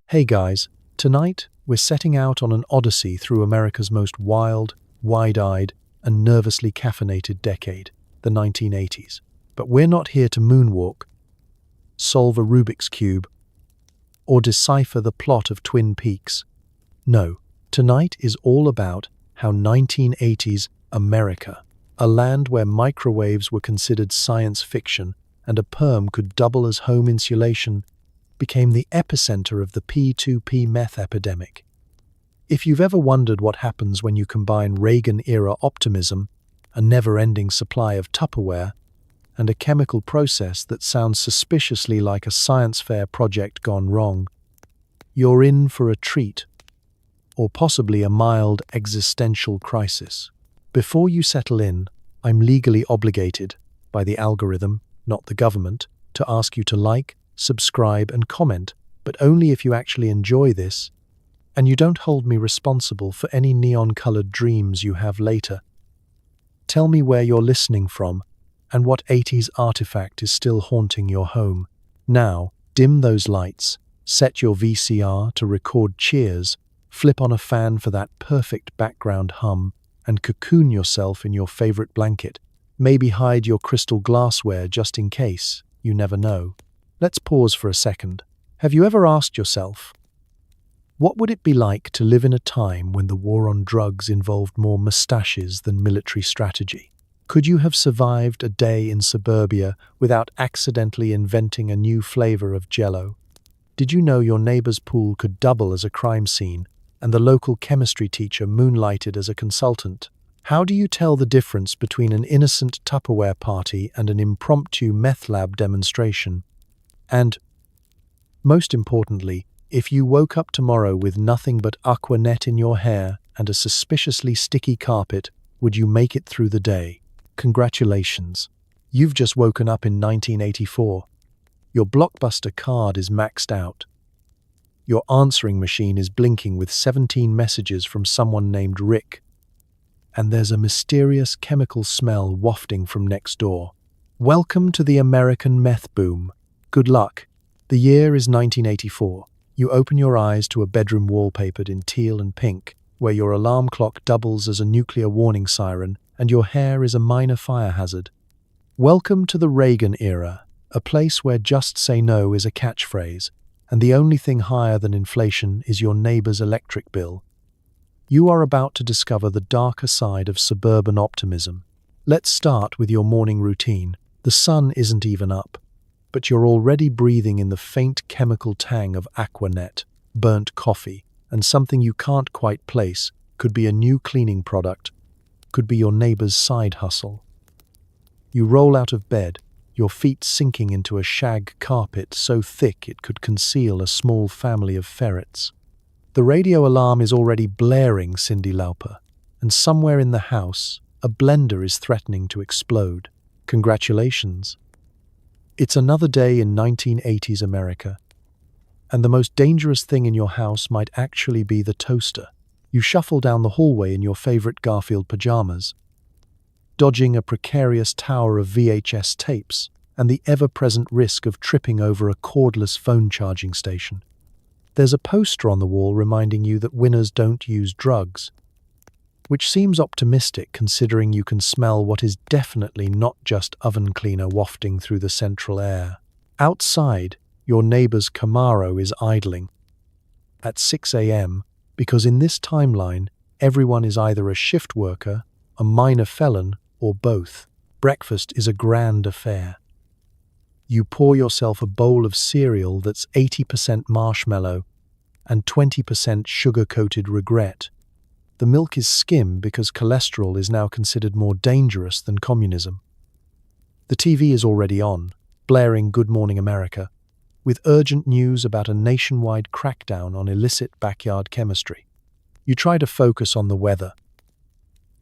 Hey guys, tonight we're setting out on an odyssey through America's most wild, wide-eyed, and nervously caffeinated decade, the 1980s. But we're not here to moonwalk, solve a Rubik's Cube, or decipher the plot of Twin Peaks. No, tonight is all about how 1980s America, a land where microwaves were considered science fiction and a perm could double as home insulation, became the epicenter of the P2P meth epidemic. If you've ever wondered what happens when you combine Reagan-era optimism, a never-ending supply of Tupperware, and a chemical process that sounds suspiciously like a science fair project gone wrong, you're in for a treat, or possibly a mild existential crisis. Before you settle in, I'm legally obligated, by the algorithm, not the government, to ask you to like, subscribe and comment, but only if you actually enjoy this, and you don't hold me responsible for any neon-colored dreams you have later. Tell me where you're listening from, and what 80s artifact is still haunting your home. Now, dim those lights, set your VCR to record cheers, flip on a fan for that perfect background hum, and cocoon yourself in your favorite blanket. Maybe hide your crystal glassware just in case, you never know. Let's pause for a second. Have you ever asked yourself, what would it be like to live in a time when the war on drugs involved more mustaches than military strategy? Could you have survived a day in suburbia without accidentally inventing a new flavor of Jell-O? Did you know your neighbor's pool could double as a crime scene, and the local chemistry teacher moonlighted as a consultant? How do you tell the difference between an innocent Tupperware party and an impromptu meth lab demonstration? And, most importantly, if you woke up tomorrow with nothing but Aqua Net in your hair and a suspiciously sticky carpet, would you make it through the day? Congratulations. You've just woken up in 1984. Your Blockbuster card is maxed out. Your answering machine is blinking with 17 messages from someone named Rick. And there's a mysterious chemical smell wafting from next door. Welcome to the American meth boom. Good luck. The year is 1984. You open your eyes to a bedroom wallpapered in teal and pink, where your alarm clock doubles as a nuclear warning siren and your hair is a minor fire hazard. Welcome to the Reagan era, a place where just say no is a catchphrase, and the only thing higher than inflation is your neighbor's electric bill. You are about to discover the darker side of suburban optimism. Let's start with your morning routine. The sun isn't even up, but you're already breathing in the faint chemical tang of Aqua Net, burnt coffee, and something you can't quite place. Could be a new cleaning product, could be your neighbor's side hustle. You roll out of bed, your feet sinking into a shag carpet so thick it could conceal a small family of ferrets. The radio alarm is already blaring, Cyndi Lauper, and somewhere in the house, a blender is threatening to explode. Congratulations. It's another day in 1980s America, and the most dangerous thing in your house might actually be the toaster. You shuffle down the hallway in your favorite Garfield pajamas, dodging a precarious tower of VHS tapes and the ever-present risk of tripping over a cordless phone charging station. There's a poster on the wall reminding you that winners don't use drugs, which seems optimistic considering you can smell what is definitely not just oven cleaner wafting through the central air. Outside, your neighbor's Camaro is idling at 6 a.m. because in this timeline, everyone is either a shift worker, a minor felon, or both. Breakfast is a grand affair. You pour yourself a bowl of cereal that's 80% marshmallow and 20% sugar-coated regret. The milk is skim because cholesterol is now considered more dangerous than communism. The TV is already on, blaring Good Morning America, with urgent news about a nationwide crackdown on illicit backyard chemistry. You try to focus on the weather,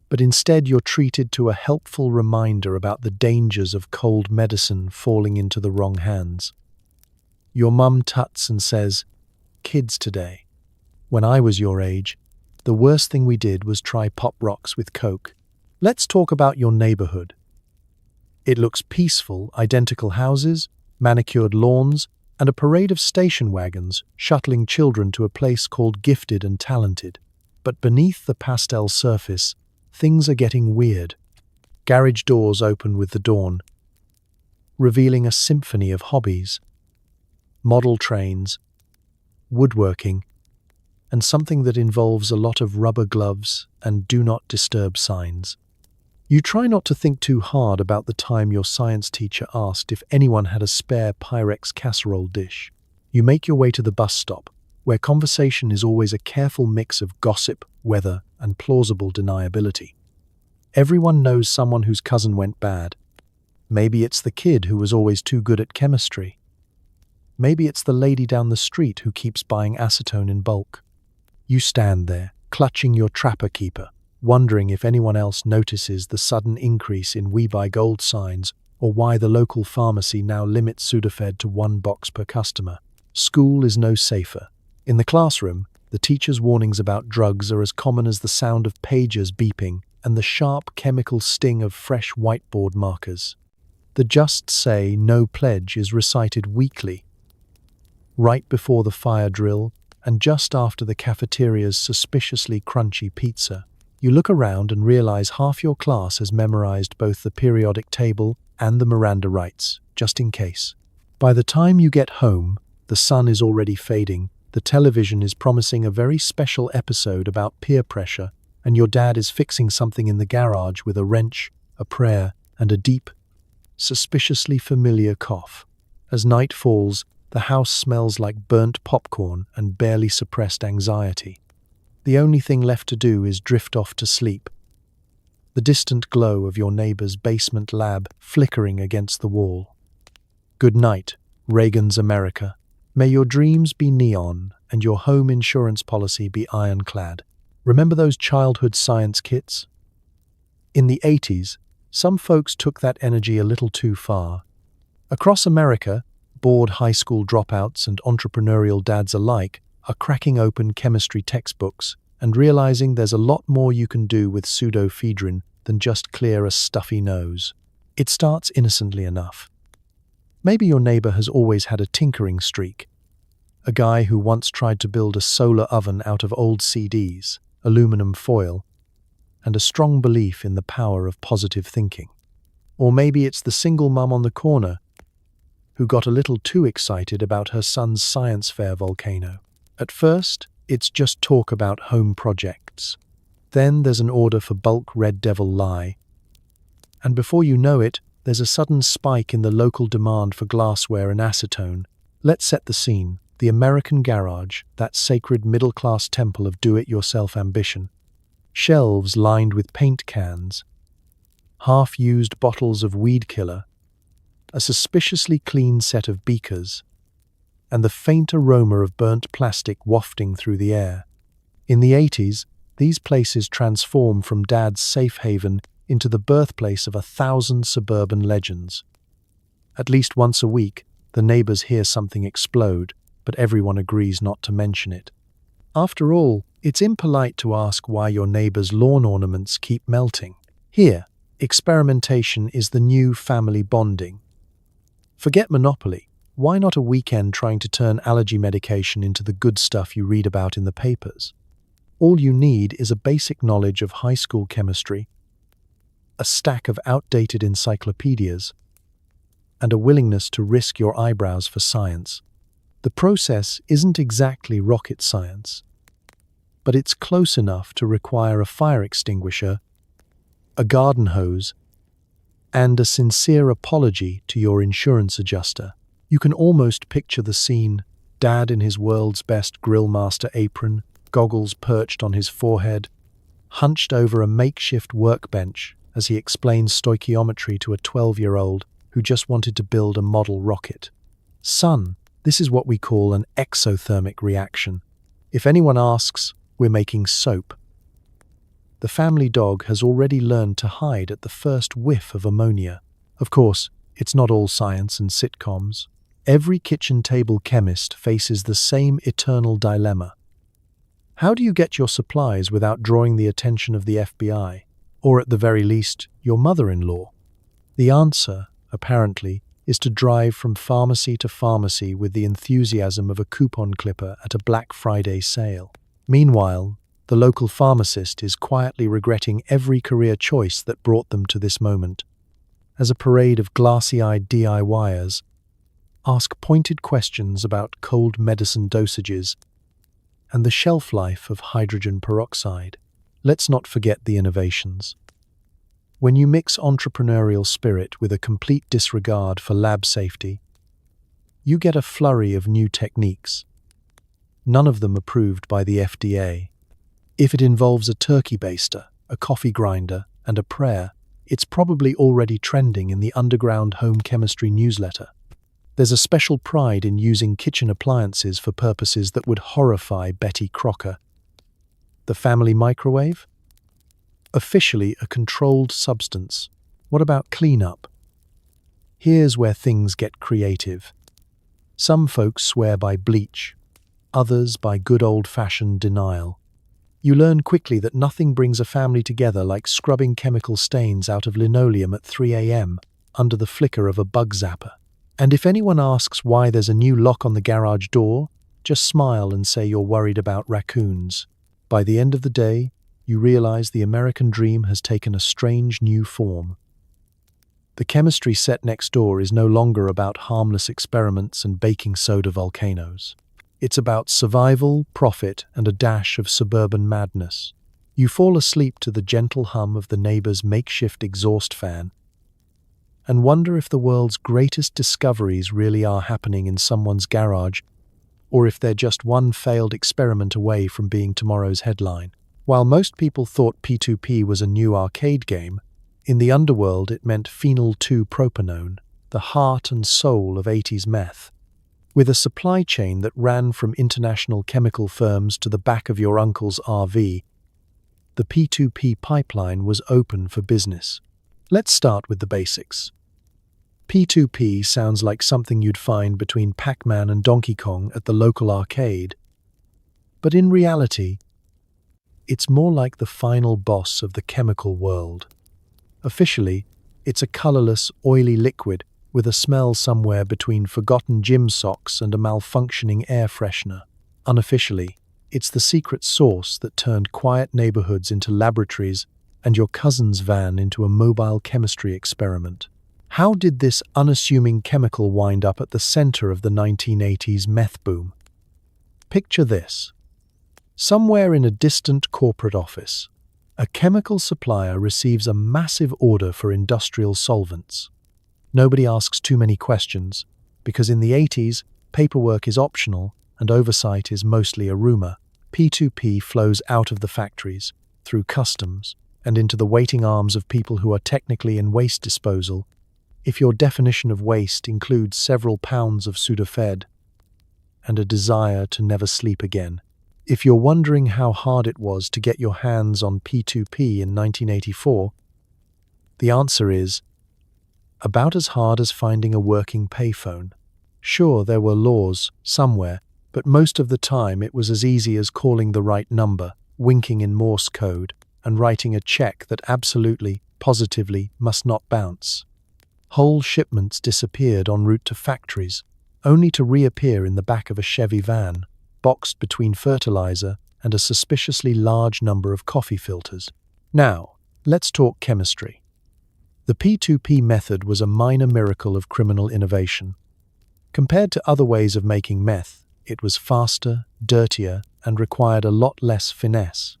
but instead you're treated to a helpful reminder about the dangers of cold medicine falling into the wrong hands. Your mum tuts and says, "Kids today. When I was your age, the worst thing we did was try Pop Rocks with Coke." Let's talk about your neighborhood. It looks peaceful, identical houses, manicured lawns, and a parade of station wagons shuttling children to a place called Gifted and Talented. But beneath the pastel surface, things are getting weird. Garage doors open with the dawn, revealing a symphony of hobbies, model trains, woodworking, and something that involves a lot of rubber gloves and do not disturb signs. You try not to think too hard about the time your science teacher asked if anyone had a spare Pyrex casserole dish. You make your way to the bus stop, where conversation is always a careful mix of gossip, weather, and plausible deniability. Everyone knows someone whose cousin went bad. Maybe it's the kid who was always too good at chemistry. Maybe it's the lady down the street who keeps buying acetone in bulk. You stand there, clutching your trapper keeper, wondering if anyone else notices the sudden increase in We Buy Gold signs or why the local pharmacy now limits Sudafed to 1 box per customer. School is no safer. In the classroom, the teacher's warnings about drugs are as common as the sound of pagers beeping and the sharp chemical sting of fresh whiteboard markers. The Just Say No pledge is recited weekly, right before the fire drill and just after the cafeteria's suspiciously crunchy pizza. You look around and realize half your class has memorized both the periodic table and the Miranda rights, just in case. By the time you get home, the sun is already fading, the television is promising a very special episode about peer pressure, and your dad is fixing something in the garage with a wrench, a prayer, and a deep, suspiciously familiar cough. As night falls, the house smells like burnt popcorn and barely suppressed anxiety. The only thing left to do is drift off to sleep, the distant glow of your neighbor's basement lab flickering against the wall. Good night, Reagan's America. May your dreams be neon and your home insurance policy be ironclad. Remember those childhood science kits? In the 80s, some folks took that energy a little too far. Across America, bored high school dropouts and entrepreneurial dads alike are cracking open chemistry textbooks and realizing there's a lot more you can do with pseudoephedrine than just clear a stuffy nose. It starts innocently enough. Maybe your neighbor has always had a tinkering streak. A guy who once tried to build a solar oven out of old CDs, aluminum foil, and a strong belief in the power of positive thinking. Or maybe it's the single mum on the corner who got a little too excited about her son's science fair volcano. At first, it's just talk about home projects. Then there's an order for bulk Red Devil lye. And before you know it, there's a sudden spike in the local demand for glassware and acetone. Let's set the scene. The American garage, that sacred middle-class temple of do-it-yourself ambition. Shelves lined with paint cans, half-used bottles of weed killer, a suspiciously clean set of beakers, and the faint aroma of burnt plastic wafting through the air. In the 80s, these places transform from Dad's safe haven into the birthplace of 1,000 suburban legends. At least once a week, the neighbors hear something explode, but everyone agrees not to mention it. After all, it's impolite to ask why your neighbor's lawn ornaments keep melting. Here, experimentation is the new family bonding. Forget Monopoly. Why not a weekend trying to turn allergy medication into the good stuff you read about in the papers? All you need is a basic knowledge of high school chemistry, a stack of outdated encyclopedias, and a willingness to risk your eyebrows for science. The process isn't exactly rocket science, but it's close enough to require a fire extinguisher, a garden hose, and a sincere apology to your insurance adjuster. You can almost picture the scene: Dad in his world's best grill master apron, goggles perched on his forehead, hunched over a makeshift workbench as he explains stoichiometry to a 12-year-old who just wanted to build a model rocket. Son, this is what we call an exothermic reaction. If anyone asks, we're making soap. The family dog has already learned to hide at the first whiff of ammonia. Of course, it's not all science and sitcoms. Every kitchen table chemist faces the same eternal dilemma. How do you get your supplies without drawing the attention of the FBI, or at the very least, your mother-in-law? The answer, apparently, is to drive from pharmacy to pharmacy with the enthusiasm of a coupon clipper at a Black Friday sale. Meanwhile, the local pharmacist is quietly regretting every career choice that brought them to this moment. As a parade of glassy-eyed DIYers ask pointed questions about cold medicine dosages and the shelf life of hydrogen peroxide. Let's not forget the innovations. When you mix entrepreneurial spirit with a complete disregard for lab safety, you get a flurry of new techniques, none of them approved by the FDA. If it involves a turkey baster, a coffee grinder, and a prayer, it's probably already trending in the underground home chemistry newsletter. There's a special pride in using kitchen appliances for purposes that would horrify Betty Crocker. The family microwave? Officially a controlled substance. What about cleanup? Here's where things get creative. Some folks swear by bleach, others by good old-fashioned denial. You learn quickly that nothing brings a family together like scrubbing chemical stains out of linoleum at 3 a.m. under the flicker of a bug zapper. And if anyone asks why there's a new lock on the garage door, just smile and say you're worried about raccoons. By the end of the day, you realize the American dream has taken a strange new form. The chemistry set next door is no longer about harmless experiments and baking soda volcanoes. It's about survival, profit, and a dash of suburban madness. You fall asleep to the gentle hum of the neighbor's makeshift exhaust fan and wonder if the world's greatest discoveries really are happening in someone's garage, or if they're just one failed experiment away from being tomorrow's headline. While most people thought P2P was a new arcade game, in the underworld it meant phenyl 2-propanone, the heart and soul of 80s meth. With a supply chain that ran from international chemical firms to the back of your uncle's RV, the P2P pipeline was open for business. Let's start with the basics. P2P sounds like something you'd find between Pac-Man and Donkey Kong at the local arcade. But in reality, it's more like the final boss of the chemical world. Officially, it's a colorless, oily liquid with a smell somewhere between forgotten gym socks and a malfunctioning air freshener. Unofficially, it's the secret sauce that turned quiet neighborhoods into laboratories and your cousin's van into a mobile chemistry experiment. How did this unassuming chemical wind up at the center of the 1980s meth boom? Picture this. Somewhere in a distant corporate office, a chemical supplier receives a massive order for industrial solvents. Nobody asks too many questions, because in the 80s, paperwork is optional and oversight is mostly a rumor. P2P flows out of the factories, through customs, and into the waiting arms of people who are technically in waste disposal, if your definition of waste includes several pounds of Sudafed and a desire to never sleep again. If you're wondering how hard it was to get your hands on P2P in 1984, the answer is about as hard as finding a working payphone. Sure, there were laws somewhere, but most of the time it was as easy as calling the right number, winking in Morse code, and writing a check that absolutely, positively must not bounce. Whole shipments disappeared en route to factories, only to reappear in the back of a Chevy van, boxed between fertilizer and a suspiciously large number of coffee filters. Now, let's talk chemistry. The P2P method was a minor miracle of criminal innovation. Compared to other ways of making meth, it was faster, dirtier, and required a lot less finesse.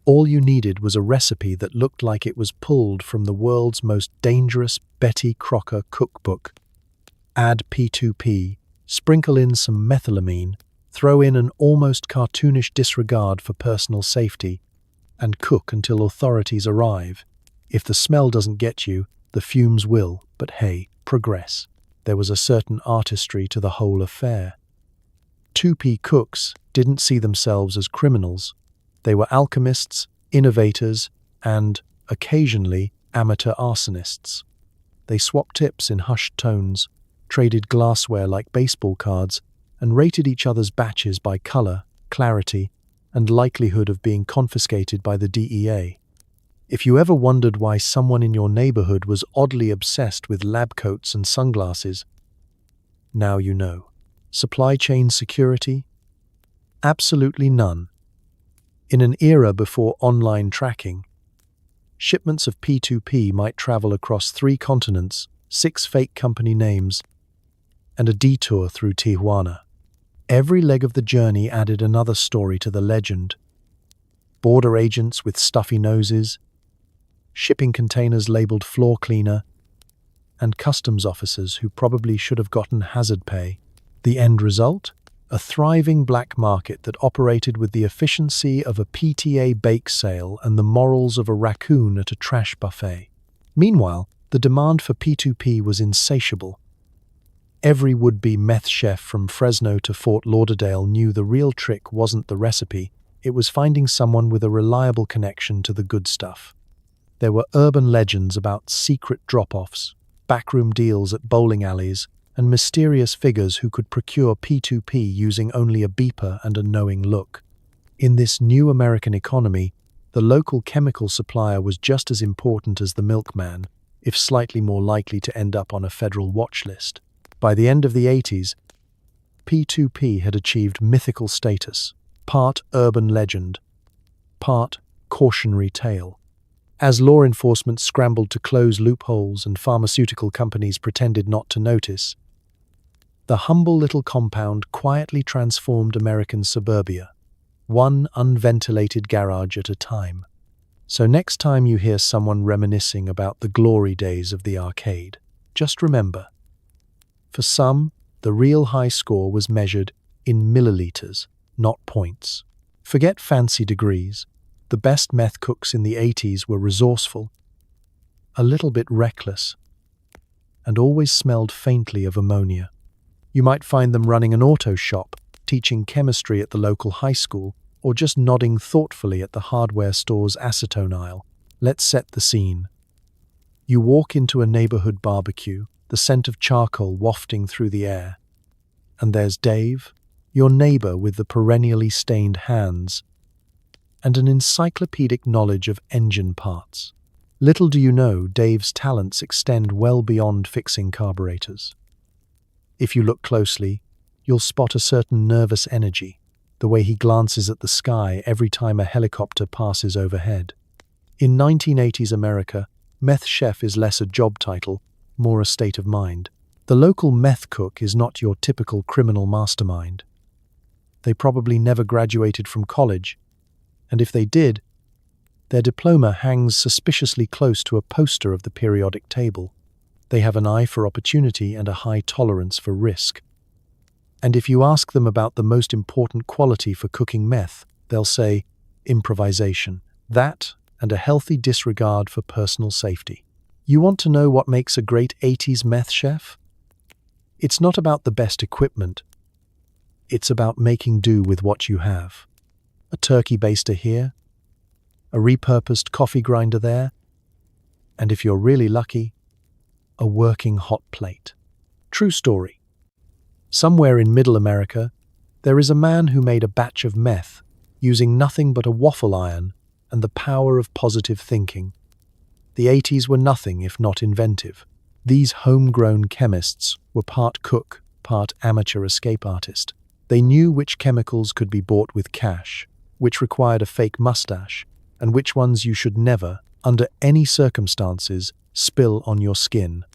All you needed was a recipe that looked like it was pulled from the world's most dangerous Betty Crocker cookbook. Add P2P, sprinkle in some methylamine, throw in an almost cartoonish disregard for personal safety, and cook until authorities arrive. If the smell doesn't get you, the fumes will, but hey, progress. There was a certain artistry to the whole affair. 2P cooks didn't see themselves as criminals. They were alchemists, innovators, and, occasionally, amateur arsonists. They swapped tips in hushed tones, traded glassware like baseball cards, and rated each other's batches by color, clarity, and likelihood of being confiscated by the DEA. If you ever wondered why someone in your neighborhood was oddly obsessed with lab coats and sunglasses, now you know. Supply chain security? Absolutely none. In an era before online tracking, shipments of P2P might travel across 3 continents, 6 fake company names, and a detour through Tijuana. Every leg of the journey added another story to the legend. Border agents with stuffy noses, shipping containers labeled floor cleaner, and customs officers who probably should have gotten hazard pay. The end result? A thriving black market that operated with the efficiency of a PTA bake sale and the morals of a raccoon at a trash buffet. Meanwhile, the demand for P2P was insatiable. Every would-be meth chef from Fresno to Fort Lauderdale knew the real trick wasn't the recipe, it was finding someone with a reliable connection to the good stuff. There were urban legends about secret drop-offs, backroom deals at bowling alleys, and mysterious figures who could procure P2P using only a beeper and a knowing look. In this new American economy, the local chemical supplier was just as important as the milkman, if slightly more likely to end up on a federal watch list. By the end of the 80s, P2P had achieved mythical status, part urban legend, part cautionary tale. As law enforcement scrambled to close loopholes and pharmaceutical companies pretended not to notice, the humble little compound quietly transformed American suburbia, one unventilated garage at a time. So next time you hear someone reminiscing about the glory days of the arcade, just remember, for some, the real high score was measured in milliliters, not points. Forget fancy degrees. The best meth cooks in the 80s were resourceful, a little bit reckless, and always smelled faintly of ammonia. You might find them running an auto shop, teaching chemistry at the local high school, or just nodding thoughtfully at the hardware store's acetone aisle. Let's set the scene. You walk into a neighborhood barbecue, the scent of charcoal wafting through the air. And there's Dave, your neighbor with the perennially stained hands, and an encyclopedic knowledge of engine parts. Little do you know, Dave's talents extend well beyond fixing carburetors. If you look closely, you'll spot a certain nervous energy, the way he glances at the sky every time a helicopter passes overhead. In 1980s America, meth chef is less a job title, more a state of mind. The local meth cook is not your typical criminal mastermind. They probably never graduated from college, and if they did, their diploma hangs suspiciously close to a poster of the periodic table. They have an eye for opportunity and a high tolerance for risk. And if you ask them about the most important quality for cooking meth, they'll say, improvisation. That and a healthy disregard for personal safety. You want to know what makes a great 80s meth chef? It's not about the best equipment. It's about making do with what you have. A turkey baster here, a repurposed coffee grinder there, and if you're really lucky, a working hot plate. True story. Somewhere in Middle America, there is a man who made a batch of meth using nothing but a waffle iron and the power of positive thinking. The 80s were nothing if not inventive. These homegrown chemists were part cook, part amateur escape artist. They knew which chemicals could be bought with cash, which required a fake mustache, and which ones you should never, under any circumstances, spill on your skin.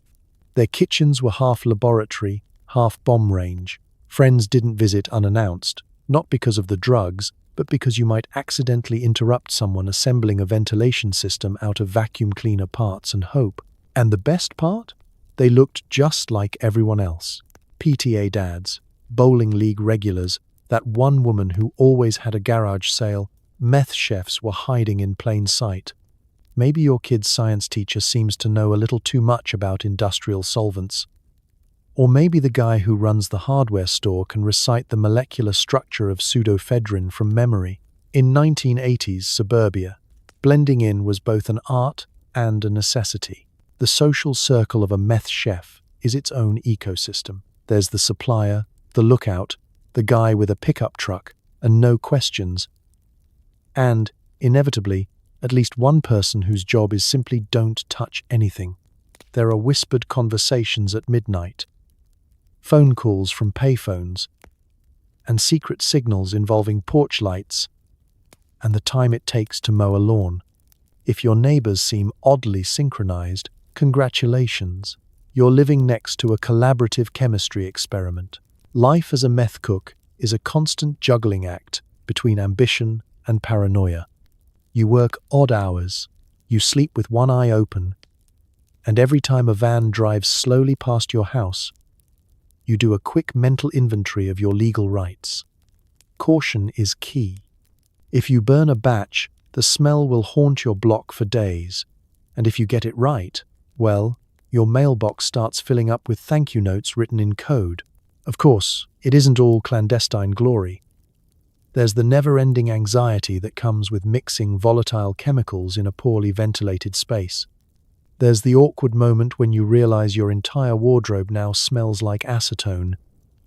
Their kitchens were half laboratory, half bomb range. Friends didn't visit unannounced, not because of the drugs, but because you might accidentally interrupt someone assembling a ventilation system out of vacuum cleaner parts and hope. And the best part? They looked just like everyone else. PTA dads, bowling league regulars, that one woman who always had a garage sale, meth chefs were hiding in plain sight. Maybe your kid's science teacher seems to know a little too much about industrial solvents. Or maybe the guy who runs the hardware store can recite the molecular structure of pseudoephedrine from memory. In 1980s suburbia, blending in was both an art and a necessity. The social circle of a meth chef is its own ecosystem. There's the supplier, the lookout, the guy with a pickup truck, and no questions. And, inevitably, at least one person whose job is simply don't touch anything. There are whispered conversations at midnight, phone calls from payphones, and secret signals involving porch lights and the time it takes to mow a lawn. If your neighbors seem oddly synchronized, congratulations. You're living next to a collaborative chemistry experiment. Life as a meth cook is a constant juggling act between ambition and paranoia. You work odd hours, you sleep with one eye open, and every time a van drives slowly past your house, you do a quick mental inventory of your legal rights. Caution is key. If you burn a batch, the smell will haunt your block for days, and if you get it right, well, your mailbox starts filling up with thank you notes written in code. Of course, it isn't all clandestine glory. There's the never-ending anxiety that comes with mixing volatile chemicals in a poorly ventilated space. There's the awkward moment when you realize your entire wardrobe now smells like acetone,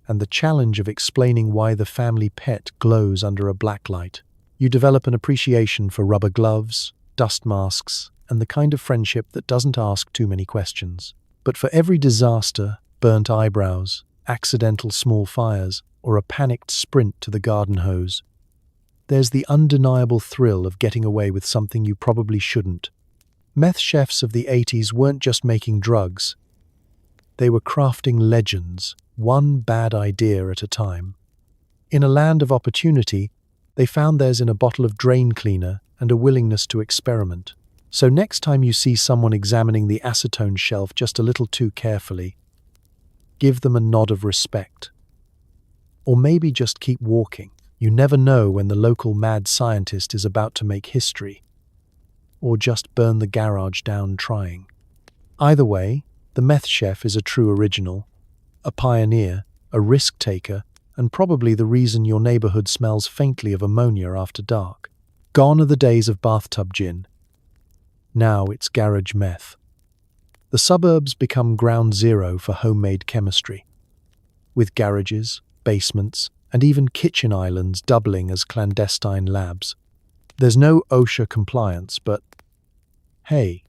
and the challenge of explaining why the family pet glows under a black light. You develop an appreciation for rubber gloves, dust masks, and the kind of friendship that doesn't ask too many questions. But for every disaster, burnt eyebrows, accidental small fires, or a panicked sprint to the garden hose, there's the undeniable thrill of getting away with something you probably shouldn't. Meth chefs of the 80s weren't just making drugs. They were crafting legends, one bad idea at a time. In a land of opportunity, they found theirs in a bottle of drain cleaner and a willingness to experiment. So next time you see someone examining the acetone shelf just a little too carefully, give them a nod of respect. Or maybe just keep walking. You never know when the local mad scientist is about to make history. Or just burn the garage down trying. Either way, the meth chef is a true original, a pioneer, a risk-taker, and probably the reason your neighborhood smells faintly of ammonia after dark. Gone are the days of bathtub gin. Now it's garage meth. The suburbs become ground zero for homemade chemistry, with garages, basements, and even kitchen islands doubling as clandestine labs. There's no OSHA compliance, but hey,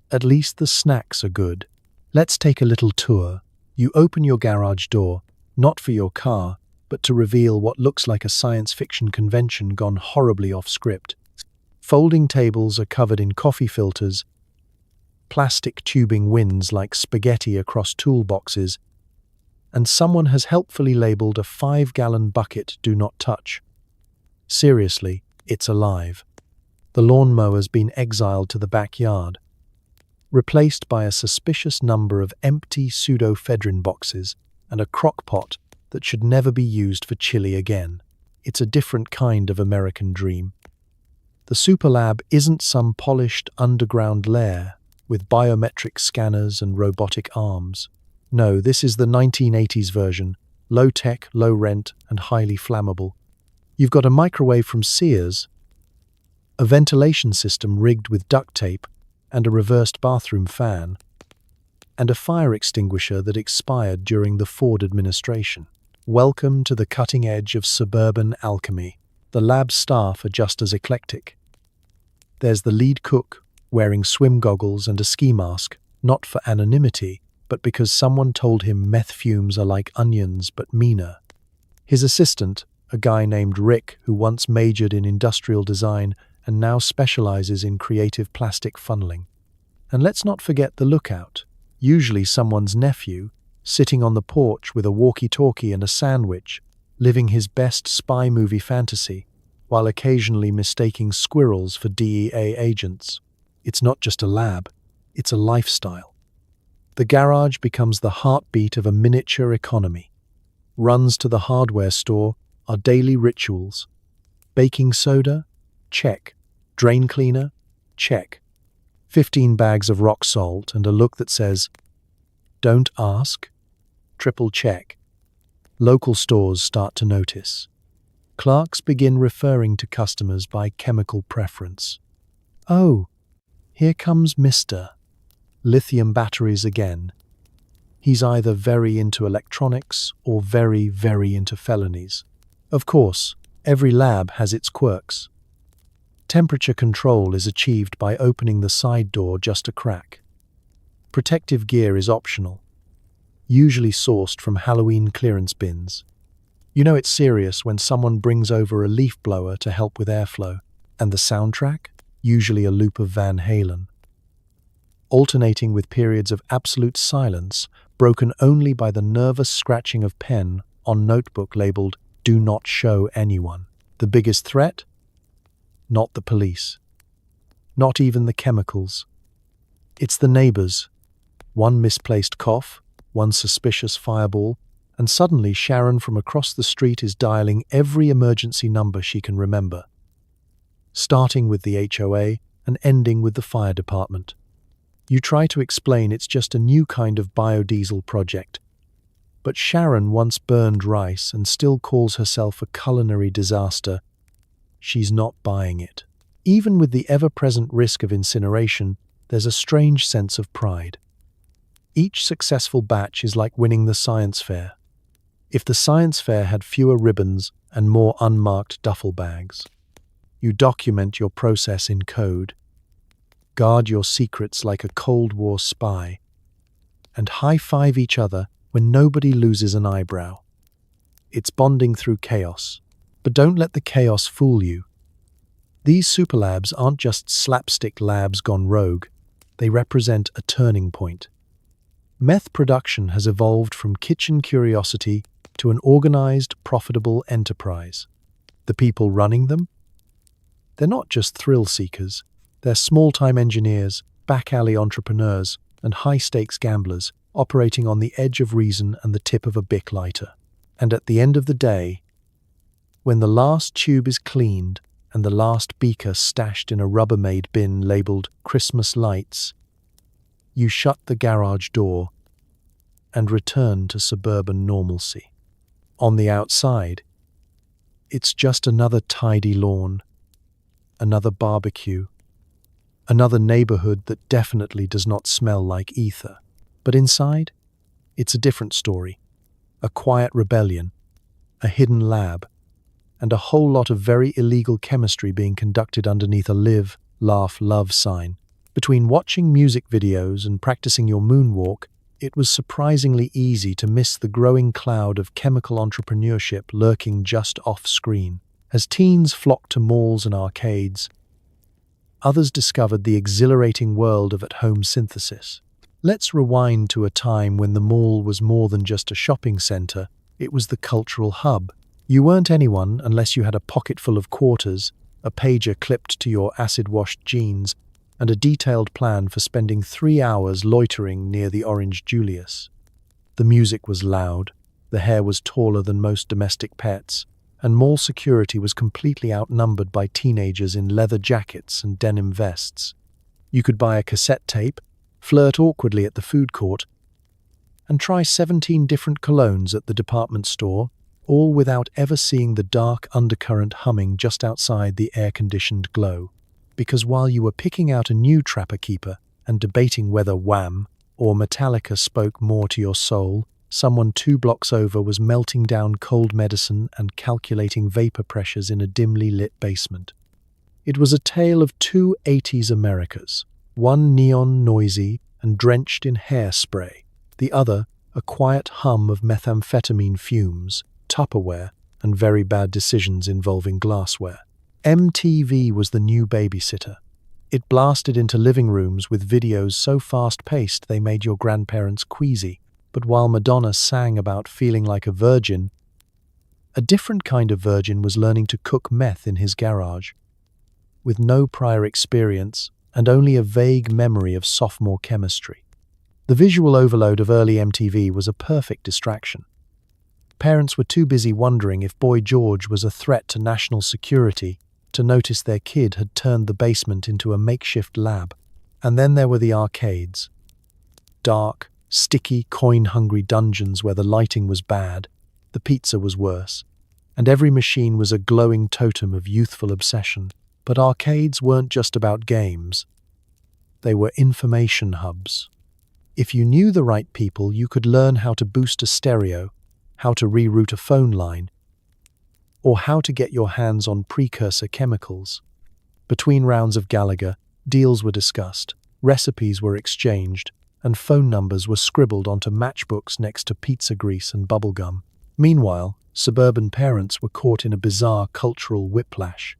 at least the snacks are good. Let's take a little tour. You open your garage door, not for your car, but to reveal what looks like a science fiction convention gone horribly off script. Folding tables are covered in coffee filters, plastic tubing winds like spaghetti across toolboxes, and someone has helpfully labeled a 5-gallon bucket "Do Not Touch." Seriously, it's alive. The lawnmower's been exiled to the backyard, replaced by a suspicious number of empty pseudoephedrine boxes and a crock pot that should never be used for chili again. It's a different kind of American dream. The superlab isn't some polished underground lair with biometric scanners and robotic arms. No, this is the 1980s version, low-tech, low-rent, and highly flammable. You've got a microwave from Sears, a ventilation system rigged with duct tape, and a reversed bathroom fan, and a fire extinguisher that expired during the Ford administration. Welcome to the cutting edge of suburban alchemy. The lab staff are just as eclectic. There's the lead cook, wearing swim goggles and a ski mask, not for anonymity, but because someone told him meth fumes are like onions but meaner. His assistant, a guy named Rick who once majored in industrial design and now specializes in creative plastic funneling. And let's not forget the lookout, usually someone's nephew, sitting on the porch with a walkie-talkie and a sandwich, living his best spy movie fantasy, while occasionally mistaking squirrels for DEA agents. It's not just a lab, it's a lifestyle. The garage becomes the heartbeat of a miniature economy. Runs to the hardware store are daily rituals. Baking soda? Check. Drain cleaner? Check. 15 bags of rock salt and a look that says, "Don't ask?" Triple check. Local stores start to notice. Clerks begin referring to customers by chemical preference. Oh, here comes Mr. Lithium batteries again. He's either very into electronics or very, very into felonies. Of course, every lab has its quirks. Temperature control is achieved by opening the side door just a crack. Protective gear is optional, usually sourced from Halloween clearance bins. You know it's serious when someone brings over a leaf blower to help with airflow, and the soundtrack? Usually a loop of Van Halen. Alternating with periods of absolute silence, broken only by the nervous scratching of pen on notebook labeled, "Do not show anyone." The biggest threat? Not the police. Not even the chemicals. It's the neighbors. One misplaced cough, one suspicious fireball, and suddenly Sharon from across the street is dialing every emergency number she can remember, starting with the HOA and ending with the fire department. You try to explain it's just a new kind of biodiesel project, but Sharon once burned rice and still calls herself a culinary disaster. She's not buying it. Even with the ever-present risk of incineration, there's a strange sense of pride. Each successful batch is like winning the science fair. If the science fair had fewer ribbons and more unmarked duffel bags. You document your process in code, guard your secrets like a Cold War spy, and high-five each other when nobody loses an eyebrow. It's bonding through chaos, but don't let the chaos fool you. These superlabs aren't just slapstick labs gone rogue, they represent a turning point. Meth production has evolved from kitchen curiosity to an organized, profitable enterprise. The people running them? They're not just thrill seekers, they're small-time engineers, back-alley entrepreneurs, and high-stakes gamblers operating on the edge of reason and the tip of a Bic lighter. And at the end of the day, when the last tube is cleaned and the last beaker stashed in a Rubbermaid bin labeled Christmas lights, you shut the garage door and return to suburban normalcy. On the outside, it's just another tidy lawn, another barbecue, another neighborhood that definitely does not smell like ether. But inside, it's a different story. A quiet rebellion, a hidden lab, and a whole lot of very illegal chemistry being conducted underneath a live, laugh, love sign. Between watching music videos and practicing your moonwalk, it was surprisingly easy to miss the growing cloud of chemical entrepreneurship lurking just off-screen. As teens flocked to malls and arcades, others discovered the exhilarating world of at-home synthesis. Let's rewind to a time when the mall was more than just a shopping center, it was the cultural hub. You weren't anyone unless you had a pocket full of quarters, a pager clipped to your acid-washed jeans, and a detailed plan for spending 3 hours loitering near the Orange Julius. The music was loud, the hair was taller than most domestic pets, and mall security was completely outnumbered by teenagers in leather jackets and denim vests. You could buy a cassette tape, flirt awkwardly at the food court, and try 17 different colognes at the department store, all without ever seeing the dark undercurrent humming just outside the air-conditioned glow. Because while you were picking out a new Trapper Keeper and debating whether Wham or Metallica spoke more to your soul, someone 2 blocks over was melting down cold medicine and calculating vapor pressures in a dimly lit basement. It was a tale of 2 80s Americas, one neon noisy and drenched in hairspray, the other a quiet hum of methamphetamine fumes, Tupperware, and very bad decisions involving glassware. MTV was the new babysitter. It blasted into living rooms with videos so fast-paced they made your grandparents queasy. But while Madonna sang about feeling like a virgin, a different kind of virgin was learning to cook meth in his garage. With no prior experience and only a vague memory of sophomore chemistry. The visual overload of early MTV was a perfect distraction. Parents were too busy wondering if Boy George was a threat to national security to notice their kid had turned the basement into a makeshift lab. And then there were the arcades. Dark, sticky, coin-hungry dungeons where the lighting was bad, the pizza was worse, and every machine was a glowing totem of youthful obsession. But arcades weren't just about games. They were information hubs. If you knew the right people, you could learn how to boost a stereo, how to reroute a phone line, or how to get your hands on precursor chemicals. Between rounds of Gallagher, deals were discussed, recipes were exchanged, and phone numbers were scribbled onto matchbooks next to pizza grease and bubblegum. Meanwhile, suburban parents were caught in a bizarre cultural whiplash.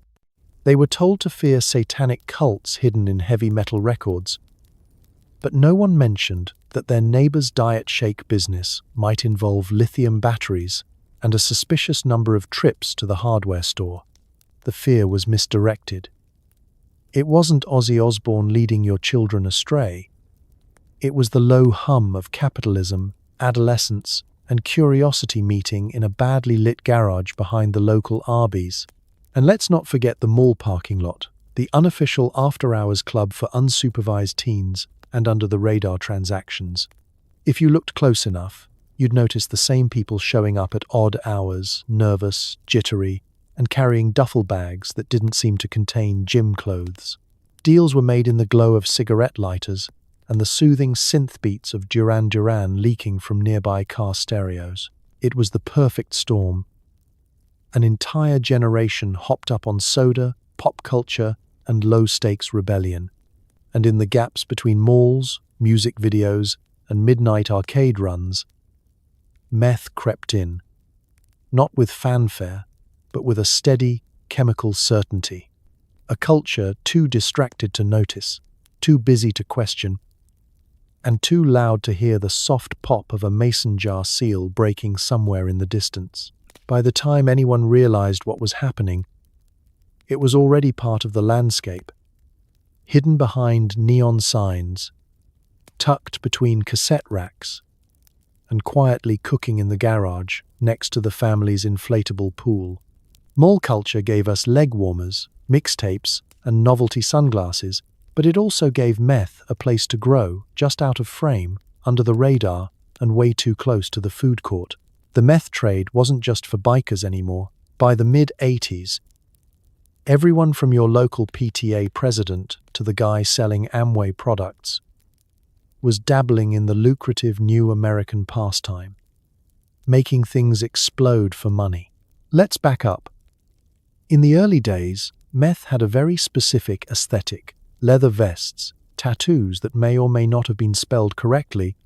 They were told to fear satanic cults hidden in heavy metal records, but no one mentioned that their neighbor's diet shake business might involve lithium batteries and a suspicious number of trips to the hardware store. The fear was misdirected. It wasn't Ozzy Osbourne leading your children astray. It was the low hum of capitalism, adolescence, and curiosity meeting in a badly lit garage behind the local Arby's. And let's not forget the mall parking lot, the unofficial after-hours club for unsupervised teens and under-the-radar transactions. If you looked close enough, you'd notice the same people showing up at odd hours, nervous, jittery, and carrying duffel bags that didn't seem to contain gym clothes. Deals were made in the glow of cigarette lighters and the soothing synth beats of Duran Duran leaking from nearby car stereos. It was the perfect storm. An entire generation hopped up on soda, pop culture, and low-stakes rebellion. And in the gaps between malls, music videos, and midnight arcade runs, meth crept in. Not with fanfare, but with a steady, chemical certainty. A culture too distracted to notice, too busy to question, and too loud to hear the soft pop of a mason jar seal breaking somewhere in the distance. By the time anyone realized what was happening, it was already part of the landscape, hidden behind neon signs, tucked between cassette racks, and quietly cooking in the garage next to the family's inflatable pool. Mall culture gave us leg warmers, mixtapes, and novelty sunglasses, but it also gave meth a place to grow, just out of frame, under the radar, and way too close to the food court. The meth trade wasn't just for bikers anymore. By the mid-80s, everyone from your local PTA president to the guy selling Amway products was dabbling in the lucrative new American pastime, making things explode for money. Let's back up. In the early days, meth had a very specific aesthetic: leather vests, tattoos that may or may not have been spelled correctly,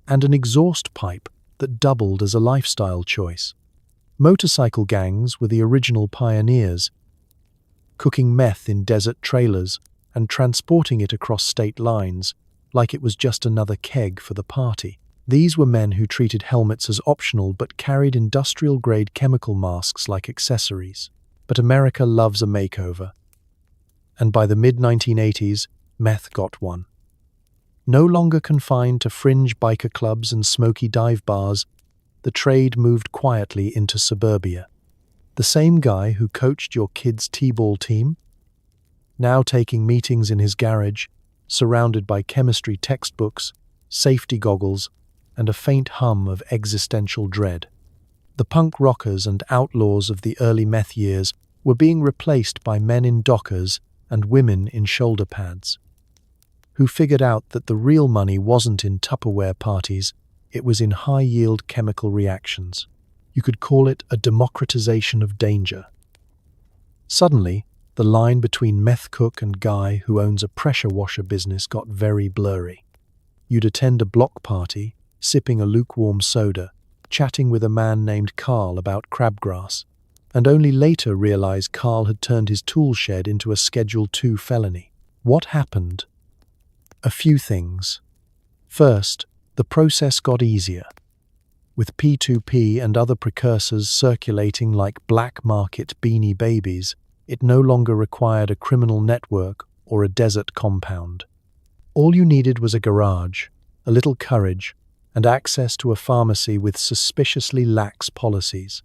and an exhaust pipe that doubled as a lifestyle choice. Motorcycle gangs were the original pioneers, cooking meth in desert trailers and transporting it across state lines like it was just another keg for the party. These were men who treated helmets as optional but carried industrial-grade chemical masks like accessories. But America loves a makeover. And by the mid-1980s, meth got one. No longer confined to fringe biker clubs and smoky dive bars, the trade moved quietly into suburbia. The same guy who coached your kid's t-ball team, now taking meetings in his garage, surrounded by chemistry textbooks, safety goggles, and a faint hum of existential dread. The punk rockers and outlaws of the early meth years were being replaced by men in dockers and women in shoulder pads, who figured out that the real money wasn't in Tupperware parties, it was in high-yield chemical reactions. You could call it a democratization of danger. Suddenly, the line between meth cook and guy who owns a pressure washer business got very blurry. You'd attend a block party, sipping a lukewarm soda, chatting with a man named Carl about crabgrass, and only later realize Carl had turned his tool shed into a Schedule II felony. What happened? A few things. First, the process got easier. With P2P and other precursors circulating like black market Beanie Babies, it no longer required a criminal network or a desert compound. All you needed was a garage, a little courage, and access to a pharmacy with suspiciously lax policies.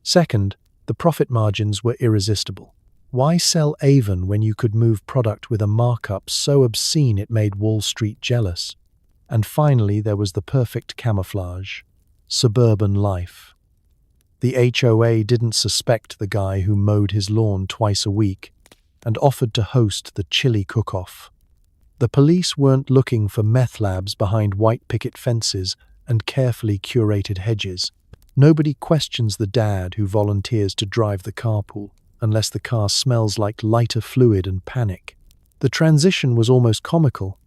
Second, the profit margins were irresistible. Why sell Avon when you could move product with a markup so obscene it made Wall Street jealous? And finally, there was the perfect camouflage: suburban life. The HOA didn't suspect the guy who mowed his lawn twice a week and offered to host the chili cook-off. The police weren't looking for meth labs behind white picket fences and carefully curated hedges. Nobody questions the dad who volunteers to drive the carpool, unless the car smells like lighter fluid and panic. The transition was almost comical.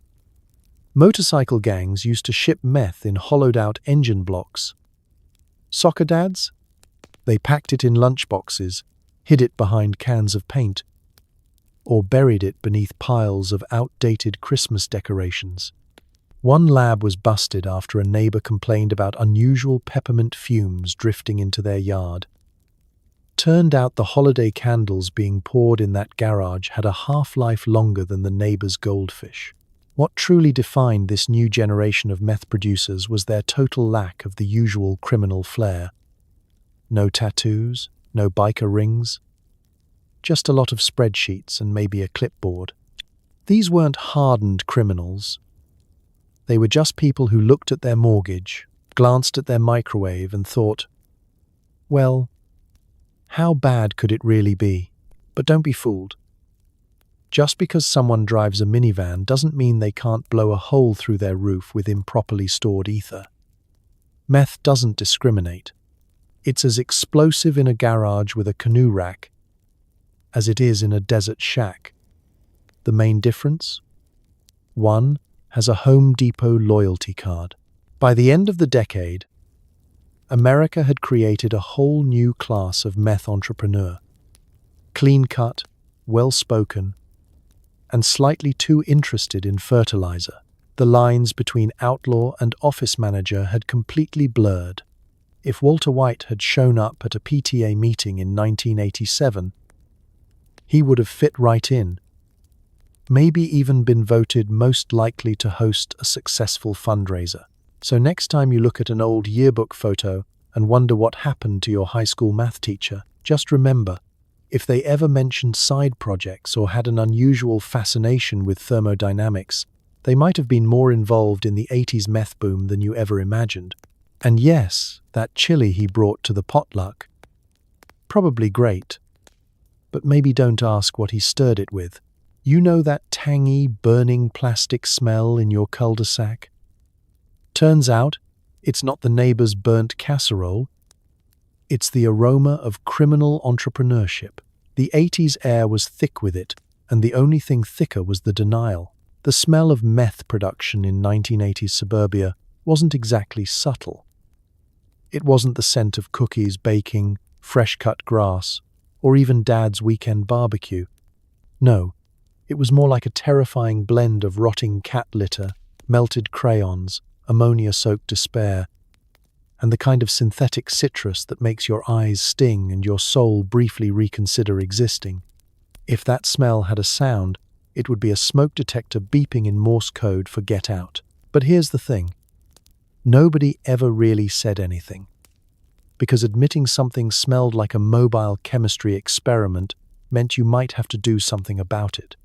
Motorcycle gangs used to ship meth in hollowed-out engine blocks. Soccer dads? They packed it in lunchboxes, hid it behind cans of paint, or buried it beneath piles of outdated Christmas decorations. One lab was busted after a neighbor complained about unusual peppermint fumes drifting into their yard. Turned out the holiday candles being poured in that garage had a half-life longer than the neighbor's goldfish. What truly defined this new generation of meth producers was their total lack of the usual criminal flair. No tattoos, no biker rings, just a lot of spreadsheets and maybe a clipboard. These weren't hardened criminals. They were just people who looked at their mortgage, glanced at their microwave and thought, well, how bad could it really be? But don't be fooled. Just because someone drives a minivan doesn't mean they can't blow a hole through their roof with improperly stored ether. Meth doesn't discriminate. It's as explosive in a garage with a canoe rack as it is in a desert shack. The main difference? One has a Home Depot loyalty card. By the end of the decade, America had created a whole new class of meth entrepreneur. Clean-cut, well-spoken, and slightly too interested in fertilizer. The lines between outlaw and office manager had completely blurred. If Walter White had shown up at a PTA meeting in 1987, he would have fit right in. Maybe even been voted most likely to host a successful fundraiser. So next time you look at an old yearbook photo and wonder what happened to your high school math teacher, just remember, if they ever mentioned side projects or had an unusual fascination with thermodynamics, they might have been more involved in the 80s meth boom than you ever imagined. And yes, that chili he brought to the potluck, probably great. But maybe don't ask what he stirred it with. You know that tangy, burning plastic smell in your cul-de-sac? Turns out, it's not the neighbor's burnt casserole. It's the aroma of criminal entrepreneurship. The 80s air was thick with it, and the only thing thicker was the denial. The smell of meth production in 1980s suburbia wasn't exactly subtle. It wasn't the scent of cookies baking, fresh-cut grass, or even Dad's weekend barbecue. No, it was more like a terrifying blend of rotting cat litter, melted crayons, ammonia-soaked despair, and the kind of synthetic citrus that makes your eyes sting and your soul briefly reconsider existing. If that smell had a sound, it would be a smoke detector beeping in Morse code for get out. But here's the thing. Nobody ever really said anything, because admitting something smelled like a mobile chemistry experiment meant you might have to do something about it.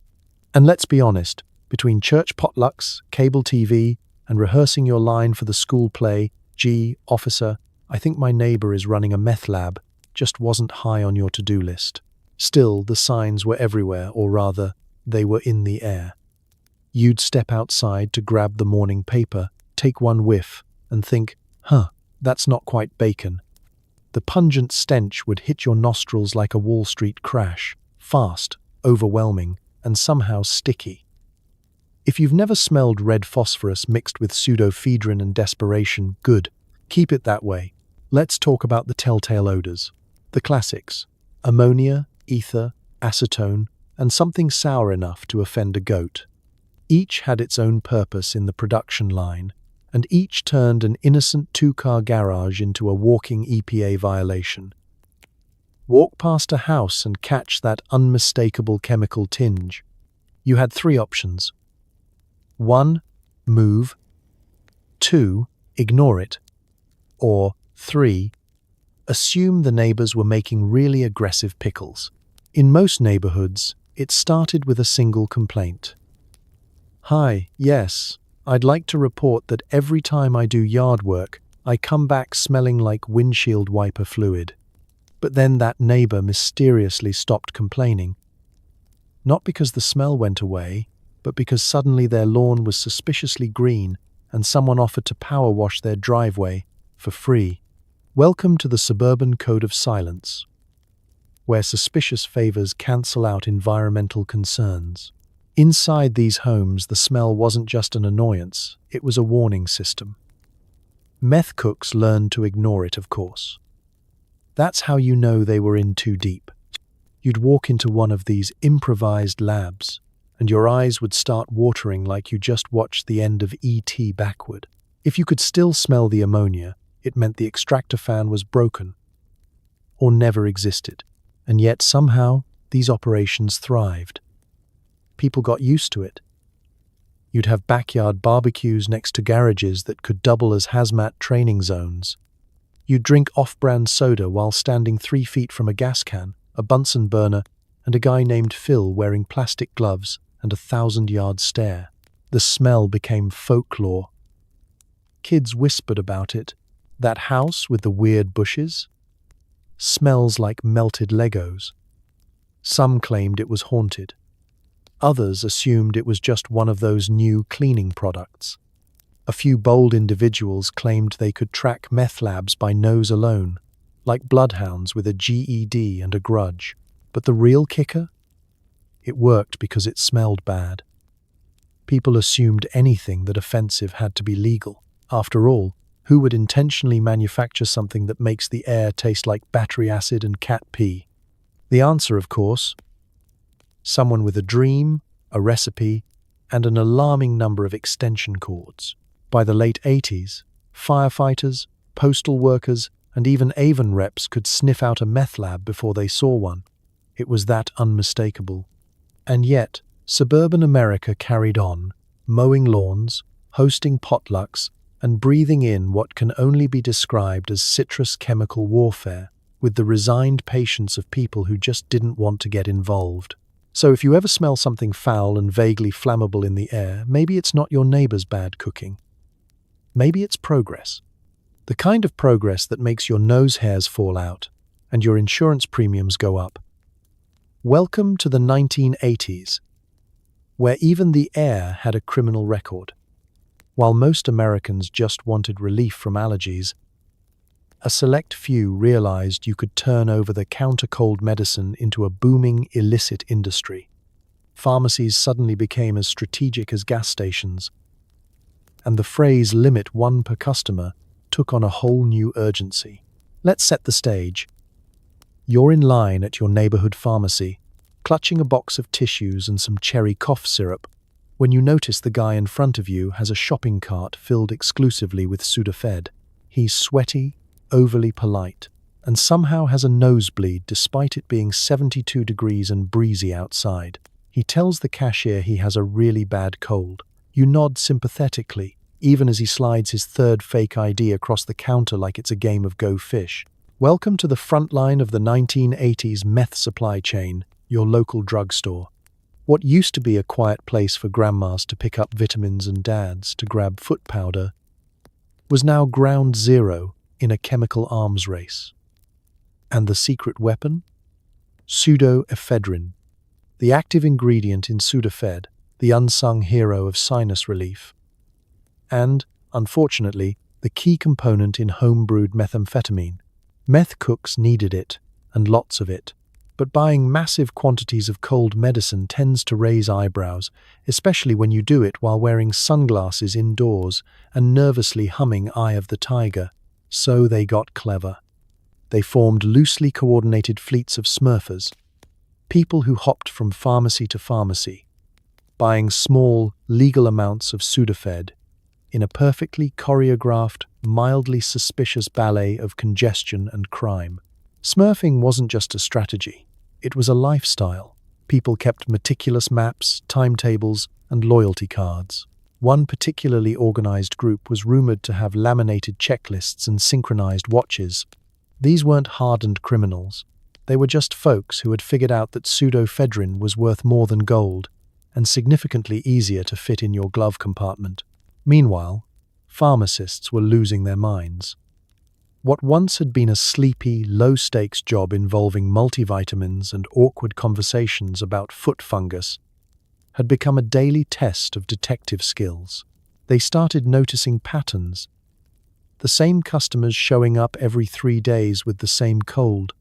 And let's be honest, between church potlucks, cable TV, and rehearsing your line for the school play, gee, officer, I think my neighbor is running a meth lab, just wasn't high on your to-do list. Still, the signs were everywhere, or rather, they were in the air. You'd step outside to grab the morning paper, take one whiff, and think, that's not quite bacon. The pungent stench would hit your nostrils like a Wall Street crash, fast, overwhelming, and somehow sticky. If you've never smelled red phosphorus mixed with pseudoephedrine and desperation, good. Keep it that way. Let's talk about the telltale odors. The classics: ammonia, ether, acetone, and something sour enough to offend a goat. Each had its own purpose in the production line, and each turned an innocent two-car garage into a walking EPA violation. Walk past a house and catch that unmistakable chemical tinge. You had three options. 1. Move. 2. Ignore it. Or 3. Assume the neighbors were making really aggressive pickles. In most neighborhoods, it started with a single complaint. Hi, yes, I'd like to report that every time I do yard work, I come back smelling like windshield wiper fluid. But then that neighbor mysteriously stopped complaining. Not because the smell went away, but because suddenly their lawn was suspiciously green and someone offered to power wash their driveway for free. Welcome to the Suburban Code of Silence. where suspicious favors cancel out environmental concerns. Inside these homes, the smell wasn't just an annoyance, it was a warning system. Meth cooks learned to ignore it, of course. That's how you know they were in too deep. You'd walk into one of these improvised labs, and your eyes would start watering like you just watched the end of E.T. backward. If you could still smell the ammonia, it meant the extractor fan was broken or never existed. And yet somehow these operations thrived. People got used to it. You'd have backyard barbecues next to garages that could double as hazmat training zones. You'd drink off-brand soda while standing 3 feet from a gas can, a Bunsen burner, and a guy named Phil wearing plastic gloves and a 1,000-yard stare. The smell became folklore. Kids whispered about it. That house with the weird bushes smells like melted Legos. Some claimed it was haunted. Others assumed it was just one of those new cleaning products. A few bold individuals claimed they could track meth labs by nose alone, like bloodhounds with a GED and a grudge. But the real kicker? It worked because it smelled bad. People assumed anything that offensive had to be legal. After all, who would intentionally manufacture something that makes the air taste like battery acid and cat pee? The answer, of course, someone with a dream, a recipe, and an alarming number of extension cords. By the late 80s, firefighters, postal workers, and even Avon reps could sniff out a meth lab before they saw one. It was that unmistakable. And yet, suburban America carried on, mowing lawns, hosting potlucks, and breathing in what can only be described as citrus chemical warfare, with the resigned patience of people who just didn't want to get involved. So if you ever smell something foul and vaguely flammable in the air, maybe it's not your neighbor's bad cooking. Maybe it's progress. The kind of progress that makes your nose hairs fall out and your insurance premiums go up. Welcome to the 1980s, where even the air had a criminal record. While most Americans just wanted relief from allergies, a select few realized you could turn over-the-counter cold medicine into a booming illicit industry. Pharmacies suddenly became as strategic as gas stations, and the phrase "limit one per customer" took on a whole new urgency. Let's set the stage. You're in line at your neighborhood pharmacy, clutching a box of tissues and some cherry cough syrup, when you notice the guy in front of you has a shopping cart filled exclusively with Sudafed. He's sweaty, overly polite, and somehow has a nosebleed despite it being 72 degrees and breezy outside. He tells the cashier he has a really bad cold. You nod sympathetically, even as he slides his third fake ID across the counter like it's a game of Go Fish. Welcome to the front line of the 1980s meth supply chain, your local drugstore. What used to be a quiet place for grandmas to pick up vitamins and dads to grab foot powder was now ground zero in a chemical arms race. And the secret weapon? Pseudoephedrine, the active ingredient in Sudafed, the unsung hero of sinus relief. And, unfortunately, the key component in home-brewed methamphetamine. Meth cooks needed it, and lots of it. But buying massive quantities of cold medicine tends to raise eyebrows, especially when you do it while wearing sunglasses indoors and nervously humming Eye of the Tiger. So they got clever. They formed loosely coordinated fleets of Smurfers, people who hopped from pharmacy to pharmacy, buying small, legal amounts of Sudafed in a perfectly choreographed, mildly suspicious ballet of congestion and crime. Smurfing wasn't just a strategy, it was a lifestyle. People kept meticulous maps, timetables, and loyalty cards. One particularly organized group was rumored to have laminated checklists and synchronized watches. These weren't hardened criminals. They were just folks who had figured out that pseudoephedrine was worth more than gold and significantly easier to fit in your glove compartment. Meanwhile, pharmacists were losing their minds. What once had been a sleepy, low-stakes job involving multivitamins and awkward conversations about foot fungus had become a daily test of detective skills. They started noticing patterns. The same customers showing up every 3 days with the same cold.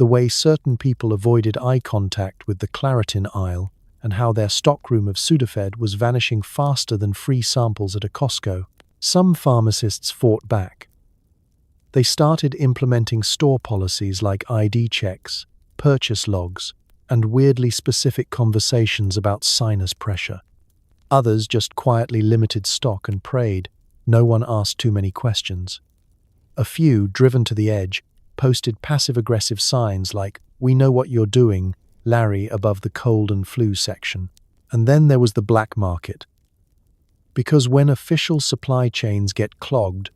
the way certain people avoided eye contact with the Claritin aisle, and how their stockroom of Sudafed was vanishing faster than free samples at a Costco. Some pharmacists fought back. They started implementing store policies like ID checks, purchase logs, and weirdly specific conversations about sinus pressure. Others just quietly limited stock and prayed no one asked too many questions. A few, driven to the edge, posted passive-aggressive signs like, "We know what you're doing, Larry," above the cold and flu section. And then there was the black market. Because when official supply chains get clogged,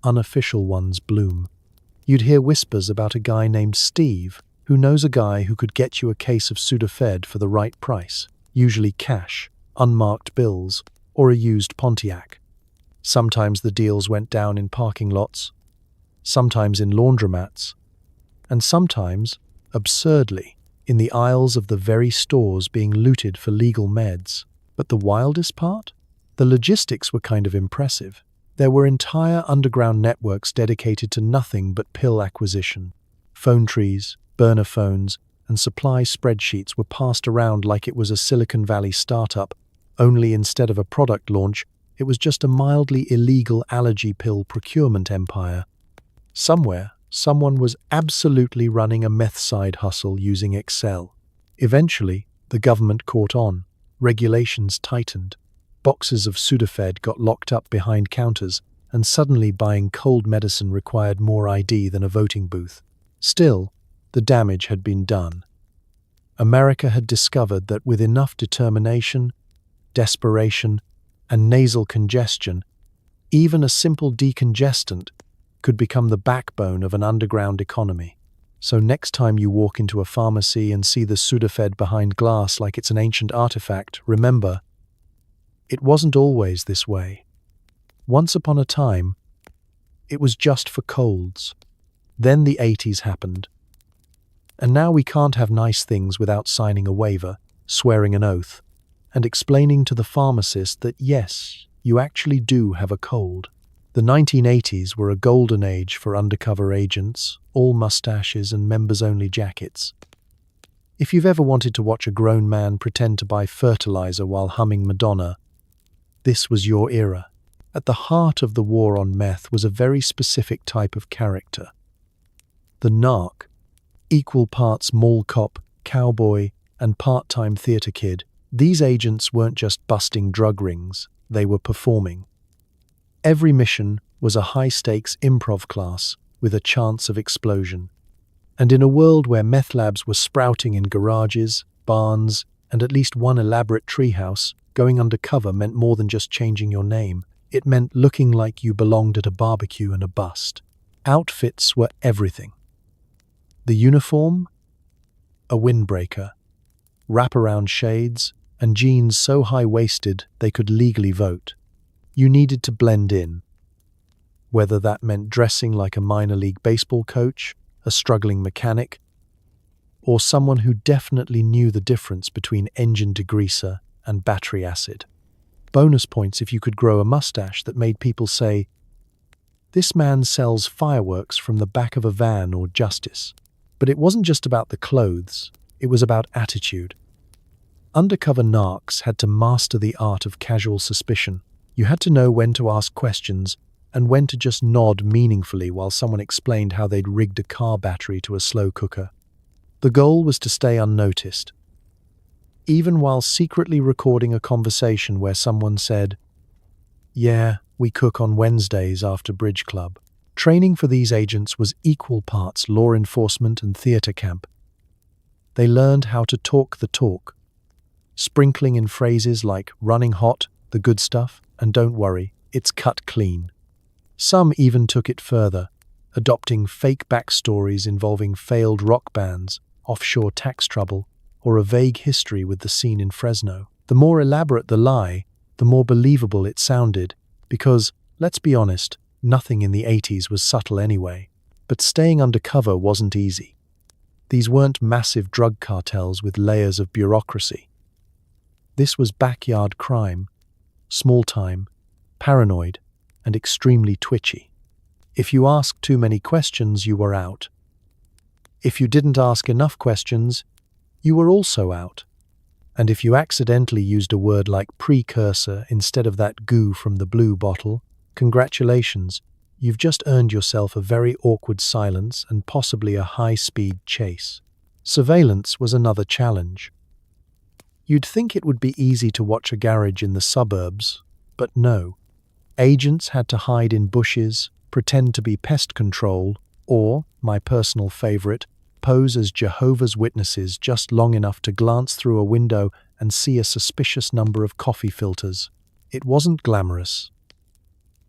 unofficial ones bloom. You'd hear whispers about a guy named Steve who knows a guy who could get you a case of Sudafed for the right price, usually cash, unmarked bills, or a used Pontiac. Sometimes the deals went down in parking lots, sometimes in laundromats, and sometimes, absurdly, in the aisles of the very stores being looted for legal meds. But the wildest part? The logistics were kind of impressive. There were entire underground networks dedicated to nothing but pill acquisition. Phone trees, burner phones, and supply spreadsheets were passed around like it was a Silicon Valley startup, only instead of a product launch, it was just a mildly illegal allergy pill procurement empire. Somewhere, someone was absolutely running a meth side hustle using Excel. Eventually, the government caught on. Regulations tightened. Boxes of Sudafed got locked up behind counters, and suddenly buying cold medicine required more ID than a voting booth. Still, the damage had been done. America had discovered that with enough determination, desperation, and nasal congestion, even a simple decongestant could become the backbone of an underground economy. So next time you walk into a pharmacy and see the Sudafed behind glass like it's an ancient artifact, remember, it wasn't always this way. Once upon a time, it was just for colds. Then the 80s happened. And now we can't have nice things without signing a waiver, swearing an oath, and explaining to the pharmacist that yes, you actually do have a cold. The 1980s were a golden age for undercover agents, all mustaches and members-only jackets. If you've ever wanted to watch a grown man pretend to buy fertilizer while humming Madonna, this was your era. At the heart of the war on meth was a very specific type of character. The narc, equal parts mall cop, cowboy, and part-time theater kid. These agents weren't just busting drug rings, they were performing. Every mission was a high-stakes improv class with a chance of explosion. And in a world where meth labs were sprouting in garages, barns, and at least one elaborate treehouse, going undercover meant more than just changing your name. It meant looking like you belonged at a barbecue and a bust. Outfits were everything. The uniform? A windbreaker. Wraparound shades, and jeans so high-waisted they could legally vote. You needed to blend in. Whether that meant dressing like a minor league baseball coach, a struggling mechanic, or someone who definitely knew the difference between engine degreaser and battery acid. Bonus points if you could grow a mustache that made people say, "This man sells fireworks from the back of a van," or "Justice." But it wasn't just about the clothes, it was about attitude. Undercover narcs had to master the art of casual suspicion. You had to know when to ask questions and when to just nod meaningfully while someone explained how they'd rigged a car battery to a slow cooker. The goal was to stay unnoticed, even while secretly recording a conversation where someone said, "Yeah, we cook on Wednesdays after bridge club." Training for these agents was equal parts law enforcement and theater camp. They learned how to talk the talk, sprinkling in phrases like "running hot," "the good stuff," and "don't worry, it's cut clean." Some even took it further, adopting fake backstories involving failed rock bands, offshore tax trouble, or a vague history with the scene in Fresno. The more elaborate the lie, the more believable it sounded, because, let's be honest, nothing in the 80s was subtle anyway. But staying undercover wasn't easy. These weren't massive drug cartels with layers of bureaucracy. This was backyard crime, small-time, paranoid, and extremely twitchy. If you asked too many questions, you were out. If you didn't ask enough questions, you were also out. And if you accidentally used a word like precursor instead of that goo from the blue bottle, congratulations, you've just earned yourself a very awkward silence and possibly a high-speed chase. Surveillance was another challenge. You'd think it would be easy to watch a garage in the suburbs, but no. Agents had to hide in bushes, pretend to be pest control, or, my personal favorite, pose as Jehovah's Witnesses just long enough to glance through a window and see a suspicious number of coffee filters. It wasn't glamorous.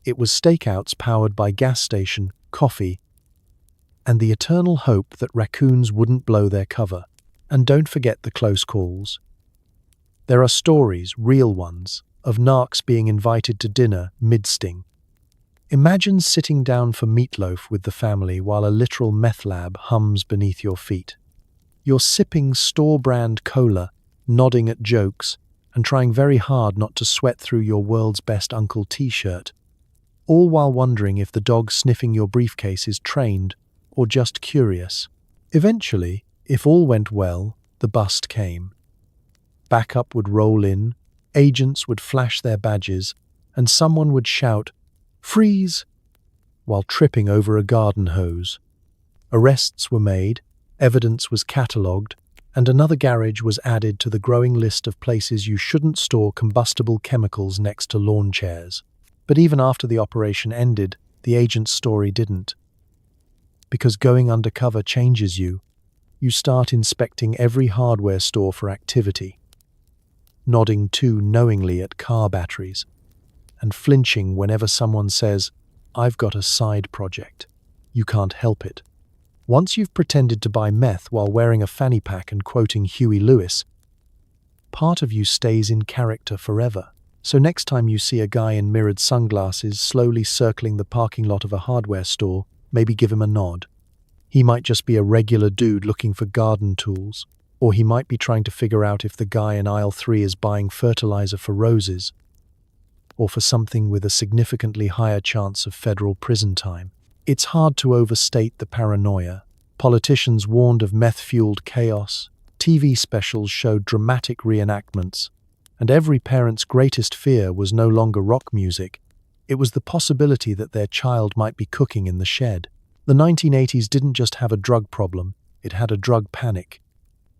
It was stakeouts powered by gas station, coffee, and the eternal hope that raccoons wouldn't blow their cover. And don't forget the close calls. There are stories, real ones, of narcs being invited to dinner mid-sting. Imagine sitting down for meatloaf with the family while a literal meth lab hums beneath your feet. You're sipping store-brand cola, nodding at jokes, and trying very hard not to sweat through your world's best uncle t-shirt, all while wondering if the dog sniffing your briefcase is trained or just curious. Eventually, if all went well, the bust came. Backup would roll in, agents would flash their badges, and someone would shout, "Freeze!" while tripping over a garden hose. Arrests were made, evidence was catalogued, and another garage was added to the growing list of places you shouldn't store combustible chemicals next to lawn chairs. But even after the operation ended, the agent's story didn't. Because going undercover changes you. You start inspecting every hardware store for activity, nodding too knowingly at car batteries, and flinching whenever someone says, "I've got a side project." You can't help it. Once you've pretended to buy meth while wearing a fanny pack and quoting Huey Lewis, part of you stays in character forever. So next time you see a guy in mirrored sunglasses slowly circling the parking lot of a hardware store, maybe give him a nod. He might just be a regular dude looking for garden tools, or he might be trying to figure out if the guy in aisle 3 is buying fertilizer for roses, or for something with a significantly higher chance of federal prison time. It's hard to overstate the paranoia. Politicians warned of meth-fueled chaos, TV specials showed dramatic reenactments, and every parent's greatest fear was no longer rock music. It was the possibility that their child might be cooking in the shed. The 1980s didn't just have a drug problem, it had a drug panic.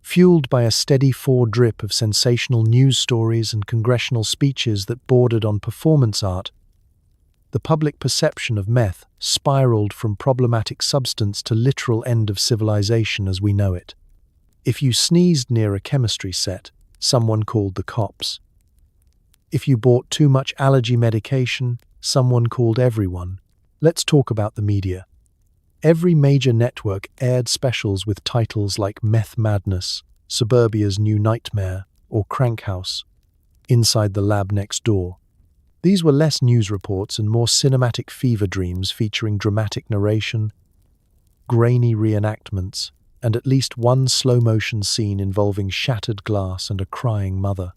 Fueled by a steady drip of sensational news stories and congressional speeches that bordered on performance art, the public perception of meth spiraled from problematic substance to literal end of civilization as we know it. If you sneezed near a chemistry set, someone called the cops. If you bought too much allergy medication, someone called everyone. Let's talk about the media. Every major network aired specials with titles like Meth Madness, Suburbia's New Nightmare, or Crank House, Inside the Lab Next Door. These were less news reports and more cinematic fever dreams featuring dramatic narration, grainy reenactments, and at least one slow-motion scene involving shattered glass and a crying mother.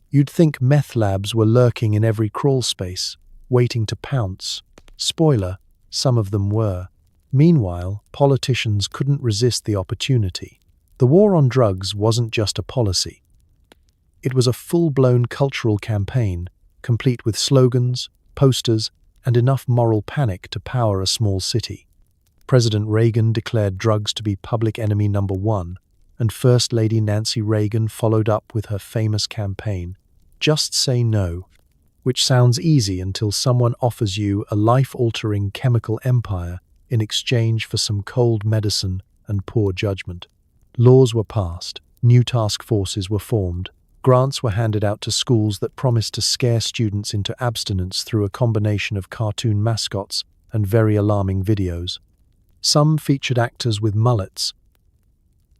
You'd think meth labs were lurking in every crawl space, waiting to pounce. Spoiler, some of them were. Meanwhile, politicians couldn't resist the opportunity. The war on drugs wasn't just a policy. It was a full-blown cultural campaign, complete with slogans, posters, and enough moral panic to power a small city. President Reagan declared drugs to be public enemy number one, and First Lady Nancy Reagan followed up with her famous campaign, "Just Say No," which sounds easy until someone offers you a life-altering chemical empire in exchange for some cold medicine and poor judgment. Laws were passed, new task forces were formed, grants were handed out to schools that promised to scare students into abstinence through a combination of cartoon mascots and very alarming videos. Some featured actors with mullets.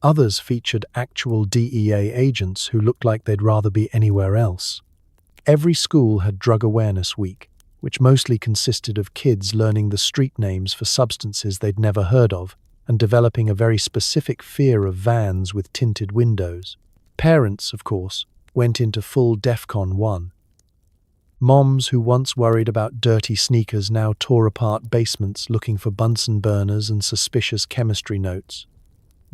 Others featured actual DEA agents who looked like they'd rather be anywhere else. Every school had Drug Awareness Week, which mostly consisted of kids learning the street names for substances they'd never heard of and developing a very specific fear of vans with tinted windows. Parents, of course, went into full DEFCON 1. Moms who once worried about dirty sneakers now tore apart basements looking for Bunsen burners and suspicious chemistry notes.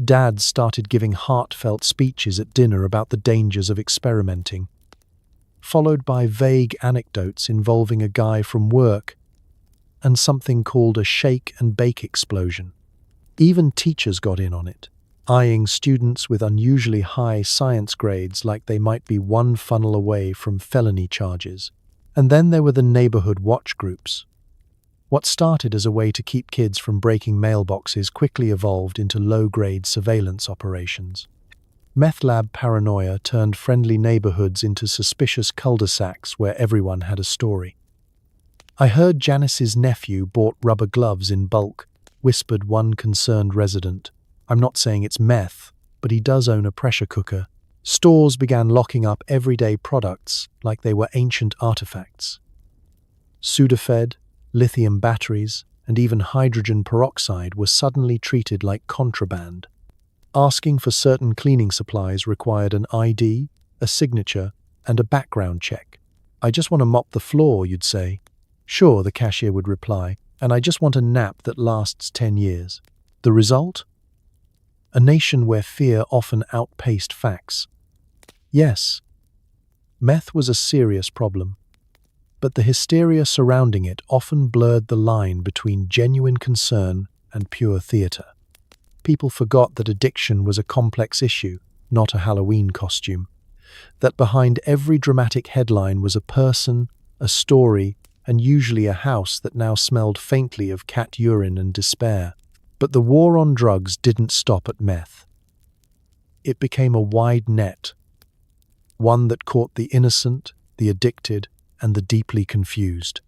Dads started giving heartfelt speeches at dinner about the dangers of experimenting, followed by vague anecdotes involving a guy from work and something called a shake and bake explosion. Even teachers got in on it, eyeing students with unusually high science grades like they might be one funnel away from felony charges. And then there were the neighborhood watch groups. What started as a way to keep kids from breaking mailboxes quickly evolved into low-grade surveillance operations. Meth lab paranoia turned friendly neighborhoods into suspicious cul-de-sacs where everyone had a story. "I heard Janice's nephew bought rubber gloves in bulk," whispered one concerned resident. "I'm not saying it's meth, but he does own a pressure cooker." Stores began locking up everyday products like they were ancient artifacts. Sudafed, lithium batteries, and even hydrogen peroxide were suddenly treated like contraband. Asking for certain cleaning supplies required an ID, a signature, and a background check. "I just want to mop the floor," you'd say. "Sure," the cashier would reply, "and I just want a nap that lasts 10 years. The result? A nation where fear often outpaced facts. Yes, meth was a serious problem, but the hysteria surrounding it often blurred the line between genuine concern and pure theater. People forgot that addiction was a complex issue, not a Halloween costume. That behind every dramatic headline was a person, a story, and usually a house that now smelled faintly of cat urine and despair. But the war on drugs didn't stop at meth. It became a wide net, one that caught the innocent, the addicted, and the deeply confused.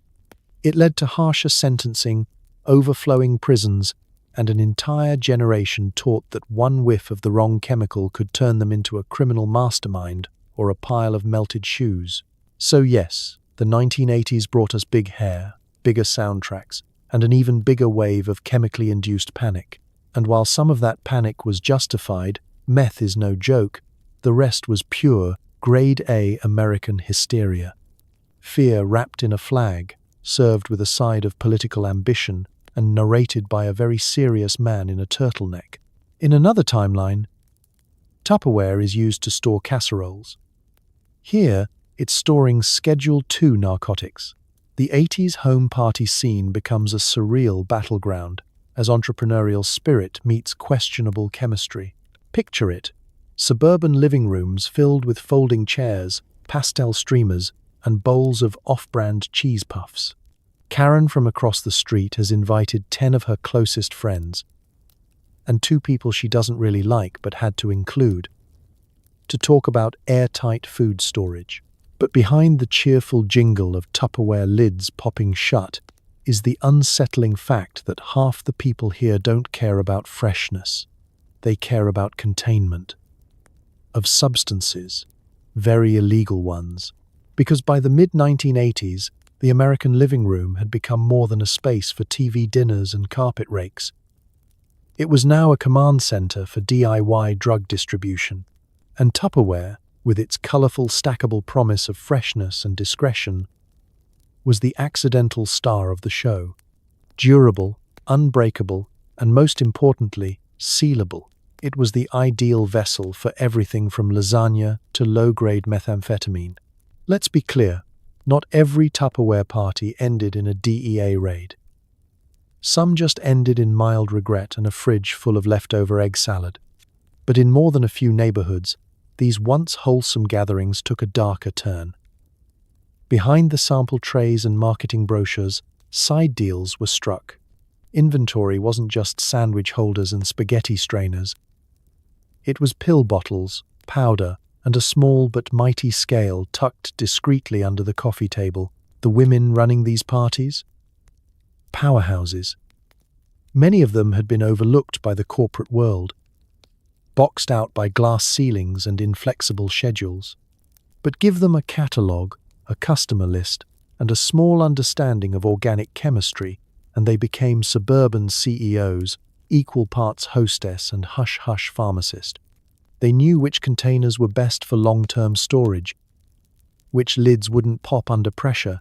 It led to harsher sentencing, overflowing prisons, and an entire generation taught that one whiff of the wrong chemical could turn them into a criminal mastermind or a pile of melted shoes. So yes, the 1980s brought us big hair, bigger soundtracks, and an even bigger wave of chemically induced panic. And while some of that panic was justified, meth is no joke, the rest was pure, grade A American hysteria. Fear wrapped in a flag, served with a side of political ambition, and narrated by a very serious man in a turtleneck. In another timeline, Tupperware is used to store casseroles. Here, it's storing Schedule II narcotics. The 80s home party scene becomes a surreal battleground as entrepreneurial spirit meets questionable chemistry. Picture it: suburban living rooms filled with folding chairs, pastel streamers, and bowls of off-brand cheese puffs. Karen from across the street has invited 10 of her closest friends, and 2 people she doesn't really like but had to include, to talk about airtight food storage. But behind the cheerful jingle of Tupperware lids popping shut is the unsettling fact that half the people here don't care about freshness. They care about containment. Of substances, very illegal ones. Because by the mid-1980s, the American living room had become more than a space for TV dinners and carpet rakes. It was now a command center for DIY drug distribution, and Tupperware, with its colorful stackable promise of freshness and discretion, was the accidental star of the show. Durable, unbreakable, and most importantly, sealable. It was the ideal vessel for everything from lasagna to low-grade methamphetamine. Let's be clear, not every Tupperware party ended in a DEA raid. Some just ended in mild regret and a fridge full of leftover egg salad. But in more than a few neighborhoods, these once wholesome gatherings took a darker turn. Behind the sample trays and marketing brochures, side deals were struck. Inventory wasn't just sandwich holders and spaghetti strainers. It was pill bottles, powder, and a small but mighty scale tucked discreetly under the coffee table. The women running these parties? Powerhouses. Many of them had been overlooked by the corporate world, boxed out by glass ceilings and inflexible schedules. But give them a catalogue, a customer list, and a small understanding of organic chemistry, and they became Suburban CEOs, equal parts hostess and hush-hush pharmacist. They knew which containers were best for long-term storage, which lids wouldn't pop under pressure,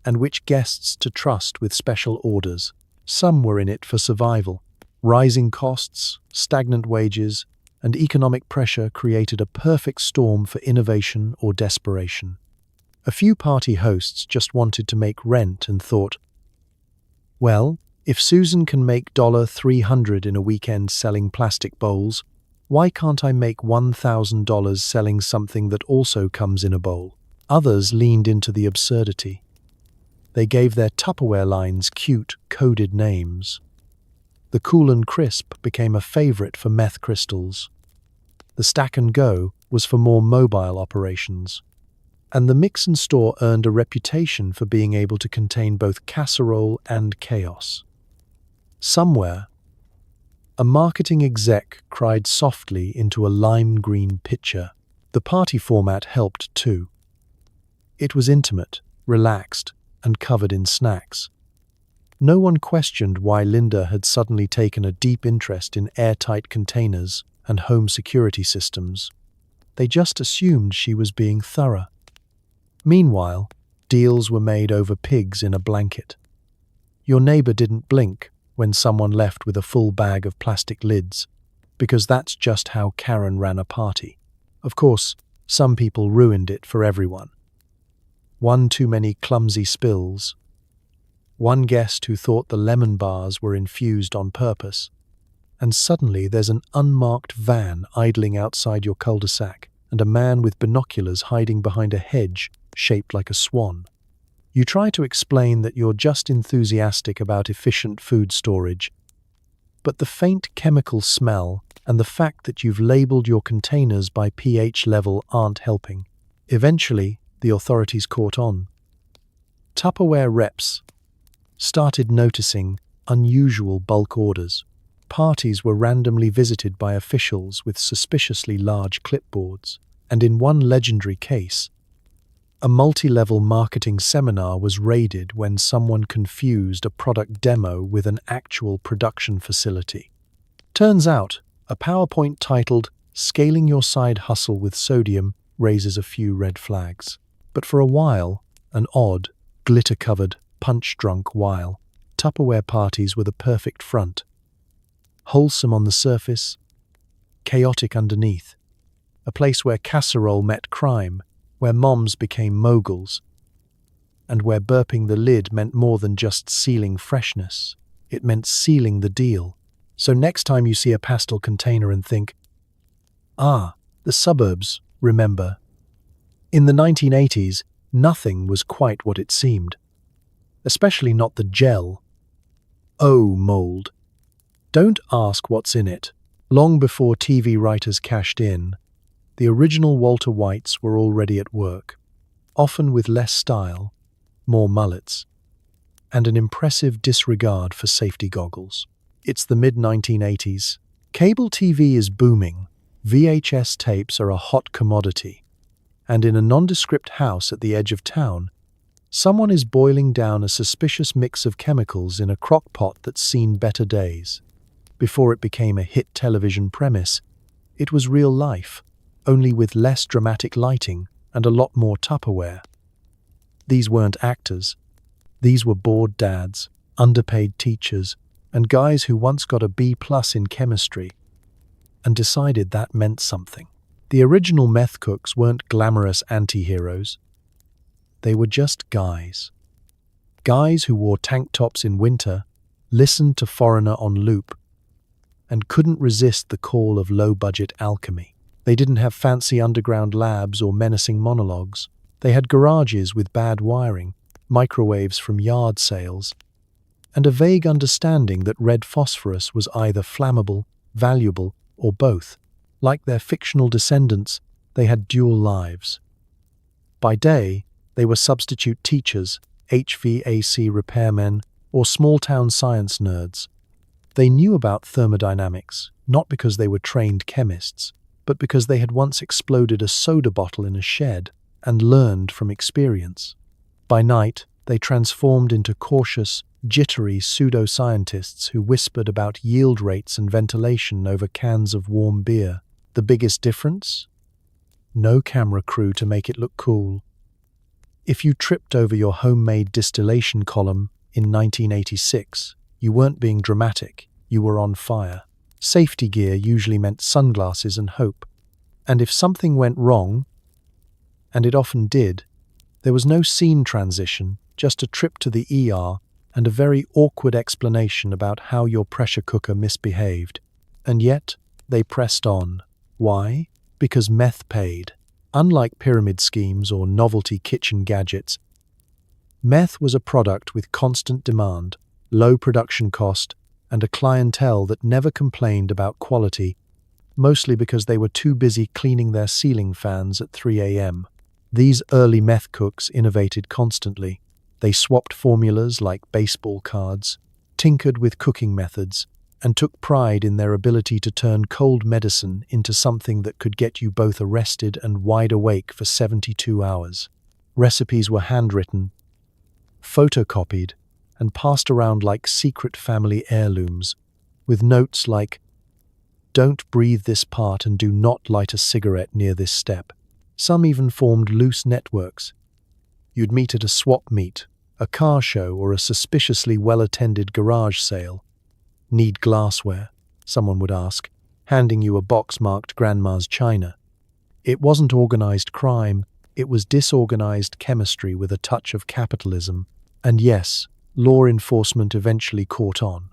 and which guests to trust with special orders. Some were in it for survival. Rising costs, stagnant wages, and economic pressure created a perfect storm for innovation or desperation. A few party hosts just wanted to make rent and thought, well, if Susan can make $300 in a weekend selling plastic bowls, why can't I make $1,000 selling something that also comes in a bowl? Others leaned into the absurdity. They gave their Tupperware lines cute, coded names. The Cool and Crisp became a favorite for meth crystals. The Stack and Go was for more mobile operations. And the Mix and Store earned a reputation for being able to contain both casserole and chaos. Somewhere, a marketing exec cried softly into a lime green pitcher. The party format helped too. It was intimate, relaxed, and covered in snacks. No one questioned why Linda had suddenly taken a deep interest in airtight containers and home security systems. They just assumed she was being thorough. Meanwhile, deals were made over pigs in a blanket. Your neighbor didn't blink when someone left with a full bag of plastic lids, because that's just how Karen ran a party. Of course, some people ruined it for everyone. One too many clumsy spills. One guest who thought the lemon bars were infused on purpose. And suddenly there's an unmarked van idling outside your cul-de-sac and a man with binoculars hiding behind a hedge shaped like a swan. You try to explain that you're just enthusiastic about efficient food storage, but the faint chemical smell and the fact that you've labeled your containers by pH level aren't helping. Eventually, the authorities caught on. Tupperware reps started noticing unusual bulk orders. Parties were randomly visited by officials with suspiciously large clipboards, and in one legendary case, a multi-level marketing seminar was raided when someone confused a product demo with an actual production facility. Turns out, a PowerPoint titled "Scaling Your Side Hustle with Sodium" raises a few red flags. But for a while, an odd, glitter-covered, punch-drunk while, Tupperware parties were the perfect front. Wholesome on the surface, chaotic underneath. A place where casserole met crime, where moms became moguls, and where burping the lid meant more than just sealing freshness. It meant sealing the deal. So next time you see a pastel container and think, the suburbs, remember. In the 1980s, nothing was quite what it seemed. Especially not the gel. Mold. Don't ask what's in it. Long before TV writers cashed in, the original Walter Whites were already at work, often with less style, more mullets, and an impressive disregard for safety goggles. It's the mid-1980s. Cable TV is booming. VHS tapes are a hot commodity. And in a nondescript house at the edge of town, someone is boiling down a suspicious mix of chemicals in a crock pot that's seen better days. Before it became a hit television premise, it was real life, only with less dramatic lighting and a lot more Tupperware. These weren't actors. These were bored dads, underpaid teachers, and guys who once got a B+ in chemistry and decided that meant something. The original meth cooks weren't glamorous anti-heroes. They were just guys. Guys who wore tank tops in winter, listened to Foreigner on loop, and couldn't resist the call of low-budget alchemy. They didn't have fancy underground labs or menacing monologues. They had garages with bad wiring, microwaves from yard sales, and a vague understanding that red phosphorus was either flammable, valuable, or both. Like their fictional descendants, they had dual lives. By day, they were substitute teachers, HVAC repairmen, or small-town science nerds. They knew about thermodynamics, not because they were trained chemists, but because they had once exploded a soda bottle in a shed and learned from experience. By night, they transformed into cautious, jittery pseudoscientists who whispered about yield rates and ventilation over cans of warm beer. The biggest difference? No camera crew to make it look cool. If you tripped over your homemade distillation column in 1986, you weren't being dramatic. you were on fire. Safety gear usually meant sunglasses and hope. And if something went wrong, and it often did, there was no scene transition, just a trip to the ER and a very awkward explanation about how your pressure cooker misbehaved. And yet, they pressed on. Why? Because meth paid. Unlike pyramid schemes or novelty kitchen gadgets, meth was a product with constant demand, low production cost, and a clientele that never complained about quality, mostly because they were too busy cleaning their ceiling fans at 3 a.m. These early meth cooks innovated constantly. They swapped formulas like baseball cards, tinkered with cooking methods, and took pride in their ability to turn cold medicine into something that could get you both arrested and wide awake for 72 hours. Recipes were handwritten, photocopied, and passed around like secret family heirlooms, with notes like, "Don't breathe this part and do not light a cigarette near this step." Some even formed loose networks. You'd meet at a swap meet, a car show, or a suspiciously well-attended garage sale. "Need glassware?" someone would ask, handing you a box marked Grandma's China. It wasn't organized crime, it was disorganized chemistry with a touch of capitalism. And yes, law enforcement eventually caught on.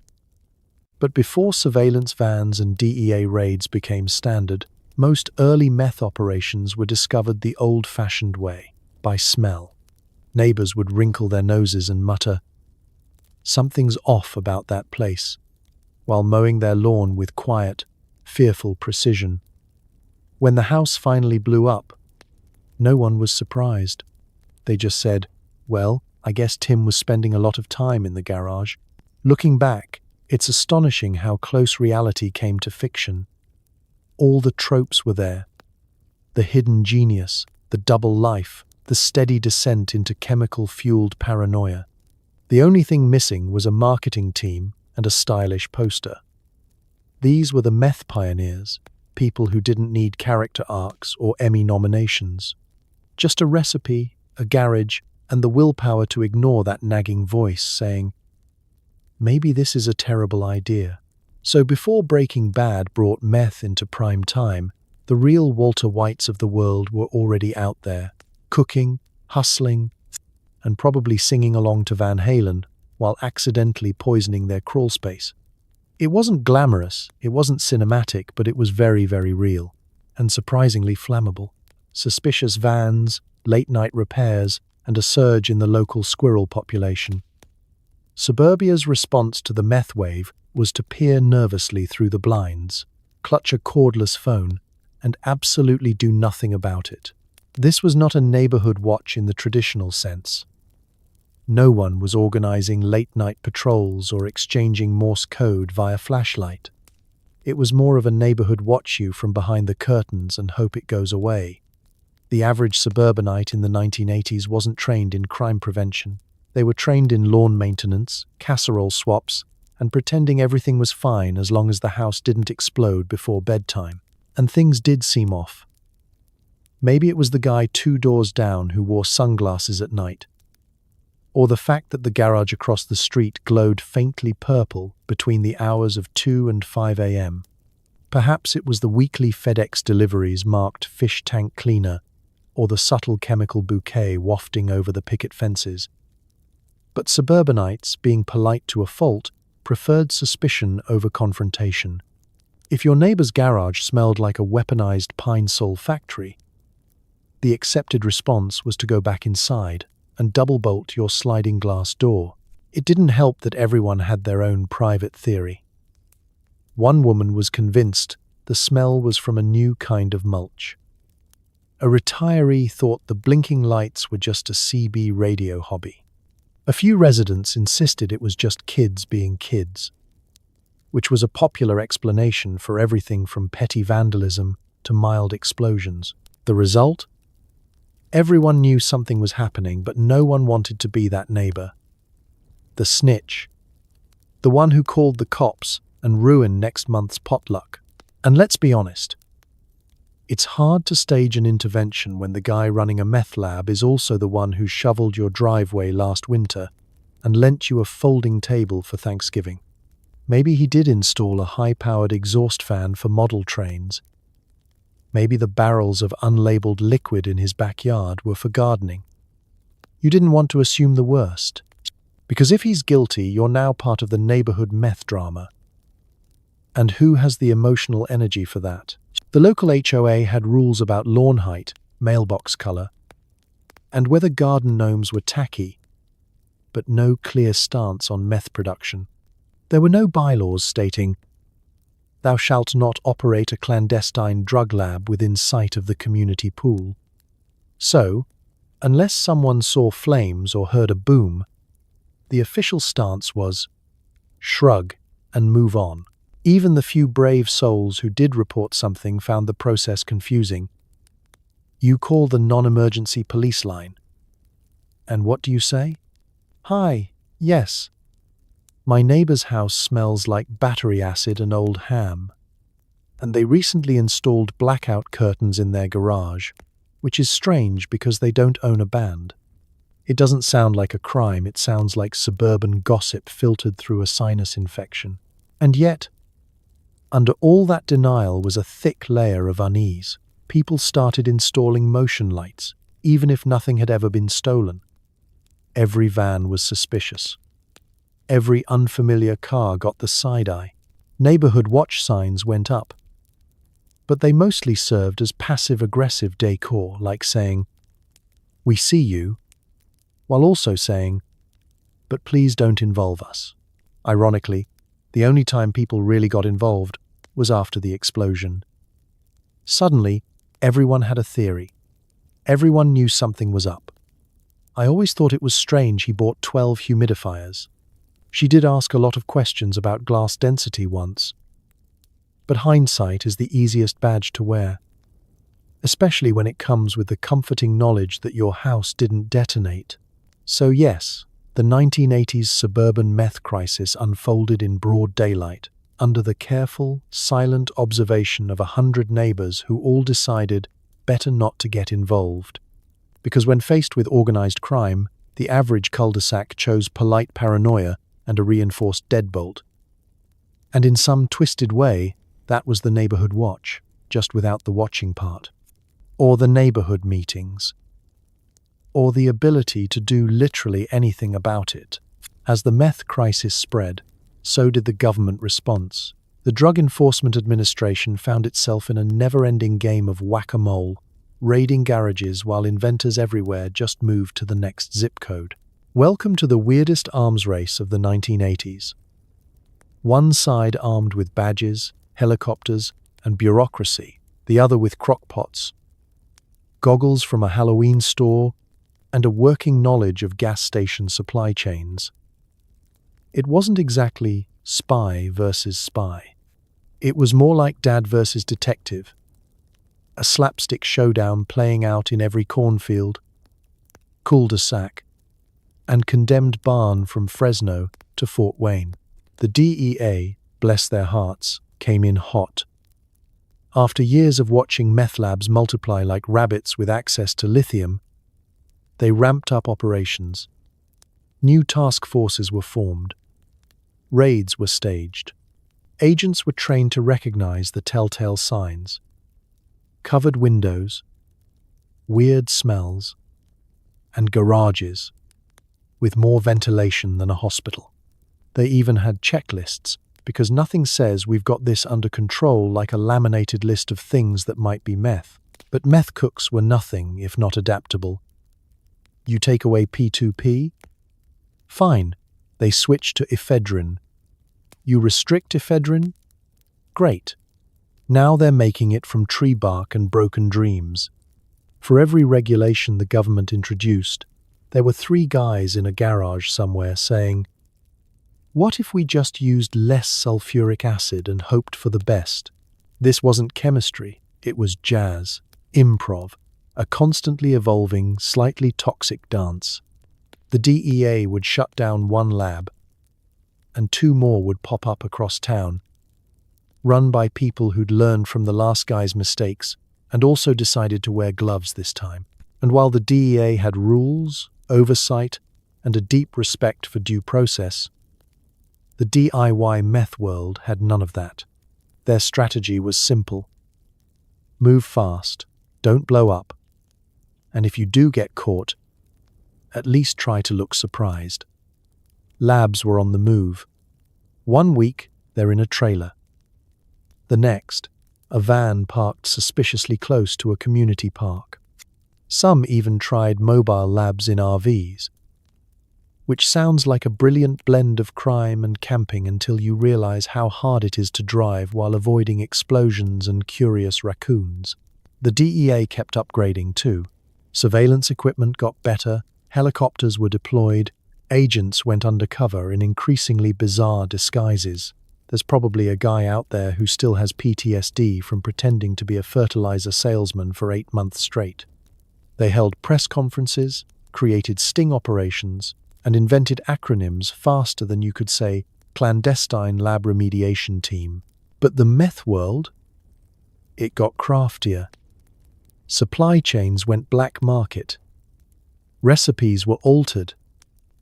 But before surveillance vans and DEA raids became standard, most early meth operations were discovered the old-fashioned way, by smell. Neighbors would wrinkle their noses and mutter, "Something's off about that place," while mowing their lawn with quiet, fearful precision. When the house finally blew up, no one was surprised. They just said, "Well, I guess Tim was spending a lot of time in the garage." Looking back, it's astonishing how close reality came to fiction. All the tropes were there. The hidden genius, the double life, the steady descent into chemical-fueled paranoia. The only thing missing was a marketing team and a stylish poster. These were the meth pioneers, people who didn't need character arcs or Emmy nominations. Just a recipe, a garage, and the willpower to ignore that nagging voice saying, "Maybe this is a terrible idea." So before Breaking Bad brought meth into prime time, the real Walter Whites of the world were already out there, cooking, hustling, and probably singing along to Van Halen while accidentally poisoning their crawl space. It wasn't glamorous, it wasn't cinematic, but it was very, very real, and surprisingly flammable. Suspicious vans, late-night repairs, and a surge in the local squirrel population. Suburbia's response to the meth wave was to peer nervously through the blinds, clutch a cordless phone, and absolutely do nothing about it. This was not a neighborhood watch in the traditional sense. No one was organizing late-night patrols or exchanging Morse code via flashlight. It was more of a neighborhood watch you from behind the curtains and hope it goes away. The average suburbanite in the 1980s wasn't trained in crime prevention. They were trained in lawn maintenance, casserole swaps, and pretending everything was fine as long as the house didn't explode before bedtime. And things did seem off. Maybe it was the guy 2 doors down who wore sunglasses at night, or the fact that the garage across the street glowed faintly purple between the hours of 2 and 5 a.m. Perhaps it was the weekly FedEx deliveries marked fish tank cleaner, or the subtle chemical bouquet wafting over the picket fences. But suburbanites, being polite to a fault, preferred suspicion over confrontation. If your neighbor's garage smelled like a weaponized pine sol factory, the accepted response was to go back inside and double-bolt your sliding glass door. It didn't help that everyone had their own private theory. One woman was convinced the smell was from a new kind of mulch. A retiree thought the blinking lights were just a CB radio hobby. A few residents insisted it was just kids being kids, which was a popular explanation for everything from petty vandalism to mild explosions. The result? Everyone knew something was happening, but no one wanted to be that neighbor. The snitch. The one who called the cops and ruined next month's potluck. And let's be honest, it's hard to stage an intervention when the guy running a meth lab is also the one who shoveled your driveway last winter and lent you a folding table for Thanksgiving. Maybe he did install a high-powered exhaust fan for model trains. Maybe the barrels of unlabeled liquid in his backyard were for gardening. You didn't want to assume the worst, because if he's guilty, you're now part of the neighborhood meth drama. And who has the emotional energy for that? The local HOA had rules about lawn height, mailbox color, and whether garden gnomes were tacky, but no clear stance on meth production. There were no bylaws stating, "Thou shalt not operate a clandestine drug lab within sight of the community pool." So, unless someone saw flames or heard a boom, the official stance was shrug and move on. Even the few brave souls who did report something found the process confusing. You call the non-emergency police line. And what do you say? "Hi, yes. My neighbor's house smells like battery acid and old ham. And they recently installed blackout curtains in their garage, which is strange because they don't own a band." It doesn't sound like a crime, it sounds like suburban gossip filtered through a sinus infection. And yet, under all that denial was a thick layer of unease. People started installing motion lights, even if nothing had ever been stolen. Every van was suspicious. Every unfamiliar car got the side eye. Neighborhood watch signs went up. But they mostly served as passive-aggressive decor, like saying, "We see you," while also saying, "But please don't involve us." Ironically, the only time people really got involved was after the explosion. Suddenly, everyone had a theory. Everyone knew something was up. I always thought it was strange he bought 12 humidifiers. She did ask a lot of questions about glass density once. But hindsight is the easiest badge to wear, especially when it comes with the comforting knowledge that your house didn't detonate. So yes, the 1980s suburban meth crisis unfolded in broad daylight, under the careful, silent observation of 100 neighbors who all decided better not to get involved. Because when faced with organized crime, the average cul-de-sac chose polite paranoia and a reinforced deadbolt. And in some twisted way, that was the neighborhood watch, just without the watching part. Or the neighborhood meetings. Or the ability to do literally anything about it. As the meth crisis spread, so did the government response. The Drug Enforcement Administration found itself in a never-ending game of whack-a-mole, raiding garages while inventors everywhere just moved to the next zip code. Welcome to the weirdest arms race of the 1980s. One side armed with badges, helicopters, and bureaucracy, the other with crockpots, goggles from a Halloween store, and a working knowledge of gas station supply chains. It wasn't exactly spy versus spy. It was more like dad versus detective, a slapstick showdown playing out in every cornfield, cul-de-sac, and condemned barn from Fresno to Fort Wayne. The DEA, bless their hearts, came in hot. After years of watching meth labs multiply like rabbits with access to lithium, they ramped up operations. New task forces were formed. Raids were staged. Agents were trained to recognize the telltale signs. Covered windows, weird smells, and garages with more ventilation than a hospital. They even had checklists, because nothing says we've got this under control like a laminated list of things that might be meth. But meth cooks were nothing if not adaptable. You take away P2P? Fine, they switch to ephedrine. You restrict ephedrine? Great. Now they're making it from tree bark and broken dreams. For every regulation the government introduced, there were 3 guys in a garage somewhere saying, "What if we just used less sulfuric acid and hoped for the best?" This wasn't chemistry, it was jazz, improv, a constantly evolving, slightly toxic dance. The DEA would shut down one lab, and 2 more would pop up across town, run by people who'd learned from the last guy's mistakes and also decided to wear gloves this time. And while the DEA had rules, oversight, and a deep respect for due process, The DIY meth world had none of that. Their strategy was simple. Move fast, don't blow up, and if you do get caught, at least try to look surprised. Labs were on the move. 1 week, they're in a trailer. The next, a van parked suspiciously close to a community park. Some even tried mobile labs in RVs, which sounds like a brilliant blend of crime and camping until you realize how hard it is to drive while avoiding explosions and curious raccoons. The DEA kept upgrading too. Surveillance equipment got better, helicopters were deployed, agents went undercover in increasingly bizarre disguises. There's probably a guy out there who still has PTSD from pretending to be a fertilizer salesman for 8 months straight. They held press conferences, created sting operations, and invented acronyms faster than you could say clandestine lab remediation team. But the meth world? It got craftier. Supply chains went black market. Recipes were altered.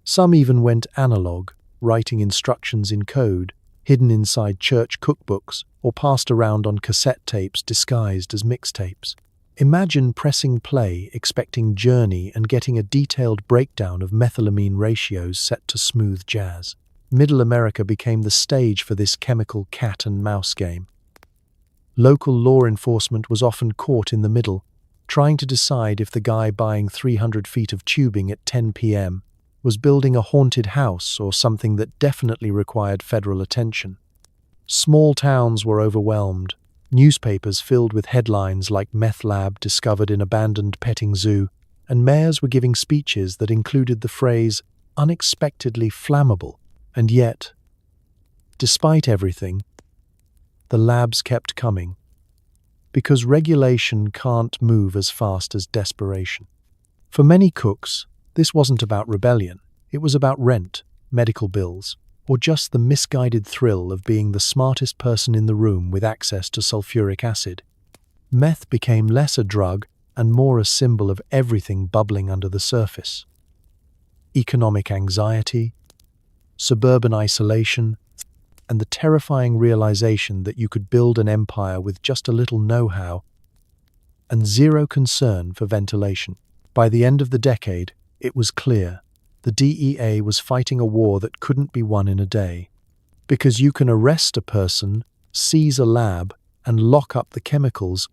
Some even went analog, writing instructions in code, hidden inside church cookbooks or passed around on cassette tapes disguised as mixtapes. Imagine pressing play, expecting Journey, and getting a detailed breakdown of methylamine ratios set to smooth jazz. Middle America became the stage for this chemical cat and mouse game. Local law enforcement was often caught in the middle, trying to decide if the guy buying 300 feet of tubing at 10 p.m. was building a haunted house or something that definitely required federal attention. Small towns were overwhelmed. Newspapers filled with headlines like meth lab discovered in abandoned petting zoo, and mayors were giving speeches that included the phrase unexpectedly flammable. And yet, despite everything, the labs kept coming, because regulation can't move as fast as desperation. For many cooks, this wasn't about rebellion. It was about rent, medical bills, or just the misguided thrill of being the smartest person in the room with access to sulfuric acid. Meth became less a drug and more a symbol of everything bubbling under the surface. Economic anxiety, suburban isolation, and the terrifying realization that you could build an empire with just a little know-how and zero concern for ventilation. By the end of the decade, it was clear the DEA was fighting a war that couldn't be won in a day. Because you can arrest a person, seize a lab, and lock up the chemicals,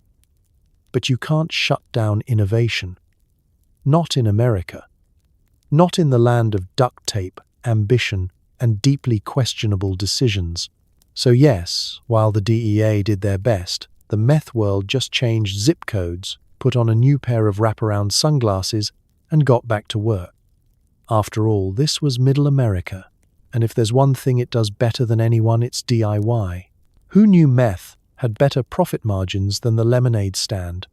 but you can't shut down innovation. Not in America. Not in the land of duct tape, ambition, and deeply questionable decisions. So yes, while the DEA did their best, the meth world just changed zip codes, put on a new pair of wraparound sunglasses, and got back to work. After all, this was Middle America, and if there's one thing it does better than anyone, it's DIY. Who knew meth had better profit margins than the lemonade stand?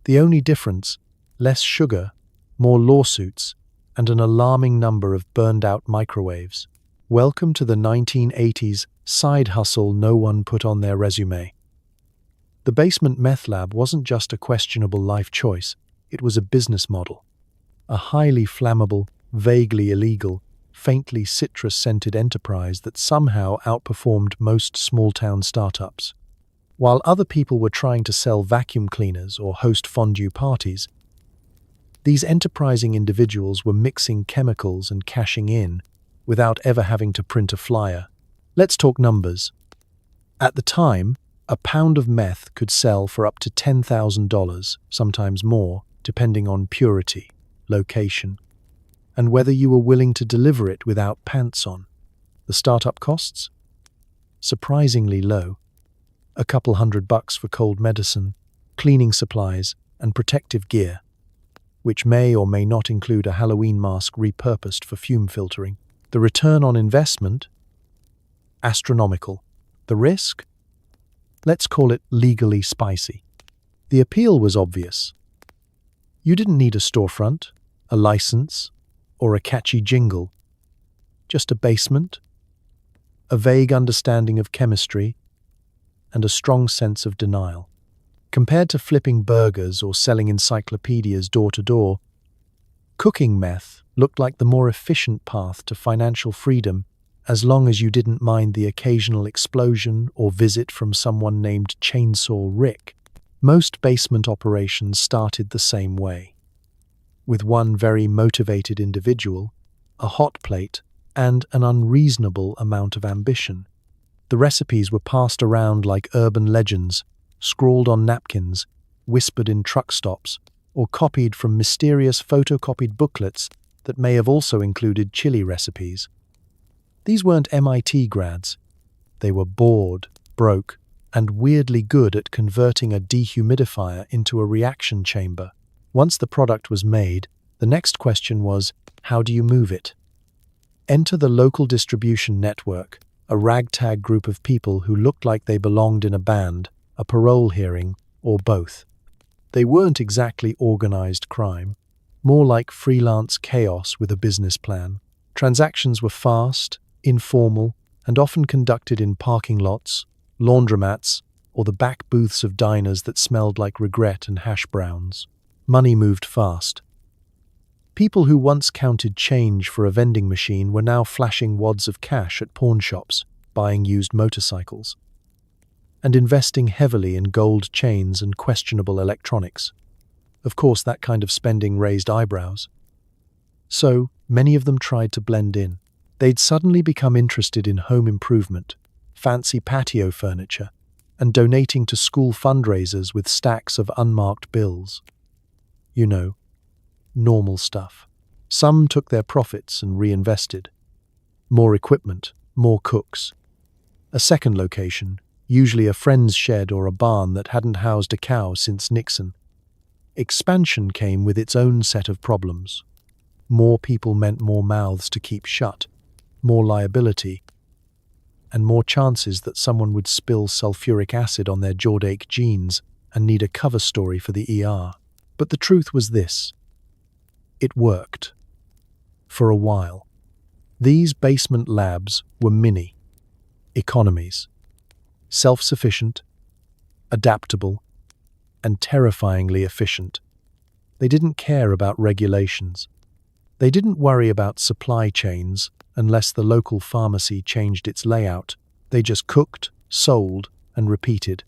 The only difference, less sugar, more lawsuits, and an alarming number of burned-out microwaves. Welcome to the 1980s side hustle no one put on their resume. The basement meth lab wasn't just a questionable life choice, it was a business model. A highly flammable, vaguely illegal, faintly citrus-scented enterprise that somehow outperformed most small-town startups. While other people were trying to sell vacuum cleaners or host fondue parties, these enterprising individuals were mixing chemicals and cashing in without ever having to print a flyer. Let's talk numbers. At the time, a pound of meth could sell for up to $10,000, sometimes more, depending on purity, location, and whether you were willing to deliver it without pants on. The startup costs? Surprisingly low. A couple $100 for cold medicine, cleaning supplies, and protective gear, which may or may not include a Halloween mask repurposed for fume filtering. The return on investment? Astronomical. The risk? Let's call it legally spicy. The appeal was obvious. You didn't need a storefront, a license, or a catchy jingle. Just a basement, a vague understanding of chemistry, and a strong sense of denial. Compared to flipping burgers or selling encyclopedias door to door, cooking meth looked like the more efficient path to financial freedom as long as you didn't mind the occasional explosion or visit from someone named Chainsaw Rick. Most basement operations started the same way, with one very motivated individual, a hot plate, and an unreasonable amount of ambition. The recipes were passed around like urban legends, scrawled on napkins, whispered in truck stops, or copied from mysterious photocopied booklets that may have also included chili recipes. These weren't MIT grads. They were bored, broke, and weirdly good at converting a dehumidifier into a reaction chamber. Once the product was made, the next question was, how do you move it? Enter the local distribution network, a ragtag group of people who looked like they belonged in a band, a parole hearing, or both. They weren't exactly organized crime, more like freelance chaos with a business plan. Transactions were fast, informal, and often conducted in parking lots, laundromats, or the back booths of diners that smelled like regret and hash browns. Money moved fast. People who once counted change for a vending machine were now flashing wads of cash at pawn shops, buying used motorcycles, and investing heavily in gold chains and questionable electronics. Of course, that kind of spending raised eyebrows. So, many of them tried to blend in. They'd suddenly become interested in home improvement, fancy patio furniture, and donating to school fundraisers with stacks of unmarked bills. You know, normal stuff. Some took their profits and reinvested. More equipment, more cooks. A second location, usually a friend's shed or a barn that hadn't housed a cow since Nixon. Expansion came with its own set of problems. More people meant more mouths to keep shut, more liability, and more chances that someone would spill sulfuric acid on their Jordache jeans and need a cover story for the ER. But the truth was this. It worked. For a while. These basement labs were mini economies, self-sufficient, adaptable, and terrifyingly efficient. They didn't care about regulations. They didn't worry about supply chains unless the local pharmacy changed its layout. They just cooked, sold, and repeated.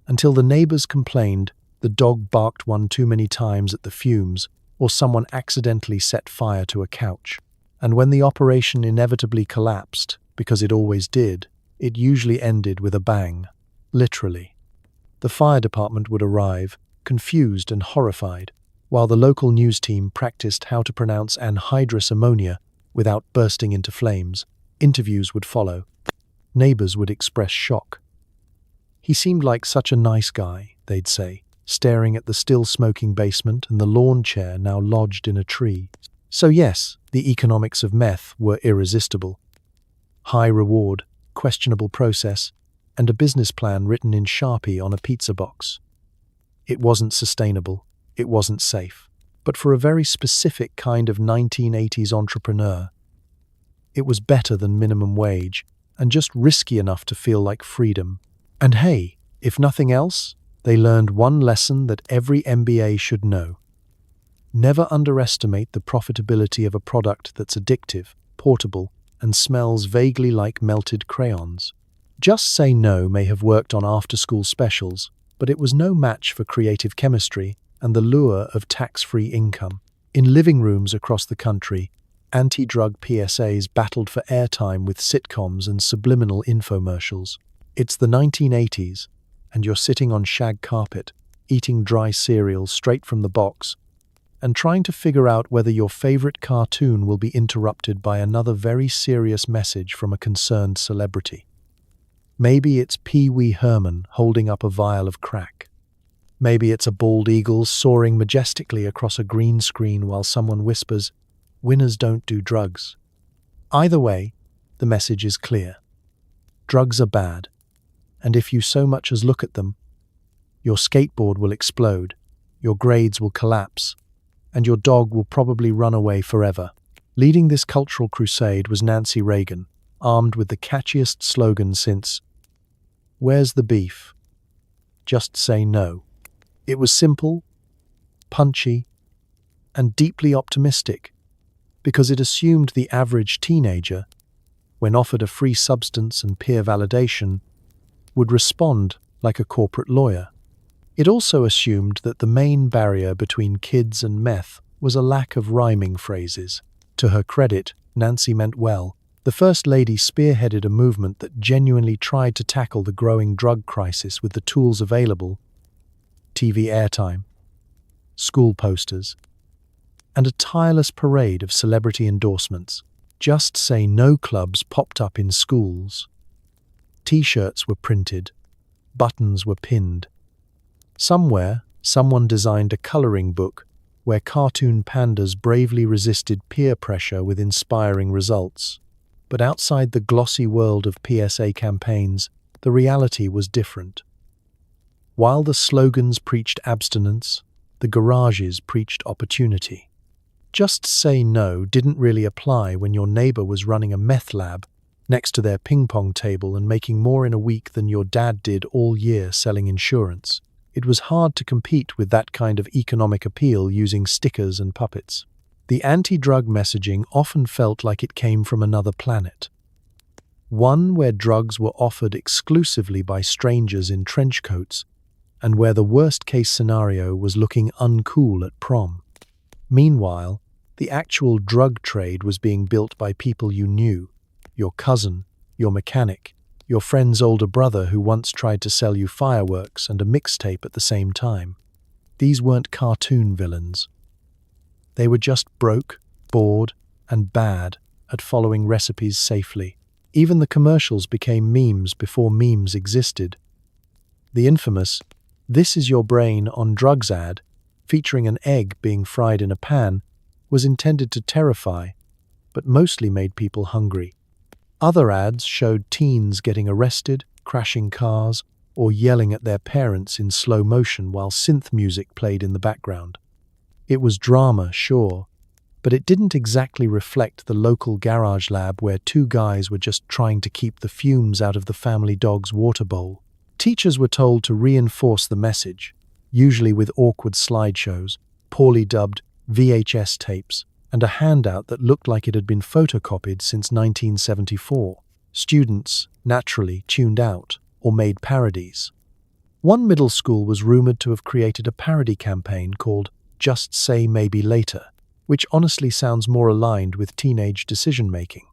Until the neighbors complained, the dog barked one too many times at the fumes, or someone accidentally set fire to a couch. And when the operation inevitably collapsed, because it always did, it usually ended with a bang. Literally. The fire department would arrive, confused and horrified, while the local news team practiced how to pronounce anhydrous ammonia without bursting into flames. Interviews would follow. Neighbors would express shock. He seemed like such a nice guy, they'd say, staring at the still-smoking basement and the lawn chair now lodged in a tree. So yes, the economics of meth were irresistible. High reward, questionable process, and a business plan written in Sharpie on a pizza box. It wasn't sustainable. It wasn't safe. But for a very specific kind of 1980s entrepreneur, it was better than minimum wage and just risky enough to feel like freedom. And hey, if nothing else, they learned one lesson that every MBA should know. Never underestimate the profitability of a product that's addictive, portable, and smells vaguely like melted crayons. Just Say No may have worked on after-school specials, but it was no match for creative chemistry and the lure of tax-free income. In living rooms across the country, anti-drug PSAs battled for airtime with sitcoms and subliminal infomercials. It's the 1980s, and you're sitting on shag carpet, eating dry cereal straight from the box, and trying to figure out whether your favorite cartoon will be interrupted by another very serious message from a concerned celebrity. Maybe it's Pee Wee Herman holding up a vial of crack. Maybe it's a bald eagle soaring majestically across a green screen while someone whispers, "Winners don't do drugs." Either way, the message is clear. Drugs are bad, and if you so much as look at them, your skateboard will explode, your grades will collapse, and your dog will probably run away forever. Leading this cultural crusade was Nancy Reagan, armed with the catchiest slogan since, "Where's the beef? Just say no." It was simple, punchy, and deeply optimistic, because it assumed the average teenager, when offered a free substance and peer validation, would respond like a corporate lawyer. It also assumed that the main barrier between kids and meth was a lack of rhyming phrases. To her credit, Nancy meant well. The First Lady spearheaded a movement that genuinely tried to tackle the growing drug crisis with the tools available: TV airtime, school posters, and a tireless parade of celebrity endorsements. Just Say No clubs popped up in schools. T-shirts were printed, buttons were pinned. Somewhere, someone designed a coloring book where cartoon pandas bravely resisted peer pressure with inspiring results. But outside the glossy world of PSA campaigns, the reality was different. While the slogans preached abstinence, the garages preached opportunity. Just Say No didn't really apply when your neighbor was running a meth lab next to their ping pong table and making more in a week than your dad did all year selling insurance. It was hard to compete with that kind of economic appeal using stickers and puppets. The anti-drug messaging often felt like it came from another planet. One where drugs were offered exclusively by strangers in trench coats, and where the worst-case scenario was looking uncool at prom. Meanwhile, the actual drug trade was being built by people you knew: your cousin, your mechanic, your friend's older brother who once tried to sell you fireworks and a mixtape at the same time. These weren't cartoon villains. They were just broke, bored, and bad at following recipes safely. Even the commercials became memes before memes existed. The infamous "This is your brain on drugs" ad, featuring an egg being fried in a pan, was intended to terrify, but mostly made people hungry. Other ads showed teens getting arrested, crashing cars, or yelling at their parents in slow motion while synth music played in the background. It was drama, sure, but it didn't exactly reflect the local garage lab where two guys were just trying to keep the fumes out of the family dog's water bowl. Teachers were told to reinforce the message, usually with awkward slideshows, poorly dubbed VHS tapes, and a handout that looked like it had been photocopied since 1974. Students, naturally, tuned out or made parodies. One middle school was rumored to have created a parody campaign called Just Say Maybe Later, which honestly sounds more aligned with teenage decision-making.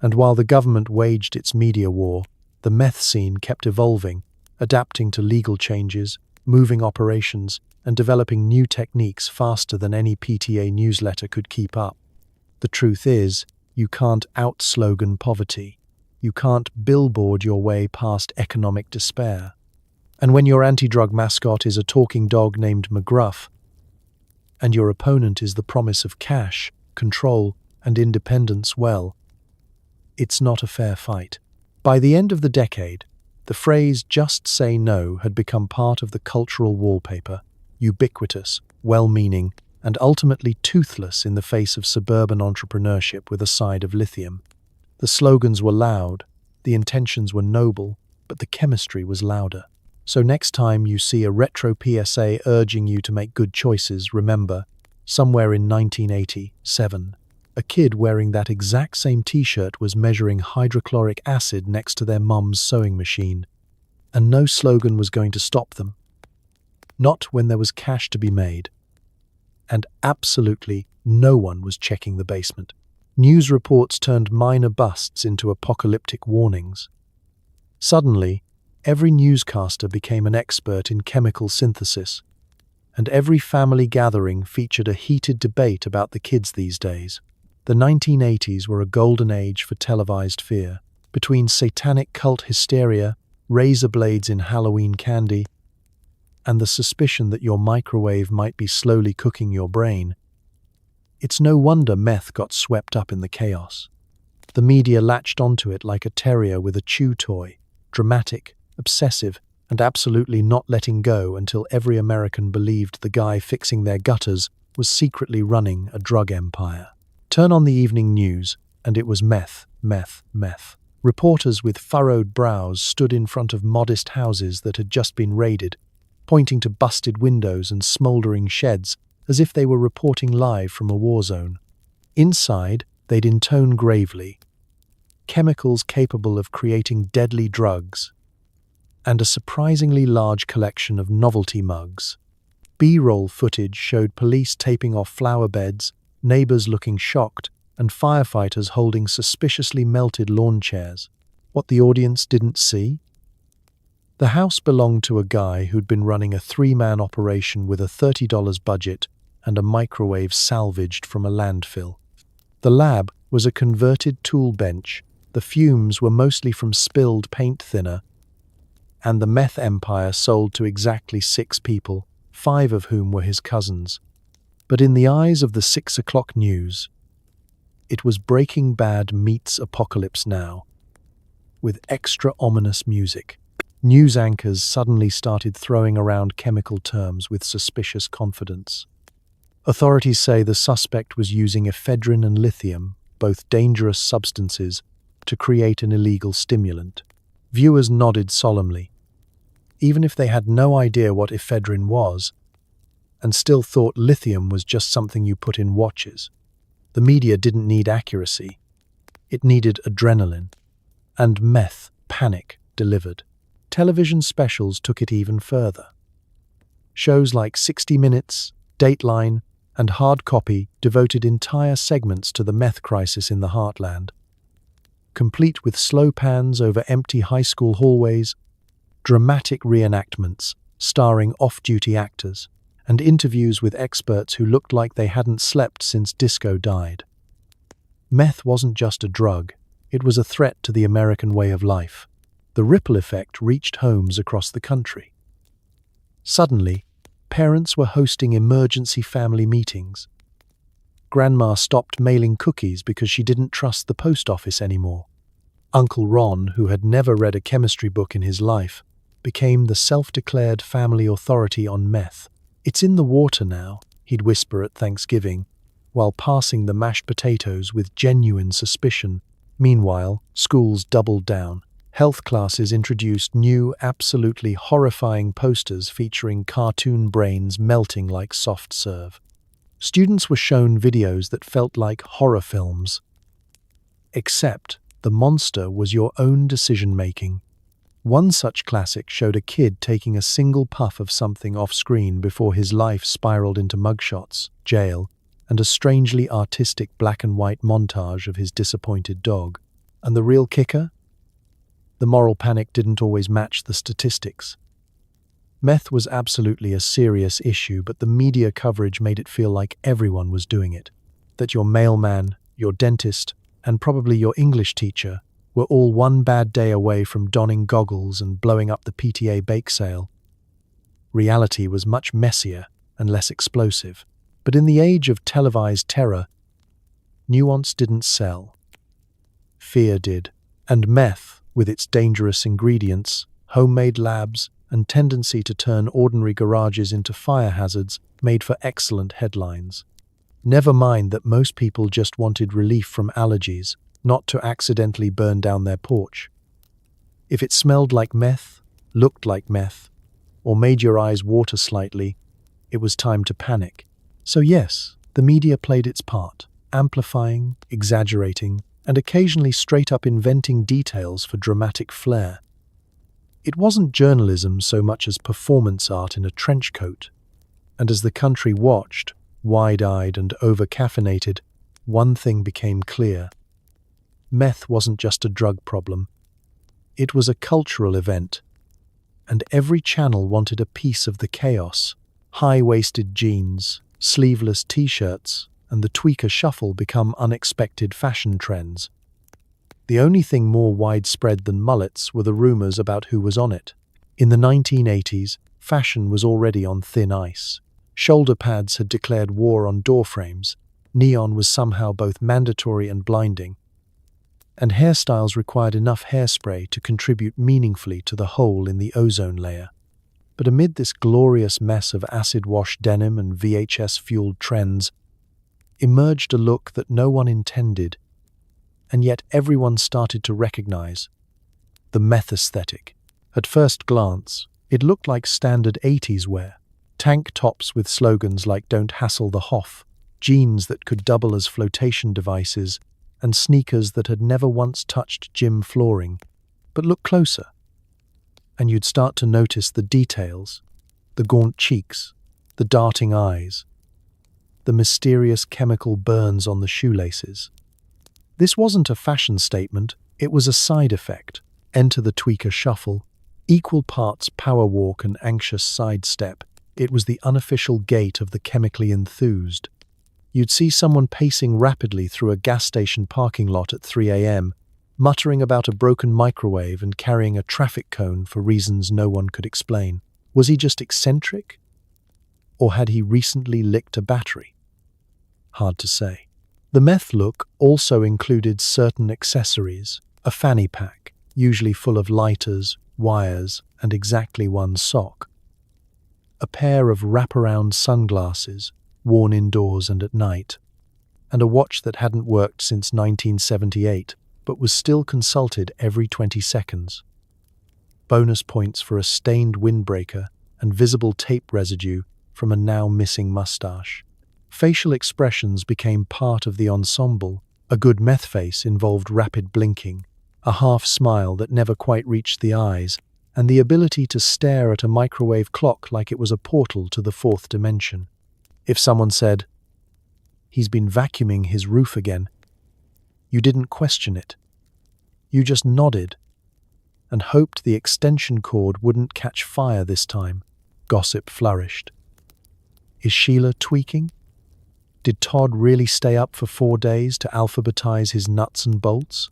And while the government waged its media war, the meth scene kept evolving, adapting to legal changes, moving operations, and developing new techniques faster than any PTA newsletter could keep up. The truth is, you can't out-slogan poverty. You can't billboard your way past economic despair. And when your anti-drug mascot is a talking dog named McGruff, and your opponent is the promise of cash, control, and independence, well, it's not a fair fight. By the end of the decade, the phrase "just say no" had become part of the cultural wallpaper, ubiquitous, well-meaning, and ultimately toothless in the face of suburban entrepreneurship with a side of lithium. The slogans were loud, the intentions were noble, but the chemistry was louder. So next time you see a retro PSA urging you to make good choices, remember, somewhere in 1987, a kid wearing that exact same t-shirt was measuring hydrochloric acid next to their mum's sewing machine. And no slogan was going to stop them. Not when there was cash to be made. And absolutely no one was checking the basement. News reports turned minor busts into apocalyptic warnings. Suddenly, every newscaster became an expert in chemical synthesis, and every family gathering featured a heated debate about the kids these days. The 1980s were a golden age for televised fear. Between satanic cult hysteria, razor blades in Halloween candy, and the suspicion that your microwave might be slowly cooking your brain, it's no wonder meth got swept up in the chaos. The media latched onto it like a terrier with a chew toy, dramatic, obsessive, and absolutely not letting go until every American believed the guy fixing their gutters was secretly running a drug empire. Turn on the evening news, and it was meth, meth, meth. Reporters with furrowed brows stood in front of modest houses that had just been raided, pointing to busted windows and smouldering sheds as if they were reporting live from a war zone. Inside, they'd intone gravely, chemicals capable of creating deadly drugs, and a surprisingly large collection of novelty mugs. B-roll footage showed police taping off flower beds, neighbors looking shocked, and firefighters holding suspiciously melted lawn chairs. What the audience didn't see? The house belonged to a guy who'd been running a 3-man operation with a $30 budget and a microwave salvaged from a landfill. The lab was a converted tool bench. The fumes were mostly from spilled paint thinner, and the meth empire sold to exactly 6 people, 5 of whom were his cousins. But in the eyes of the 6 o'clock news, it was Breaking Bad meets Apocalypse Now, with extra ominous music. News anchors suddenly started throwing around chemical terms with suspicious confidence. Authorities say the suspect was using ephedrine and lithium, both dangerous substances, to create an illegal stimulant. Viewers nodded solemnly, even if they had no idea what ephedrine was, and still thought lithium was just something you put in watches. The media didn't need accuracy. It needed adrenaline. And meth, panic, delivered. Television specials took it even further. Shows like 60 Minutes, Dateline, and Hard Copy devoted entire segments to the meth crisis in the heartland, complete with slow pans over empty high school hallways, dramatic reenactments starring off-duty actors, and interviews with experts who looked like they hadn't slept since disco died. Meth wasn't just a drug, it was a threat to the American way of life. The ripple effect reached homes across the country. Suddenly, parents were hosting emergency family meetings. Grandma stopped mailing cookies because she didn't trust the post office anymore. Uncle Ron, who had never read a chemistry book in his life, became the self-declared family authority on meth. "It's in the water now," he'd whisper at Thanksgiving, while passing the mashed potatoes with genuine suspicion. Meanwhile, schools doubled down. Health classes introduced new, absolutely horrifying posters featuring cartoon brains melting like soft serve. Students were shown videos that felt like horror films. Except the monster was your own decision-making. One such classic showed a kid taking a single puff of something off-screen before his life spiraled into mugshots, jail, and a strangely artistic black-and-white montage of his disappointed dog. And the real kicker? The moral panic didn't always match the statistics. Meth was absolutely a serious issue, but the media coverage made it feel like everyone was doing it. That your mailman, your dentist, and probably your English teacher were all one bad day away from donning goggles and blowing up the PTA bake sale. Reality was much messier and less explosive. But in the age of televised terror, nuance didn't sell. Fear did. And meth, with its dangerous ingredients, homemade labs, and tendency to turn ordinary garages into fire hazards, made for excellent headlines. Never mind that most people just wanted relief from allergies, not to accidentally burn down their porch. If it smelled like meth, looked like meth, or made your eyes water slightly, it was time to panic. So yes, the media played its part, amplifying, exaggerating, and occasionally straight-up inventing details for dramatic flair. It wasn't journalism so much as performance art in a trench coat. And as the country watched, wide-eyed and over-caffeinated, one thing became clear. Meth wasn't just a drug problem. It was a cultural event. And every channel wanted a piece of the chaos. High-waisted jeans, sleeveless t-shirts, and the tweaker shuffle become unexpected fashion trends. The only thing more widespread than mullets were the rumors about who was on it. In the 1980s, fashion was already on thin ice. Shoulder pads had declared war on door frames. Neon was somehow both mandatory and blinding. And hairstyles required enough hairspray to contribute meaningfully to the hole in the ozone layer. But amid this glorious mess of acid-wash denim and VHS-fueled trends, emerged a look that no one intended, and yet everyone started to recognize: the meth aesthetic. At first glance, it looked like standard 80s wear. Tank tops with slogans like "Don't hassle the Hoff," jeans that could double as flotation devices, and sneakers that had never once touched gym flooring. But look closer, and you'd start to notice the details, the gaunt cheeks, the darting eyes, the mysterious chemical burns on the shoelaces. This wasn't a fashion statement, it was a side effect. Enter the tweaker shuffle, equal parts power walk and anxious sidestep. It was the unofficial gait of the chemically enthused. You'd see someone pacing rapidly through a gas station parking lot at 3 a.m., muttering about a broken microwave and carrying a traffic cone for reasons no one could explain. Was he just eccentric? Or had he recently licked a battery? Hard to say. The meth look also included certain accessories, a fanny pack, usually full of lighters, wires, and exactly one sock. A pair of wraparound sunglasses, worn indoors and at night, and a watch that hadn't worked since 1978, but was still consulted every 20 seconds. Bonus points for a stained windbreaker and visible tape residue from a now missing mustache. Facial expressions became part of the ensemble. A good meth face involved rapid blinking, a half smile that never quite reached the eyes, and the ability to stare at a microwave clock like it was a portal to the fourth dimension. If someone said, "He's been vacuuming his roof again," you didn't question it. You just nodded and hoped the extension cord wouldn't catch fire this time. Gossip flourished. Is Sheila tweaking? Did Todd really stay up for 4 days to alphabetize his nuts and bolts?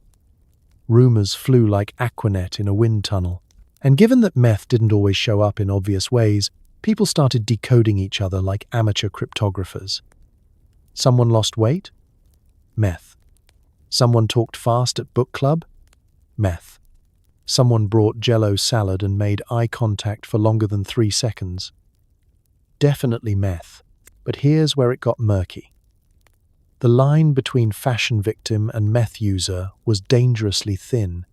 Rumors flew like Aquanet in a wind tunnel. And given that meth didn't always show up in obvious ways, people started decoding each other like amateur cryptographers. Someone lost weight? Meth. Someone talked fast at book club? Meth. Someone brought Jell-O salad and made eye contact for longer than 3 seconds. Definitely meth. But here's where it got murky. The line between fashion victim and meth user was dangerously thin.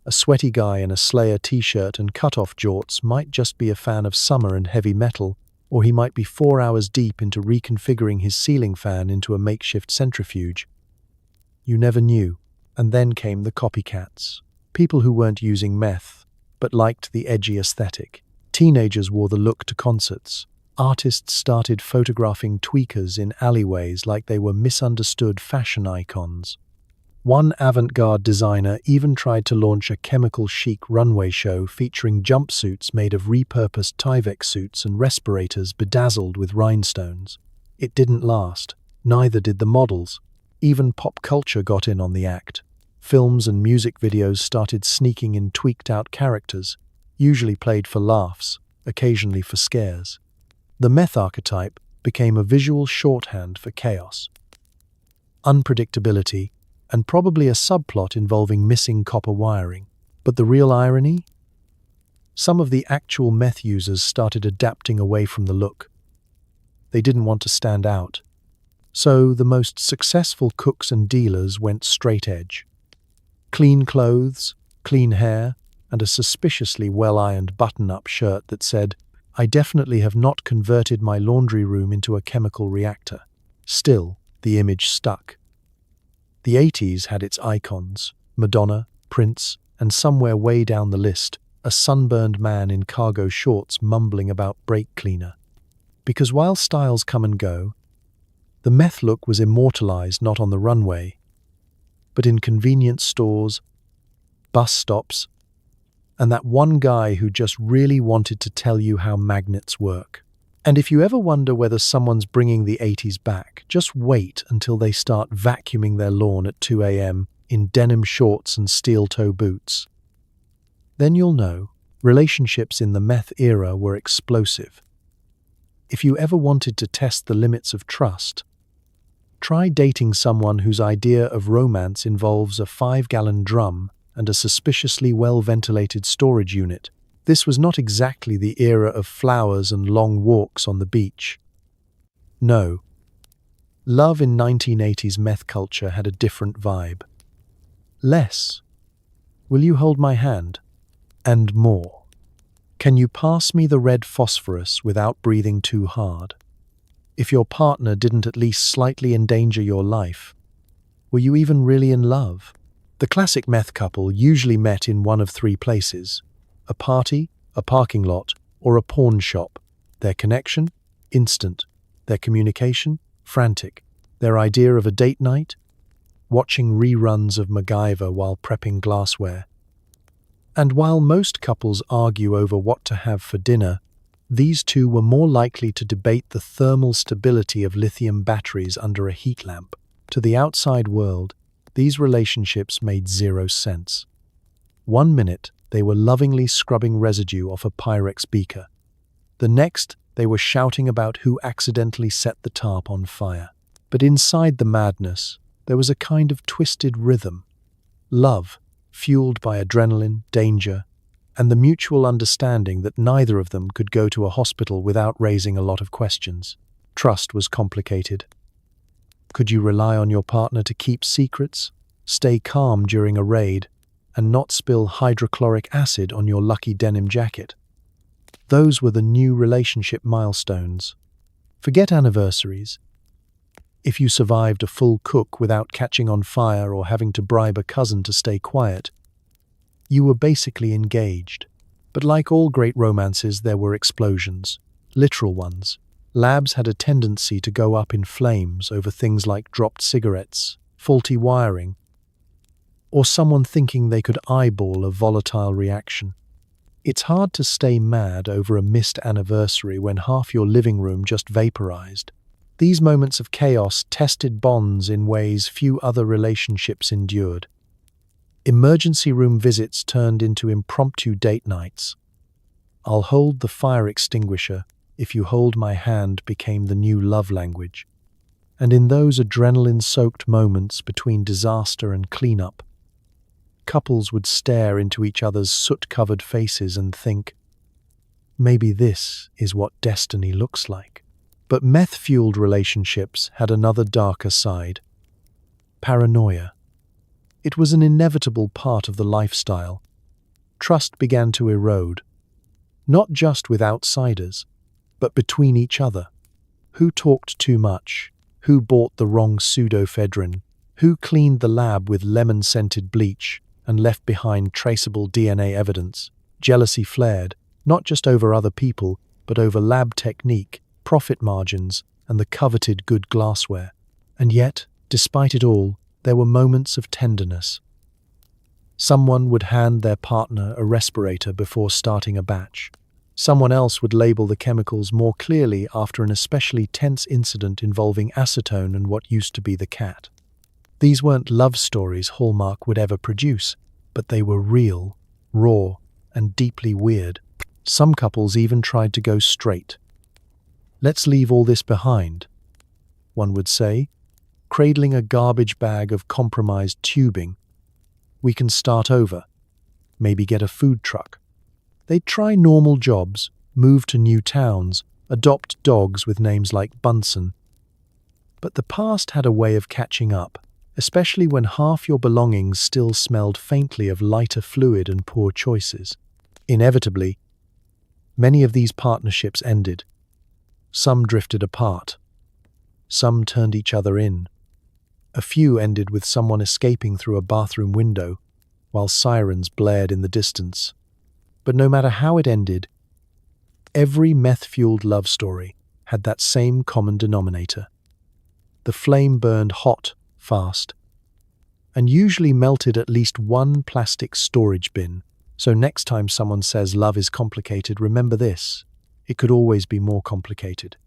A sweaty guy in a Slayer t-shirt and cut-off jorts might just be a fan of summer and heavy metal, or he might be 4 hours deep into reconfiguring his ceiling fan into a makeshift centrifuge. You never knew. And then came the copycats. People who weren't using meth, but liked the edgy aesthetic. Teenagers wore the look to concerts. Artists started photographing tweakers in alleyways like they were misunderstood fashion icons. One avant-garde designer even tried to launch a chemical chic runway show featuring jumpsuits made of repurposed Tyvek suits and respirators bedazzled with rhinestones. It didn't last. Neither did the models. Even pop culture got in on the act. Films and music videos started sneaking in tweaked-out characters, usually played for laughs, occasionally for scares. The meth archetype became a visual shorthand for chaos, unpredictability, and probably a subplot involving missing copper wiring. But the real irony? Some of the actual meth users started adapting away from the look. They didn't want to stand out. So the most successful cooks and dealers went straight edge. Clean clothes, clean hair, and a suspiciously well-ironed button-up shirt that said, "I definitely have not converted my laundry room into a chemical reactor." Still, the image stuck. The 80s had its icons, Madonna, Prince, and somewhere way down the list, a sunburned man in cargo shorts mumbling about brake cleaner. Because while styles come and go, the meth look was immortalized not on the runway, but in convenience stores, bus stops, and that one guy who just really wanted to tell you how magnets work. And if you ever wonder whether someone's bringing the 80s back, just wait until they start vacuuming their lawn at 2 a.m. in denim shorts and steel-toe boots. Then you'll know relationships in the meth era were explosive. If you ever wanted to test the limits of trust, try dating someone whose idea of romance involves a 5-gallon drum and a suspiciously well-ventilated storage unit. This was not exactly the era of flowers and long walks on the beach. No. Love in 1980s meth culture had a different vibe. Less. Will you hold my hand? And more. Can you pass me the red phosphorus without breathing too hard? If your partner didn't at least slightly endanger your life, Were you even really in love? The classic meth couple usually met in one of three places: a party, a parking lot, or a pawn shop. Their connection? Instant. Their communication? Frantic. Their idea of a date night? Watching reruns of MacGyver while prepping glassware. And while most couples argue over what to have for dinner, these two were more likely to debate the thermal stability of lithium batteries under a heat lamp. To the outside world, these relationships made zero sense. 1 minute, they were lovingly scrubbing residue off a Pyrex beaker. The next, they were shouting about who accidentally set the tarp on fire. But inside the madness, there was a kind of twisted rhythm. Love, fueled by adrenaline, danger, and the mutual understanding that neither of them could go to a hospital without raising a lot of questions. Trust was complicated. Could you rely on your partner to keep secrets, stay calm during a raid, and not spill hydrochloric acid on your lucky denim jacket? Those were the new relationship milestones. Forget anniversaries. If you survived a full cook without catching on fire or having to bribe a cousin to stay quiet, you were basically engaged. But like all great romances, there were explosions, literal ones. Labs had a tendency to go up in flames over things like dropped cigarettes, faulty wiring, or someone thinking they could eyeball a volatile reaction. It's hard to stay mad over a missed anniversary when half your living room just vaporized. These moments of chaos tested bonds in ways few other relationships endured. Emergency room visits turned into impromptu date nights. "I'll hold the fire extinguisher if you hold my hand" became the new love language. And in those adrenaline-soaked moments between disaster and cleanup, couples would stare into each other's soot-covered faces and think, maybe this is what destiny looks like. But meth-fueled relationships had another darker side: paranoia. It was an inevitable part of the lifestyle. Trust began to erode, not just with outsiders, but between each other. Who talked too much? Who bought the wrong pseudoephedrine? Who cleaned the lab with lemon-scented bleach and left behind traceable DNA evidence? Jealousy flared, not just over other people, but over lab technique, profit margins, and the coveted good glassware. And yet, despite it all, there were moments of tenderness. Someone would hand their partner a respirator before starting a batch. Someone else would label the chemicals more clearly after an especially tense incident involving acetone and what used to be the cat. These weren't love stories Hallmark would ever produce, but they were real, raw, and deeply weird. Some couples even tried to go straight. "Let's leave all this behind," one would say, cradling a garbage bag of compromised tubing. "We can start over, maybe get a food truck." They'd try normal jobs, move to new towns, adopt dogs with names like Bunsen. But the past had a way of catching up, especially when half your belongings still smelled faintly of lighter fluid and poor choices. Inevitably, many of these partnerships ended. Some drifted apart. Some turned each other in. A few ended with someone escaping through a bathroom window, while sirens blared in the distance. But no matter how it ended, every meth-fueled love story had that same common denominator. The flame burned hot, fast, and usually melted at least one plastic storage bin. So next time someone says love is complicated, remember this: it could always be more complicated.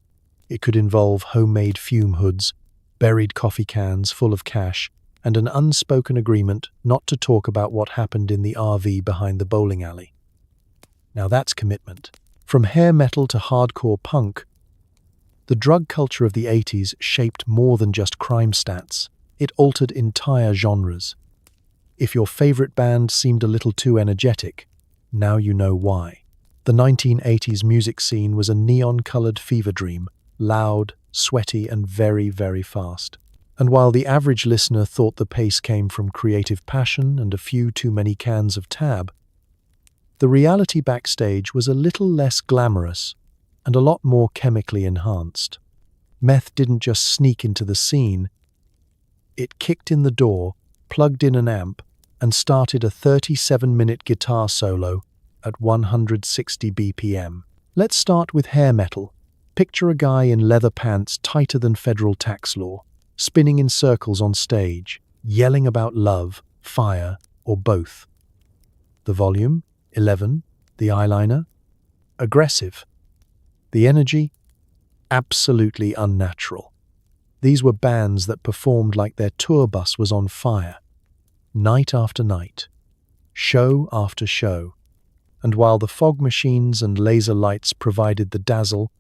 It could involve homemade fume hoods, buried coffee cans full of cash, and an unspoken agreement not to talk about what happened in the RV behind the bowling alley. Now that's commitment. From hair metal to hardcore punk, the drug culture of the 80s shaped more than just crime stats. It altered entire genres. If your favorite band seemed a little too energetic, now you know why. The 1980s music scene was a neon-colored fever dream, loud, sweaty, and very, very fast. And while the average listener thought the pace came from creative passion and a few too many cans of Tab, the reality backstage was a little less glamorous and a lot more chemically enhanced. Meth didn't just sneak into the scene, It kicked in the door, plugged in an amp, and started a 37-minute guitar solo at 160 BPM. Let's start with hair metal. Picture a guy in leather pants tighter than federal tax law, spinning in circles on stage, yelling about love, fire, or both. The volume, 11. The eyeliner, aggressive. The energy, absolutely unnatural. These were bands that performed like their tour bus was on fire, night after night, show after show. And while the fog machines and laser lights provided the dazzle,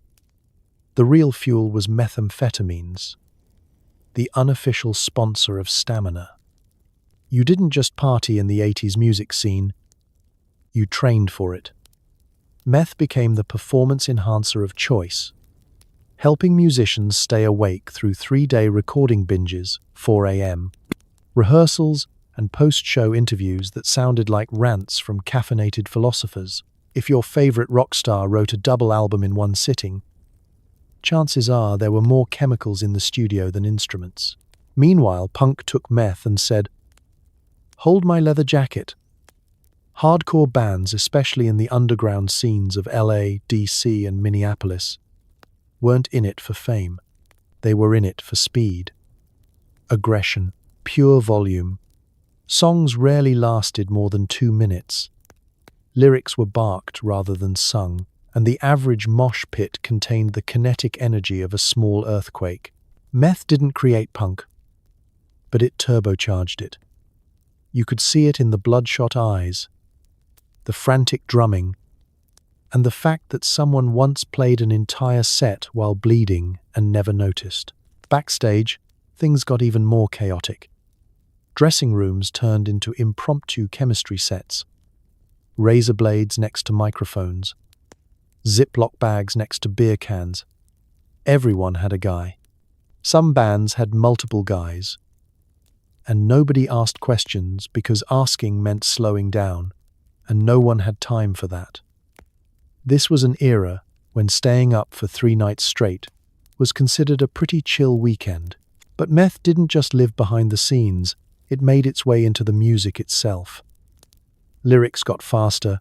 the real fuel was methamphetamines, the unofficial sponsor of stamina. You didn't just party in the 80s music scene, you trained for it. Meth became the performance enhancer of choice, helping musicians stay awake through 3-day recording binges, 4 a.m., rehearsals, and post-show interviews that sounded like rants from caffeinated philosophers. If your favorite rock star wrote a double album in one sitting, chances are there were more chemicals in the studio than instruments. Meanwhile, punk took meth and said, "Hold my leather jacket." Hardcore bands, especially in the underground scenes of LA, DC, and Minneapolis, weren't in it for fame. They were in it for speed. Aggression, pure volume. Songs rarely lasted more than 2 minutes. Lyrics were barked rather than sung, and the average mosh pit contained the kinetic energy of a small earthquake. Meth didn't create punk, but it turbocharged it. You could see it in the bloodshot eyes, the frantic drumming, and the fact that someone once played an entire set while bleeding and never noticed. Backstage, things got even more chaotic. Dressing rooms turned into impromptu chemistry sets. Razor blades next to microphones. Ziploc bags next to beer cans. Everyone had a guy. Some bands had multiple guys. And nobody asked questions because asking meant slowing down, and no one had time for that. This was an era when staying up for 3 nights straight was considered a pretty chill weekend. But meth didn't just live behind the scenes, it made its way into the music itself. Lyrics got faster,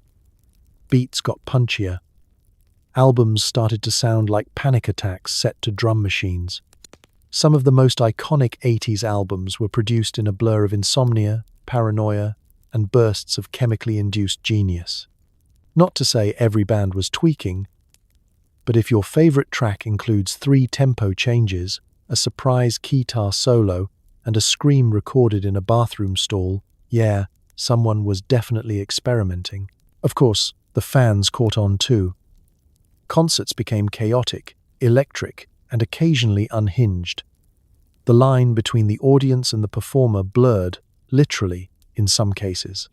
beats got punchier, albums started to sound like panic attacks set to drum machines. Some of the most iconic 80s albums were produced in a blur of insomnia, paranoia, and bursts of chemically induced genius. Not to say every band was tweaking, but if your favorite track includes 3 tempo changes, a surprise guitar solo, and a scream recorded in a bathroom stall, yeah, someone was definitely experimenting. Of course, the fans caught on too. Concerts became chaotic, electric, and occasionally unhinged. The line between the audience and the performer blurred, literally, in some cases.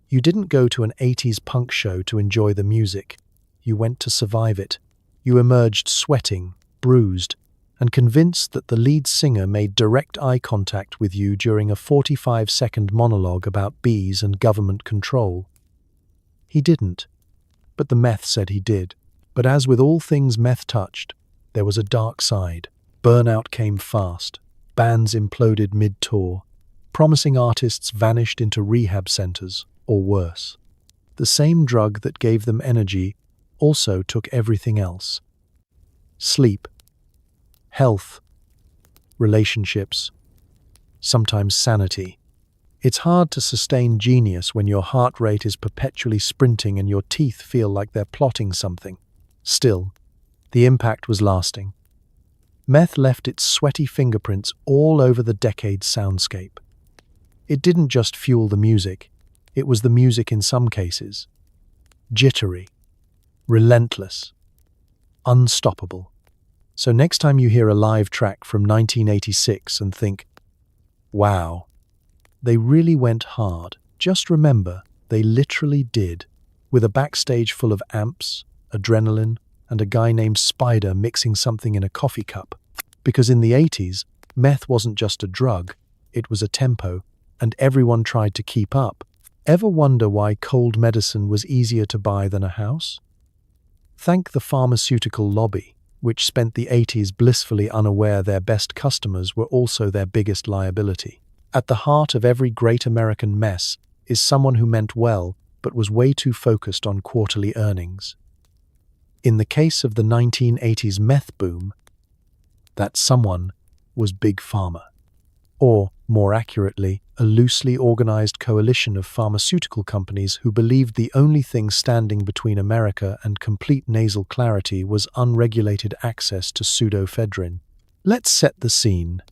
You didn't go to an 80s punk show to enjoy the music. You went to survive it. You emerged sweating, bruised, and convinced that the lead singer made direct eye contact with you during a 45-second monologue about bees and government control. He didn't, but the meth said he did. But as with all things meth touched, there was a dark side. Burnout came fast. Bands imploded mid-tour. Promising artists vanished into rehab centers, or worse. The same drug that gave them energy also took everything else. Sleep, health, relationships, sometimes sanity. It's hard to sustain genius when your heart rate is perpetually sprinting and your teeth feel like they're plotting something. Still, the impact was lasting. Meth left its sweaty fingerprints all over the decade's soundscape. It didn't just fuel the music, it was the music in some cases. Jittery, relentless, unstoppable. So next time you hear a live track from 1986 and think, wow, they really went hard, just remember, they literally did, with a backstage full of amps, adrenaline, and a guy named Spider mixing something in a coffee cup. Because in the 80s, meth wasn't just a drug, it was a tempo, and everyone tried to keep up. Ever wonder why cold medicine was easier to buy than a house? Thank the pharmaceutical lobby. which spent the 80s blissfully unaware their best customers were also their biggest liability. At the heart of every great American mess is someone who meant well but was way too focused on quarterly earnings. In the case of the 1980s meth boom, that someone was Big Pharma, or, more accurately, a loosely organized coalition of pharmaceutical companies who believed the only thing standing between America and complete nasal clarity was unregulated access to pseudoephedrine. Let's set the scene.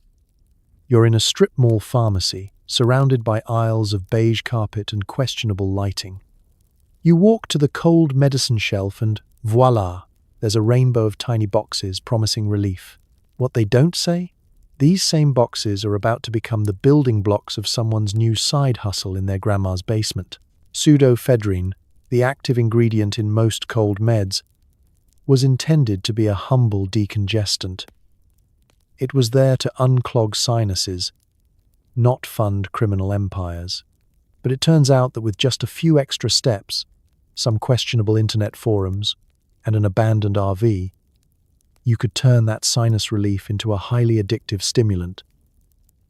You're in a strip mall pharmacy, surrounded by aisles of beige carpet and questionable lighting. You walk to the cold medicine shelf and, voila, there's a rainbow of tiny boxes promising relief. What they don't say? These same boxes are about to become the building blocks of someone's new side hustle in their grandma's basement. Pseudoephedrine, the active ingredient in most cold meds, was intended to be a humble decongestant. It was there to unclog sinuses, not fund criminal empires. But it turns out that with just a few extra steps, some questionable internet forums, and an abandoned RV, you could turn that sinus relief into a highly addictive stimulant.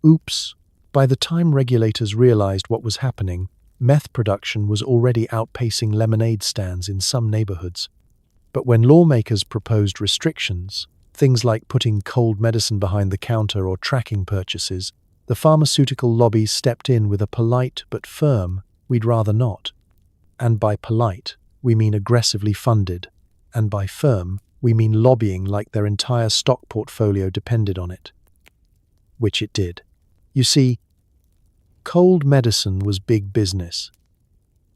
Oops! By the time regulators realized what was happening, meth production was already outpacing lemonade stands in some neighborhoods. But when lawmakers proposed restrictions, things like putting cold medicine behind the counter or tracking purchases, the pharmaceutical lobby stepped in with a polite but firm, "We'd rather not." And by polite, we mean aggressively funded, and by firm, we mean lobbying like their entire stock portfolio depended on it. Which it did. You see, cold medicine was big business.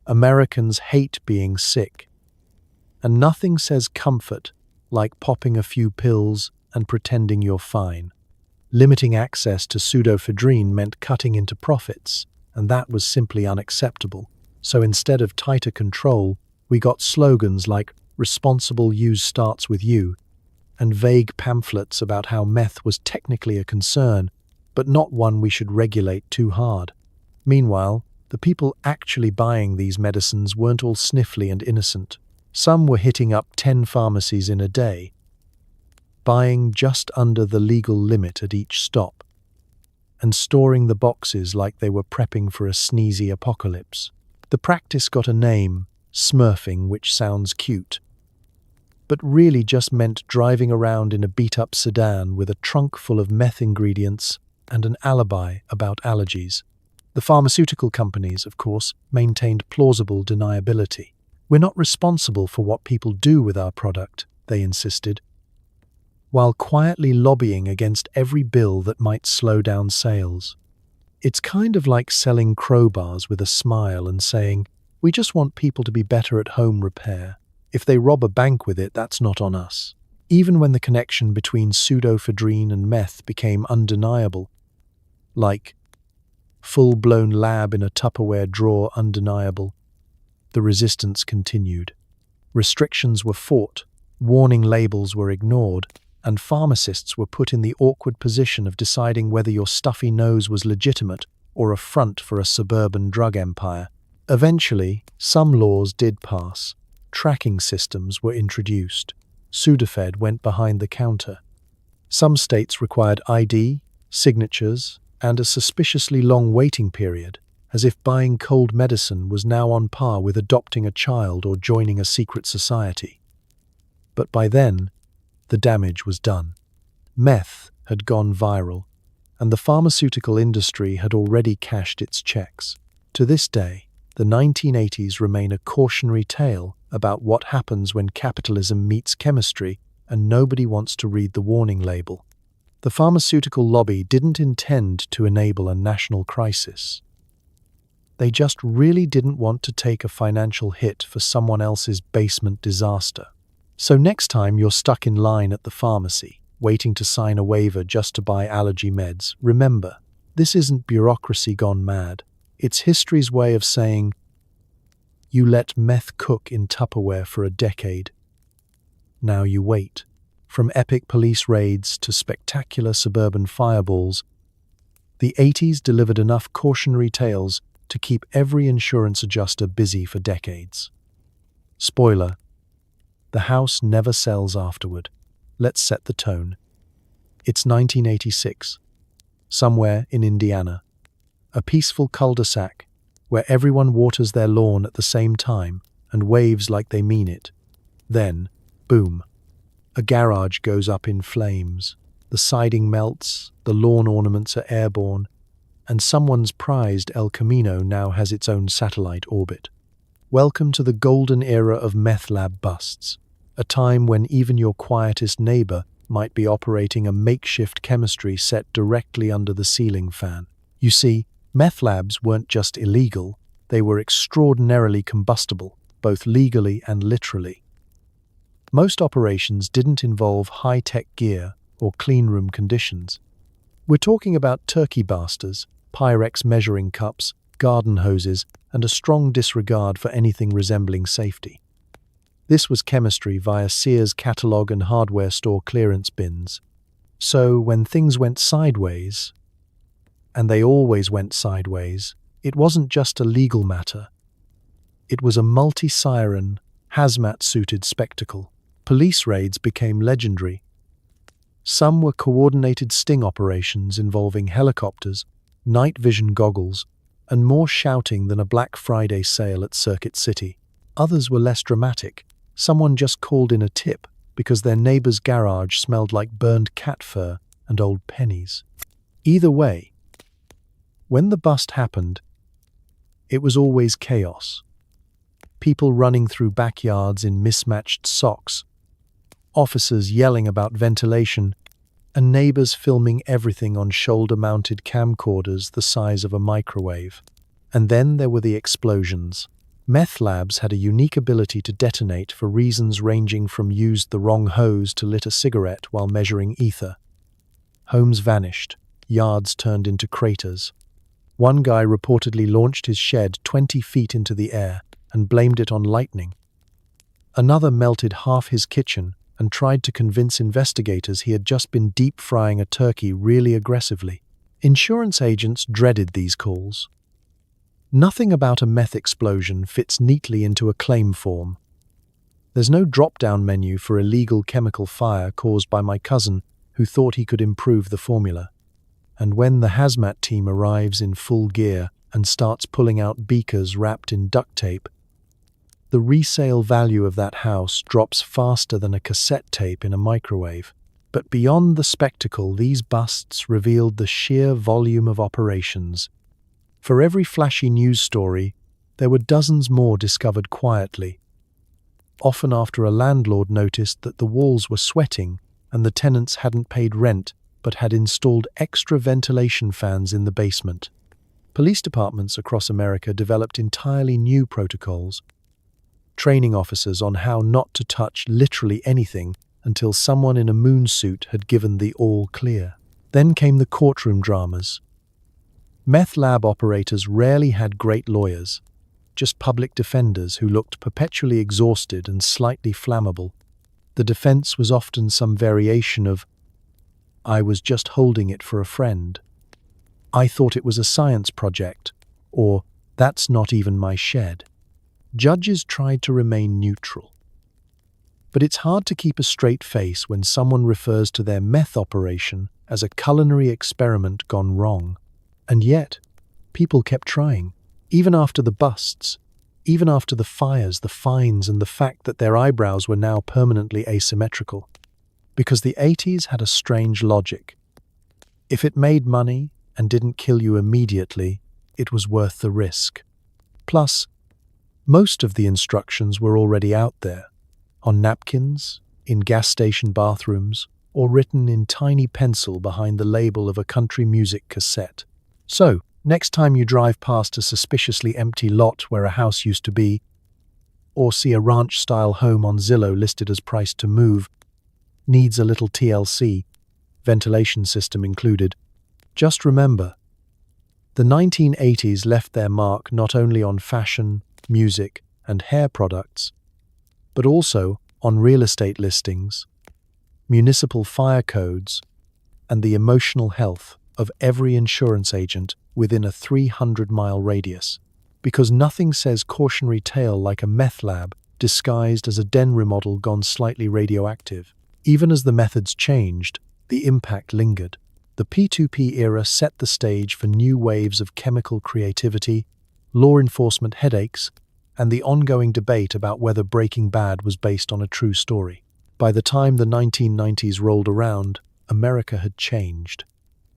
Americans hate being sick. And nothing says comfort like popping a few pills and pretending you're fine. Limiting access to pseudoephedrine meant cutting into profits, and that was simply unacceptable. So instead of tighter control, we got slogans like "Responsible use starts with you," and vague pamphlets about how meth was technically a concern, but not one we should regulate too hard. Meanwhile, the people actually buying these medicines weren't all sniffly and innocent. Some were hitting up 10 pharmacies in a day, buying just under the legal limit at each stop, and storing the boxes like they were prepping for a sneezy apocalypse. The practice got a name, Smurfing, which sounds cute, but really just meant driving around in a beat-up sedan with a trunk full of meth ingredients and an alibi about allergies. The pharmaceutical companies, of course, maintained plausible deniability. "We're not responsible for what people do with our product," they insisted, while quietly lobbying against every bill that might slow down sales. It's kind of like selling crowbars with a smile and saying, "We just want people to be better at home repair. If they rob a bank with it, that's not on us." Even when the connection between pseudoephedrine and meth became undeniable, like full-blown lab in a Tupperware drawer undeniable, the resistance continued. Restrictions were fought, warning labels were ignored, and pharmacists were put in the awkward position of deciding whether your stuffy nose was legitimate or a front for a suburban drug empire. Eventually, some laws did pass. Tracking systems were introduced. Sudafed went behind the counter. Some states required ID, signatures, and a suspiciously long waiting period, as if buying cold medicine was now on par with adopting a child or joining a secret society. But by then, the damage was done. Meth had gone viral, and the pharmaceutical industry had already cashed its checks. To this day, the 1980s remain a cautionary tale about what happens when capitalism meets chemistry and nobody wants to read the warning label. The pharmaceutical lobby didn't intend to enable a national crisis. They just really didn't want to take a financial hit for someone else's basement disaster. So next time you're stuck in line at the pharmacy, waiting to sign a waiver just to buy allergy meds, remember, this isn't bureaucracy gone mad. It's history's way of saying, you let meth cook in Tupperware for a decade. Now you wait. From epic police raids to spectacular suburban fireballs, the 80s delivered enough cautionary tales to keep every insurance adjuster busy for decades. Spoiler: the house never sells afterward. let's set the tone. It's 1986, somewhere in Indiana, a peaceful cul-de-sac where everyone waters their lawn at the same time and waves like they mean it. Then, boom, a garage goes up in flames. The siding melts, the lawn ornaments are airborne, and someone's prized El Camino now has its own satellite orbit. Welcome to the golden era of meth lab busts, a time when even your quietest neighbor might be operating a makeshift chemistry set directly under the ceiling fan. You see, meth labs weren't just illegal, they were extraordinarily combustible, both legally and literally. Most operations didn't involve high-tech gear or cleanroom conditions. We're talking about turkey basters, Pyrex measuring cups, garden hoses, and a strong disregard for anything resembling safety. This was chemistry via Sears catalog and hardware store clearance bins. So when things went sideways, and they always went sideways, it wasn't just a legal matter. It was a multi-siren, hazmat-suited spectacle. Police raids became legendary. Some were coordinated sting operations involving helicopters, night vision goggles, and more shouting than a Black Friday sale at Circuit City. Others were less dramatic. Someone just called in a tip because their neighbor's garage smelled like burned cat fur and old pennies. Either way, when the bust happened, it was always chaos. People running through backyards in mismatched socks, officers yelling about ventilation, and neighbors filming everything on shoulder-mounted camcorders the size of a microwave. And then there were the explosions. Meth labs had a unique ability to detonate for reasons ranging from used the wrong hose to lit a cigarette while measuring ether. Homes vanished, yards turned into craters. One guy reportedly launched his shed 20 feet into the air and blamed it on lightning. Another melted half his kitchen and tried to convince investigators he had just been deep-frying a turkey really aggressively. Insurance agents dreaded these calls. Nothing about a meth explosion fits neatly into a claim form. There's no drop-down menu for illegal chemical fire caused by my cousin who thought he could improve the formula. And when the hazmat team arrives in full gear and starts pulling out beakers wrapped in duct tape, the resale value of that house drops faster than a cassette tape in a microwave. But beyond the spectacle, these busts revealed the sheer volume of operations. For every flashy news story, there were dozens more discovered quietly, often after a landlord noticed that the walls were sweating and the tenants hadn't paid rent but had installed extra ventilation fans in the basement. Police departments across America developed entirely new protocols, training officers on how not to touch literally anything until someone in a moon suit had given the all clear. Then came the courtroom dramas. Meth lab operators rarely had great lawyers, just public defenders who looked perpetually exhausted and slightly flammable. The defense was often some variation of, "I was just holding it for a friend," "I thought it was a science project," or "That's not even my shed." Judges tried to remain neutral. But it's hard to keep a straight face when someone refers to their meth operation as a culinary experiment gone wrong. And yet, people kept trying, even after the busts, even after the fires, the fines, and the fact that their eyebrows were now permanently asymmetrical. Because the 80s had a strange logic. If it made money and didn't kill you immediately, it was worth the risk. Plus, most of the instructions were already out there, on napkins, in gas station bathrooms, or written in tiny pencil behind the label of a country music cassette. So, next time you drive past a suspiciously empty lot where a house used to be, or see a ranch-style home on Zillow listed as priced to move, needs a little TLC, ventilation system included, just remember, the 1980s left their mark not only on fashion, music, and hair products, but also on real estate listings, municipal fire codes, and the emotional health of every insurance agent within a 300-mile radius. Because nothing says cautionary tale like a meth lab disguised as a den remodel gone slightly radioactive. Even as the methods changed, the impact lingered. The P2P era set the stage for new waves of chemical creativity, law enforcement headaches, and the ongoing debate about whether Breaking Bad was based on a true story. By the time the 1990s rolled around, America had changed.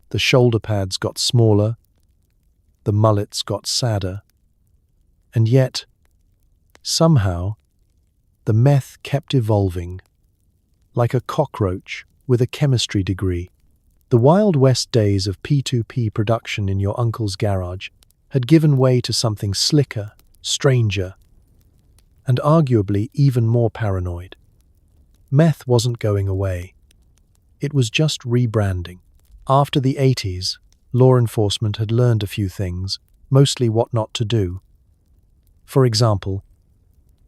The shoulder pads got smaller, the mullets got sadder, and yet, somehow, the meth kept evolving, like a cockroach with a chemistry degree. The Wild West days of P2P production in your uncle's garage had given way to something slicker, stranger, and arguably even more paranoid. Meth wasn't going away. It was just rebranding. After the 80s, law enforcement had learned a few things, mostly what not to do. For example,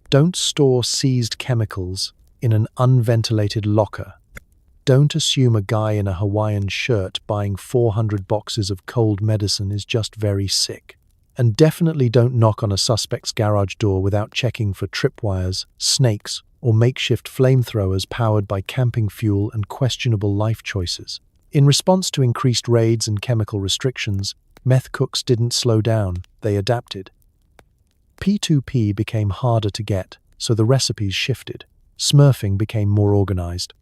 don't store seized chemicals in an unventilated locker. Don't assume a guy in a Hawaiian shirt buying 400 boxes of cold medicine is just very sick. And definitely don't knock on a suspect's garage door without checking for tripwires, snakes, or makeshift flamethrowers powered by camping fuel and questionable life choices. In response to increased raids and chemical restrictions, meth cooks didn't slow down, they adapted. P2P became harder to get, so the recipes shifted. Smurfing became more organized.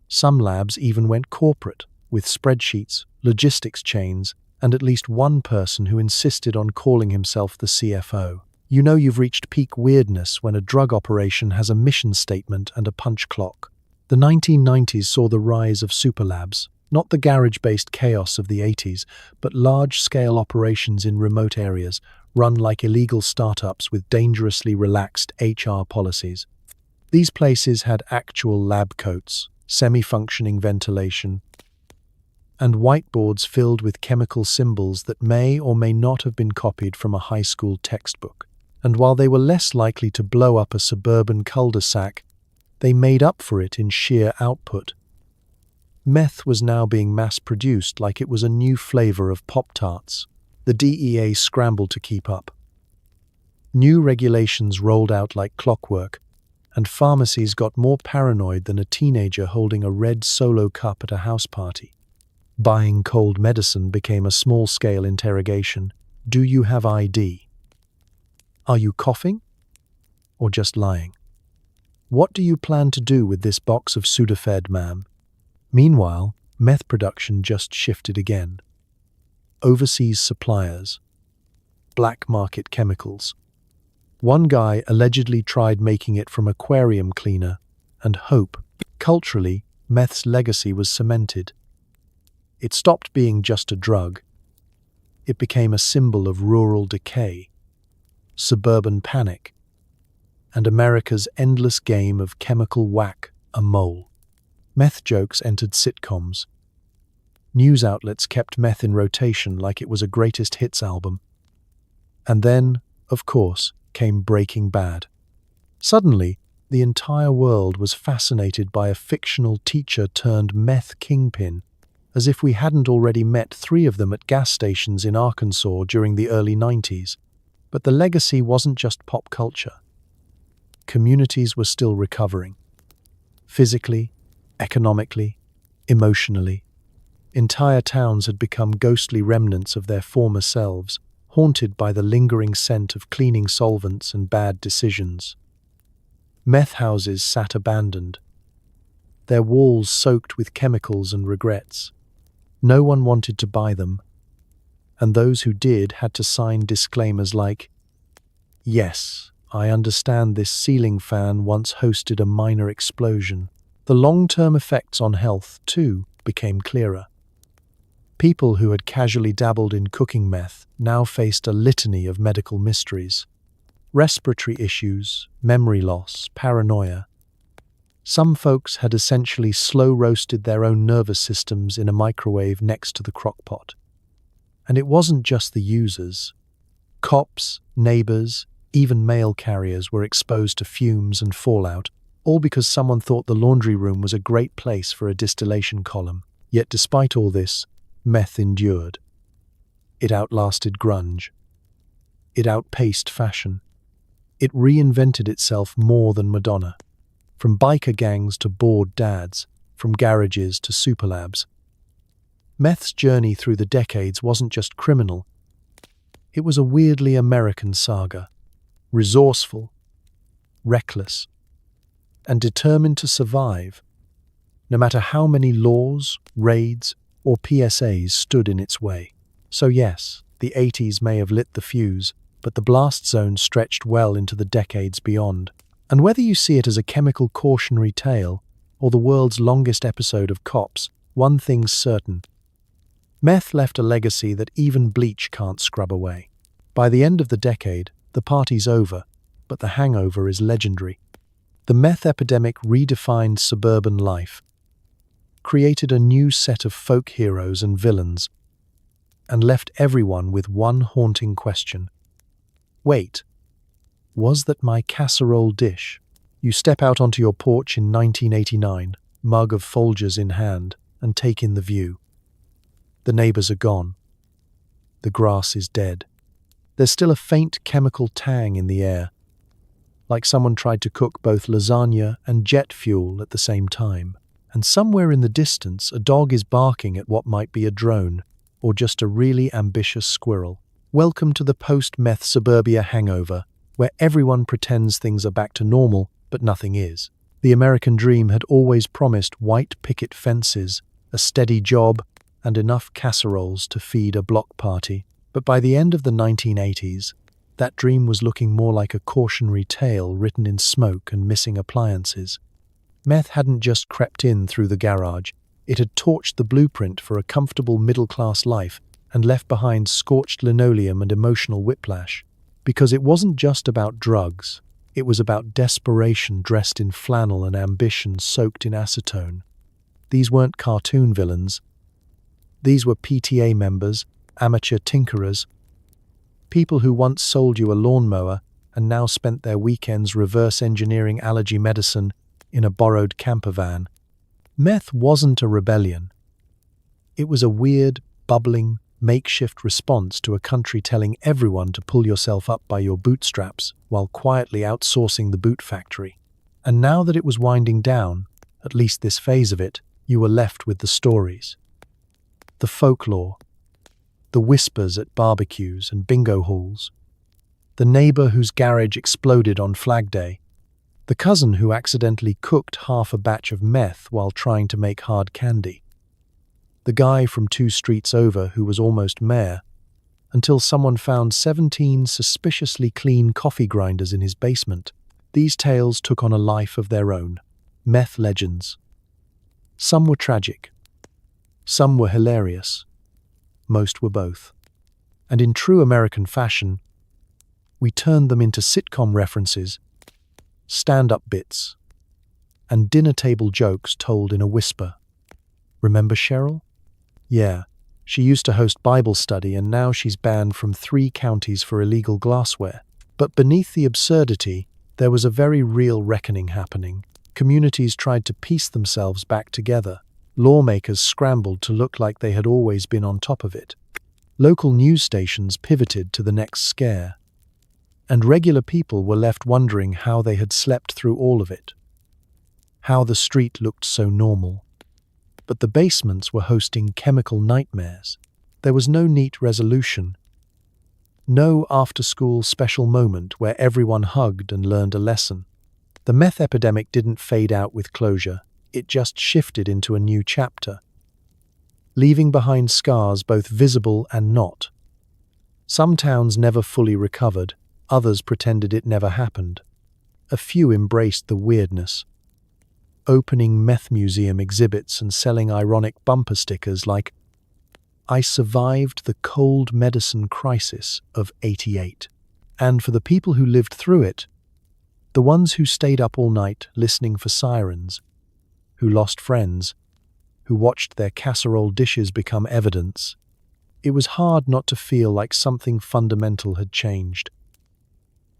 Some labs even went corporate, with spreadsheets, logistics chains, and at least one person who insisted on calling himself the CFO. You know you've reached peak weirdness when a drug operation has a mission statement and a punch clock. The 1990s saw the rise of superlabs, not the garage-based chaos of the 80s, but large-scale operations in remote areas, run like illegal startups with dangerously relaxed HR policies. These places had actual lab coats, semi-functioning ventilation, and whiteboards filled with chemical symbols that may or may not have been copied from a high school textbook. And while they were less likely to blow up a suburban cul-de-sac, they made up for it in sheer output. Meth was now being mass-produced like it was a new flavor of Pop-Tarts. The DEA scrambled to keep up. New regulations rolled out like clockwork, and pharmacies got more paranoid than a teenager holding a red Solo cup at a house party. Buying cold medicine became a small-scale interrogation. Do you have ID? Are you coughing? Or just lying? What do you plan to do with this box of Sudafed, ma'am? Meanwhile, meth production just shifted again. Overseas suppliers. Black market chemicals. One guy allegedly tried making it from aquarium cleaner, and hope. Culturally, meth's legacy was cemented. It stopped being just a drug. It became a symbol of rural decay, suburban panic, and America's endless game of chemical whack-a-mole. Meth jokes entered sitcoms. News outlets kept meth in rotation like it was a greatest hits album. And then, of course, came Breaking Bad. Suddenly, the entire world was fascinated by a fictional teacher-turned-meth kingpin, as if we hadn't already met 3 of them at gas stations in Arkansas during the early 90s. But the legacy wasn't just pop culture. Communities were still recovering. Physically, economically, emotionally. Entire towns had become ghostly remnants of their former selves, haunted by the lingering scent of cleaning solvents and bad decisions. Meth houses sat abandoned, their walls soaked with chemicals and regrets. No one wanted to buy them, and those who did had to sign disclaimers like, "Yes, I understand this ceiling fan once hosted a minor explosion." The long-term effects on health, too, became clearer. People who had casually dabbled in cooking meth now faced a litany of medical mysteries. Respiratory issues, memory loss, paranoia. Some folks had essentially slow-roasted their own nervous systems in a microwave next to the crockpot. And it wasn't just the users. Cops, neighbors, even mail carriers were exposed to fumes and fallout, all because someone thought the laundry room was a great place for a distillation column. Yet despite all this, meth endured. It outlasted grunge. It outpaced fashion. It reinvented itself more than Madonna. From biker gangs to bored dads, from garages to superlabs. Meth's journey through the decades wasn't just criminal, it was a weirdly American saga, resourceful, reckless, and determined to survive, no matter how many laws, raids, or PSAs stood in its way. So yes, the 80s may have lit the fuse, but the blast zone stretched well into the decades beyond. And whether you see it as a chemical cautionary tale or the world's longest episode of Cops, one thing's certain. Meth left a legacy that even bleach can't scrub away. By the end of the decade, the party's over, but the hangover is legendary. The meth epidemic redefined suburban life, created a new set of folk heroes and villains, and left everyone with one haunting question. Wait, was that my casserole dish? You step out onto your porch in 1989, mug of Folgers in hand, and take in the view. The neighbors are gone. The grass is dead. There's still a faint chemical tang in the air, like someone tried to cook both lasagna and jet fuel at the same time. And somewhere in the distance, a dog is barking at what might be a drone, or just a really ambitious squirrel. Welcome to the post-meth suburbia hangover, where everyone pretends things are back to normal, but nothing is. The American dream had always promised white picket fences, a steady job, and enough casseroles to feed a block party. But by the end of the 1980s, that dream was looking more like a cautionary tale written in smoke and missing appliances. Meth hadn't just crept in through the garage, it had torched the blueprint for a comfortable middle-class life and left behind scorched linoleum and emotional whiplash. Because it wasn't just about drugs, it was about desperation dressed in flannel and ambition soaked in acetone. These weren't cartoon villains. These were PTA members, amateur tinkerers, people who once sold you a lawnmower and now spent their weekends reverse engineering allergy medicine in a borrowed camper van. Meth wasn't a rebellion. It was a weird, bubbling, makeshift response to a country telling everyone to pull yourself up by your bootstraps while quietly outsourcing the boot factory. And now that it was winding down, at least this phase of it, you were left with the stories. The folklore, the whispers at barbecues and bingo halls, the neighbor whose garage exploded on Flag Day, the cousin who accidentally cooked half a batch of meth while trying to make hard candy, the guy from 2 streets over who was almost mayor, until someone found 17 suspiciously clean coffee grinders in his basement. These tales took on a life of their own. Meth legends. Some were tragic. Some were hilarious. Most were both. And in true American fashion, we turned them into sitcom references, stand-up bits, and dinner table jokes told in a whisper. Remember Cheryl? Yeah, she used to host Bible study and now she's banned from 3 counties for illegal glassware. But beneath the absurdity, there was a very real reckoning happening. Communities tried to piece themselves back together. Lawmakers scrambled to look like they had always been on top of it. Local news stations pivoted to the next scare. And regular people were left wondering how they had slept through all of it. How the street looked so normal. But the basements were hosting chemical nightmares. There was no neat resolution. No after-school special moment where everyone hugged and learned a lesson. The meth epidemic didn't fade out with closure. It just shifted into a new chapter, leaving behind scars both visible and not. Some towns never fully recovered, others pretended it never happened. A few embraced the weirdness, opening meth museum exhibits and selling ironic bumper stickers like, "I survived the cold medicine crisis of '88. And for the people who lived through it, the ones who stayed up all night listening for sirens, who lost friends, who watched their casserole dishes become evidence, it was hard not to feel like something fundamental had changed.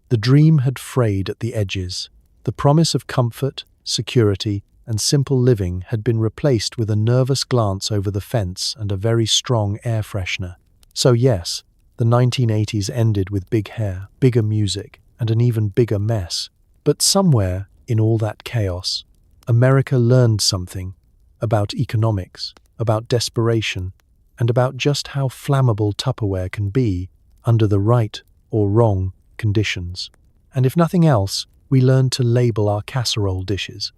The dream had frayed at the edges. The promise of comfort, security, and simple living had been replaced with a nervous glance over the fence and a very strong air freshener. So yes, the 1980s ended with big hair, bigger music, and an even bigger mess. But somewhere, in all that chaos, America learned something. about economics, about desperation, and about just how flammable Tupperware can be under the right or wrong conditions. And if nothing else, we learned to label our casserole dishes,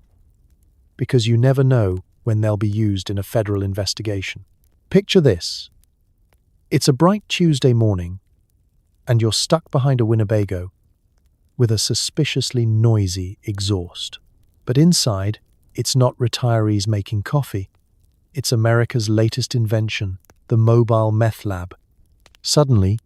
because you never know when they'll be used in a federal investigation. Picture this. It's a bright Tuesday morning, and you're stuck behind a Winnebago with a suspiciously noisy exhaust. But inside, it's not retirees making coffee. It's America's latest invention, the mobile meth lab. Suddenly,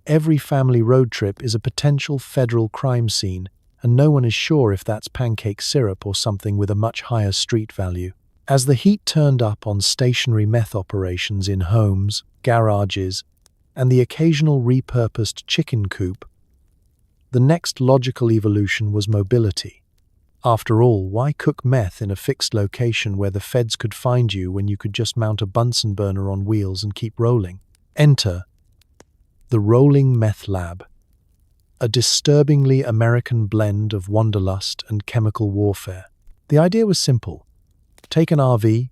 every family road trip is a potential federal crime scene, and no one is sure if that's pancake syrup or something with a much higher street value. As the heat turned up on stationary meth operations in homes, garages, and the occasional repurposed chicken coop, the next logical evolution was mobility. After all, why cook meth in a fixed location where the feds could find you when you could just mount a Bunsen burner on wheels and keep rolling? Enter the rolling meth lab, a disturbingly American blend of wanderlust and chemical warfare. The idea was simple. Take an RV,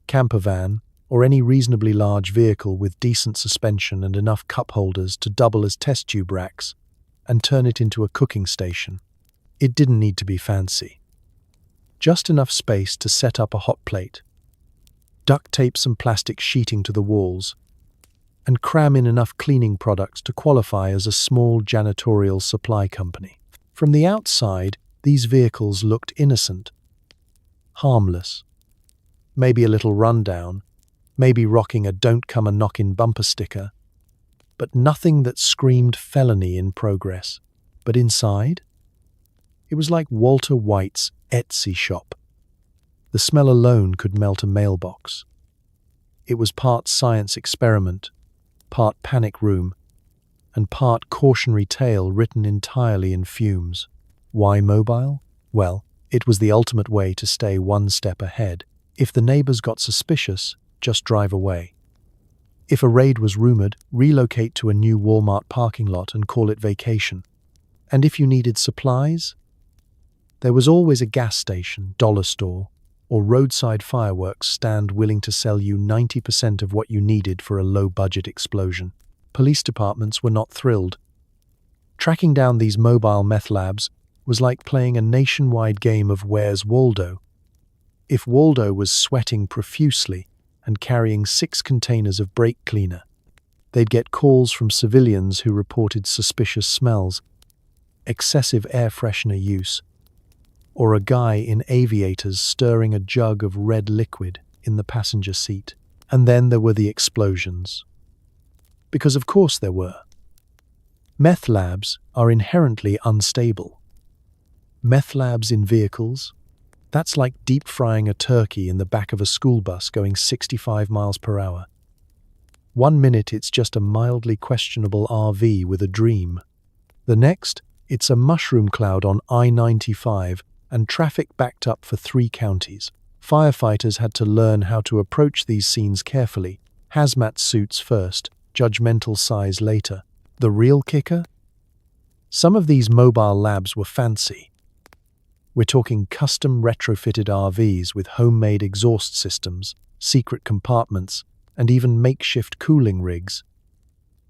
camper van, or any reasonably large vehicle with decent suspension and enough cup holders to double as test tube racks, and turn it into a cooking station. It didn't need to be fancy. Just enough space to set up a hot plate, duct tape some plastic sheeting to the walls, and cram in enough cleaning products to qualify as a small janitorial supply company. From the outside, these vehicles looked innocent, harmless, maybe a little rundown, maybe rocking a "Don't Come a Knockin' bumper sticker, but nothing that screamed felony in progress. But inside, it was like Walter White's Etsy shop. The smell alone could melt a mailbox. It was part science experiment, part panic room, and part cautionary tale written entirely in fumes. Why mobile? Well, it was the ultimate way to stay one step ahead. If the neighbors got suspicious, just drive away. If a raid was rumored, relocate to a new Walmart parking lot and call it vacation. And if you needed supplies, there was always a gas station, dollar store, or roadside fireworks stand willing to sell you 90% of what you needed for a low-budget explosion. Police departments were not thrilled. Tracking down these mobile meth labs was like playing a nationwide game of Where's Waldo. If Waldo was sweating profusely and carrying 6 containers of brake cleaner, they'd get calls from civilians who reported suspicious smells, excessive air freshener use, or a guy in aviators stirring a jug of red liquid in the passenger seat. And then there were the explosions. Because of course there were. Meth labs are inherently unstable. Meth labs in vehicles? That's like deep frying a turkey in the back of a school bus going 65 miles per hour. 1 minute it's just a mildly questionable RV with a dream. The next, it's a mushroom cloud on I-95 and traffic backed up for 3 counties. Firefighters had to learn how to approach these scenes carefully. Hazmat suits first, judgmental sighs later. The real kicker? Some of these mobile labs were fancy. We're talking custom retrofitted RVs with homemade exhaust systems, secret compartments, and even makeshift cooling rigs.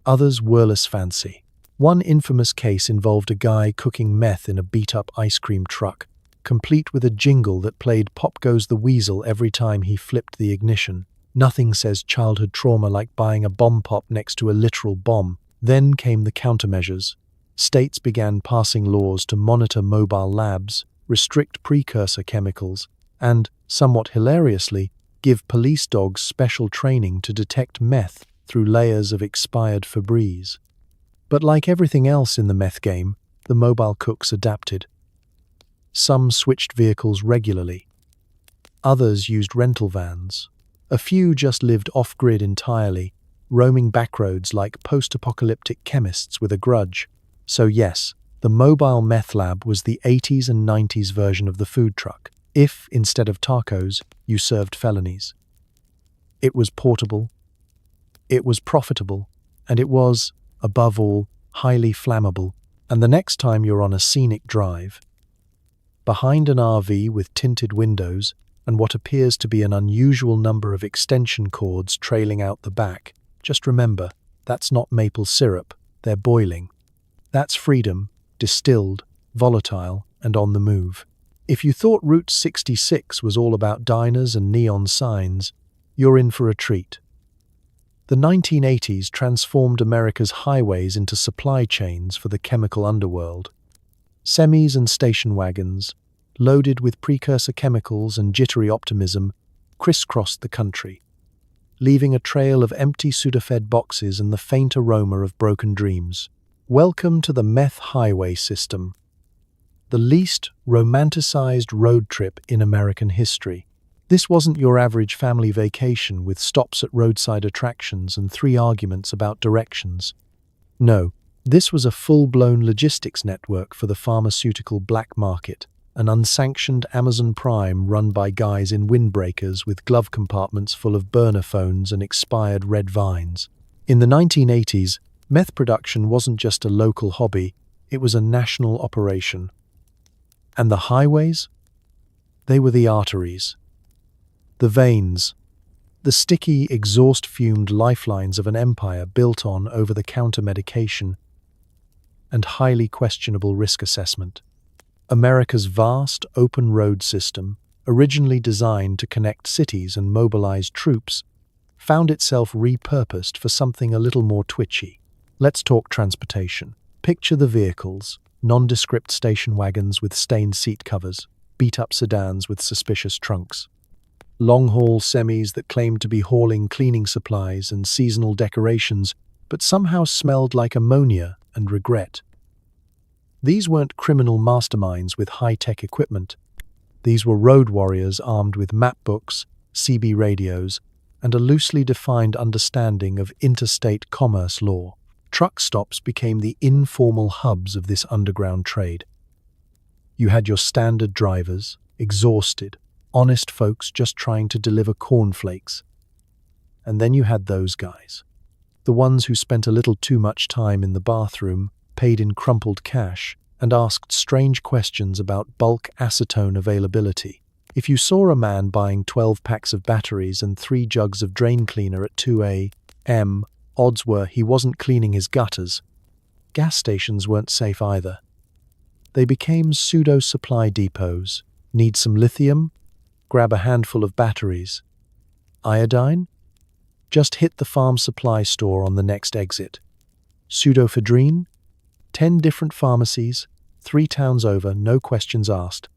Others were less fancy. One infamous case involved a guy cooking meth in a beat-up ice cream truck, complete with a jingle that played Pop Goes the Weasel every time he flipped the ignition. Nothing says childhood trauma like buying a bomb pop next to a literal bomb. Then came the countermeasures. States began passing laws to monitor mobile labs, restrict precursor chemicals, and, somewhat hilariously, give police dogs special training to detect meth through layers of expired Febreze. But like everything else in the meth game, the mobile cooks adapted. Some switched vehicles regularly. Others used rental vans. A few just lived off-grid entirely, roaming backroads like post-apocalyptic chemists with a grudge. So yes, the mobile meth lab was the 80s and 90s version of the food truck, if, instead of tacos, you served felonies. It was portable, it was profitable, and it was, above all, highly flammable. And the next time you're on a scenic drive, behind an RV with tinted windows, and what appears to be an unusual number of extension cords trailing out the back. Just remember, that's not maple syrup, they're boiling. That's freedom, distilled, volatile, and on the move. If you thought Route 66 was all about diners and neon signs, you're in for a treat. The 1980s transformed America's highways into supply chains for the chemical underworld. Semis and station wagons, loaded with precursor chemicals and jittery optimism, crisscrossed the country, leaving a trail of empty Sudafed boxes and the faint aroma of broken dreams. Welcome to the Meth highway system, the least romanticized road trip in American history. This wasn't your average family vacation with stops at roadside attractions and 3 arguments about directions. No, this was a full-blown logistics network for the pharmaceutical black market, an unsanctioned Amazon Prime run by guys in windbreakers with glove compartments full of burner phones and expired red vines. In the 1980s, meth production wasn't just a local hobby, it was a national operation. And the highways? They were the arteries. The veins, the sticky, exhaust-fumed lifelines of an empire built on over-the-counter medication and highly questionable risk assessment. America's vast, open road system, originally designed to connect cities and mobilize troops, found itself repurposed for something a little more twitchy. Let's talk transportation. Picture the vehicles: nondescript station wagons with stained seat covers, beat-up sedans with suspicious trunks, long-haul semis that claimed to be hauling cleaning supplies and seasonal decorations, but somehow smelled like ammonia and regret. These weren't criminal masterminds with high-tech equipment. These were road warriors armed with map books, CB radios, and a loosely defined understanding of interstate commerce law. Truck stops became the informal hubs of this underground trade. You had your standard drivers, exhausted, honest folks just trying to deliver cornflakes. And then you had those guys, the ones who spent a little too much time in the bathroom, paid in crumpled cash, and asked strange questions about bulk acetone availability. If you saw a man buying 12 packs of batteries and 3 jugs of drain cleaner at 2 a.m., odds were he wasn't cleaning his gutters. Gas stations weren't safe either. They became pseudo-supply depots. Need some lithium? Grab a handful of batteries. Iodine? Just hit the farm supply store on the next exit. Pseudoephedrine? 10 different pharmacies, 3 towns over, no questions asked.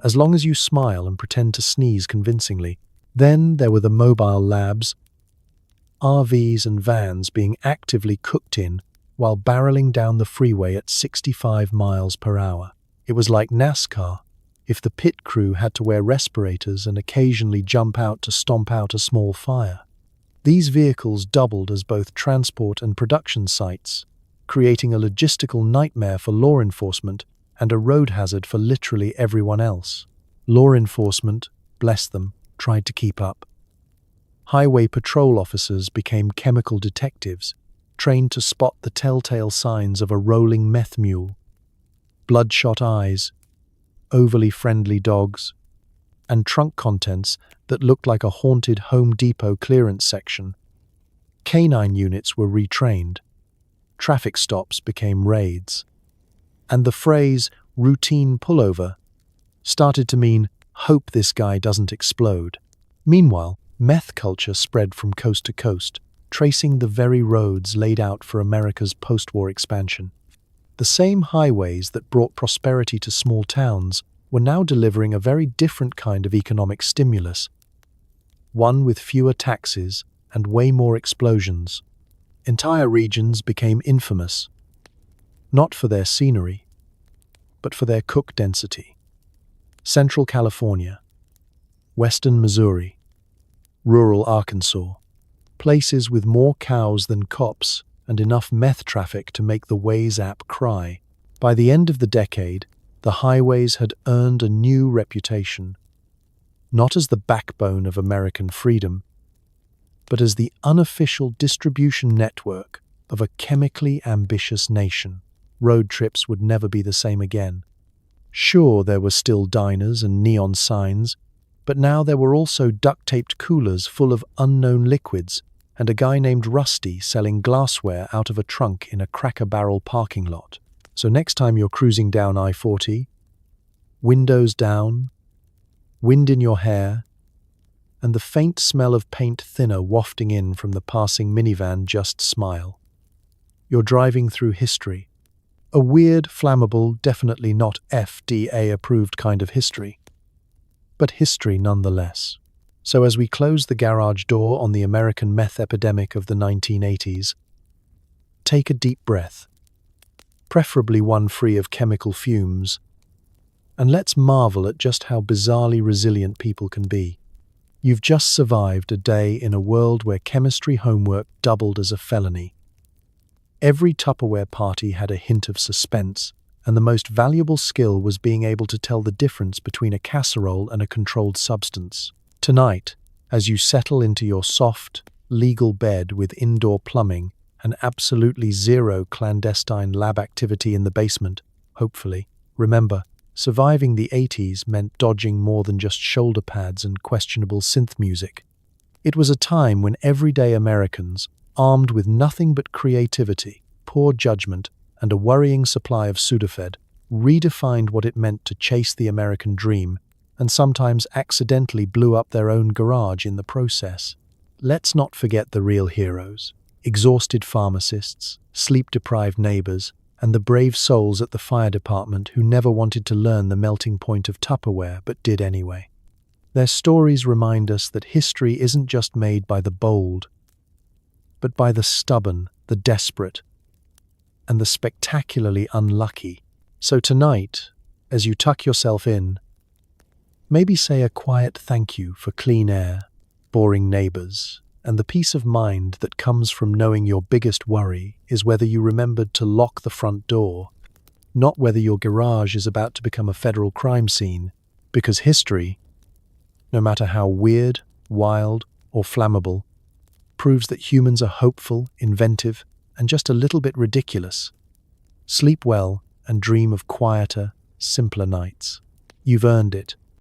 As long as you smile and pretend to sneeze convincingly. Then there were the mobile labs, RVs and vans being actively cooked in while barreling down the freeway at 65 miles per hour. It was like NASCAR, if the pit crew had to wear respirators and occasionally jump out to stomp out a small fire. These vehicles doubled as both transport and production sites, creating a logistical nightmare for law enforcement and a road hazard for literally everyone else. Law enforcement, bless them, tried to keep up. Highway patrol officers became chemical detectives, trained to spot the telltale signs of a rolling meth mule. Bloodshot eyes, overly friendly dogs, and trunk contents that looked like a haunted Home Depot clearance section. Canine units were retrained. Traffic stops became raids. And the phrase routine pullover started to mean hope this guy doesn't explode. Meanwhile, meth culture spread from coast to coast, tracing the very roads laid out for America's post-war expansion. The same highways that brought prosperity to small towns were now delivering a very different kind of economic stimulus, one with fewer taxes and way more explosions. Entire regions became infamous, not for their scenery, but for their cook density. Central California, Western Missouri, rural Arkansas, places with more cows than cops and enough meth traffic to make the Waze app cry. By the end of the decade, the highways had earned a new reputation, not as the backbone of American freedom, but as the unofficial distribution network of a chemically ambitious nation. Road trips would never be the same again. Sure, there were still diners and neon signs, But now there were also duct-taped coolers full of unknown liquids and a guy named Rusty selling glassware out of a trunk in a Cracker Barrel parking lot. So next time you're cruising down I-40, windows down, wind in your hair, and the faint smell of paint thinner wafting in from the passing minivan, just smile. You're driving through history. A weird, flammable, definitely not FDA-approved kind of history. But history nonetheless. So as we close the garage door on the American meth epidemic of the 1980s, take a deep breath, preferably one free of chemical fumes, and let's marvel at just how bizarrely resilient people can be. You've just survived a day in a world where chemistry homework doubled as a felony. Every Tupperware party had a hint of suspense, and the most valuable skill was being able to tell the difference between a casserole and a controlled substance. Tonight, as you settle into your soft, legal bed with indoor plumbing and absolutely zero clandestine lab activity in the basement, hopefully, remember, surviving the 80s meant dodging more than just shoulder pads and questionable synth music. It was a time when everyday Americans, armed with nothing but creativity, poor judgment, and a worrying supply of Sudafed, redefined what it meant to chase the American dream, and sometimes accidentally blew up their own garage in the process. Let's not forget the real heroes: exhausted pharmacists, sleep-deprived neighbors, and the brave souls at the fire department who never wanted to learn the melting point of Tupperware but did anyway. Their stories remind us that history isn't just made by the bold, but by the stubborn, the desperate, and the spectacularly unlucky. So tonight, as you tuck yourself in, maybe say a quiet thank you for clean air, boring neighbors, and the peace of mind that comes from knowing your biggest worry is whether you remembered to lock the front door, not whether your garage is about to become a federal crime scene, because history, no matter how weird, wild, or flammable, proves that humans are hopeful, inventive, and just a little bit ridiculous. Sleep well and dream of quieter, simpler nights. You've earned it.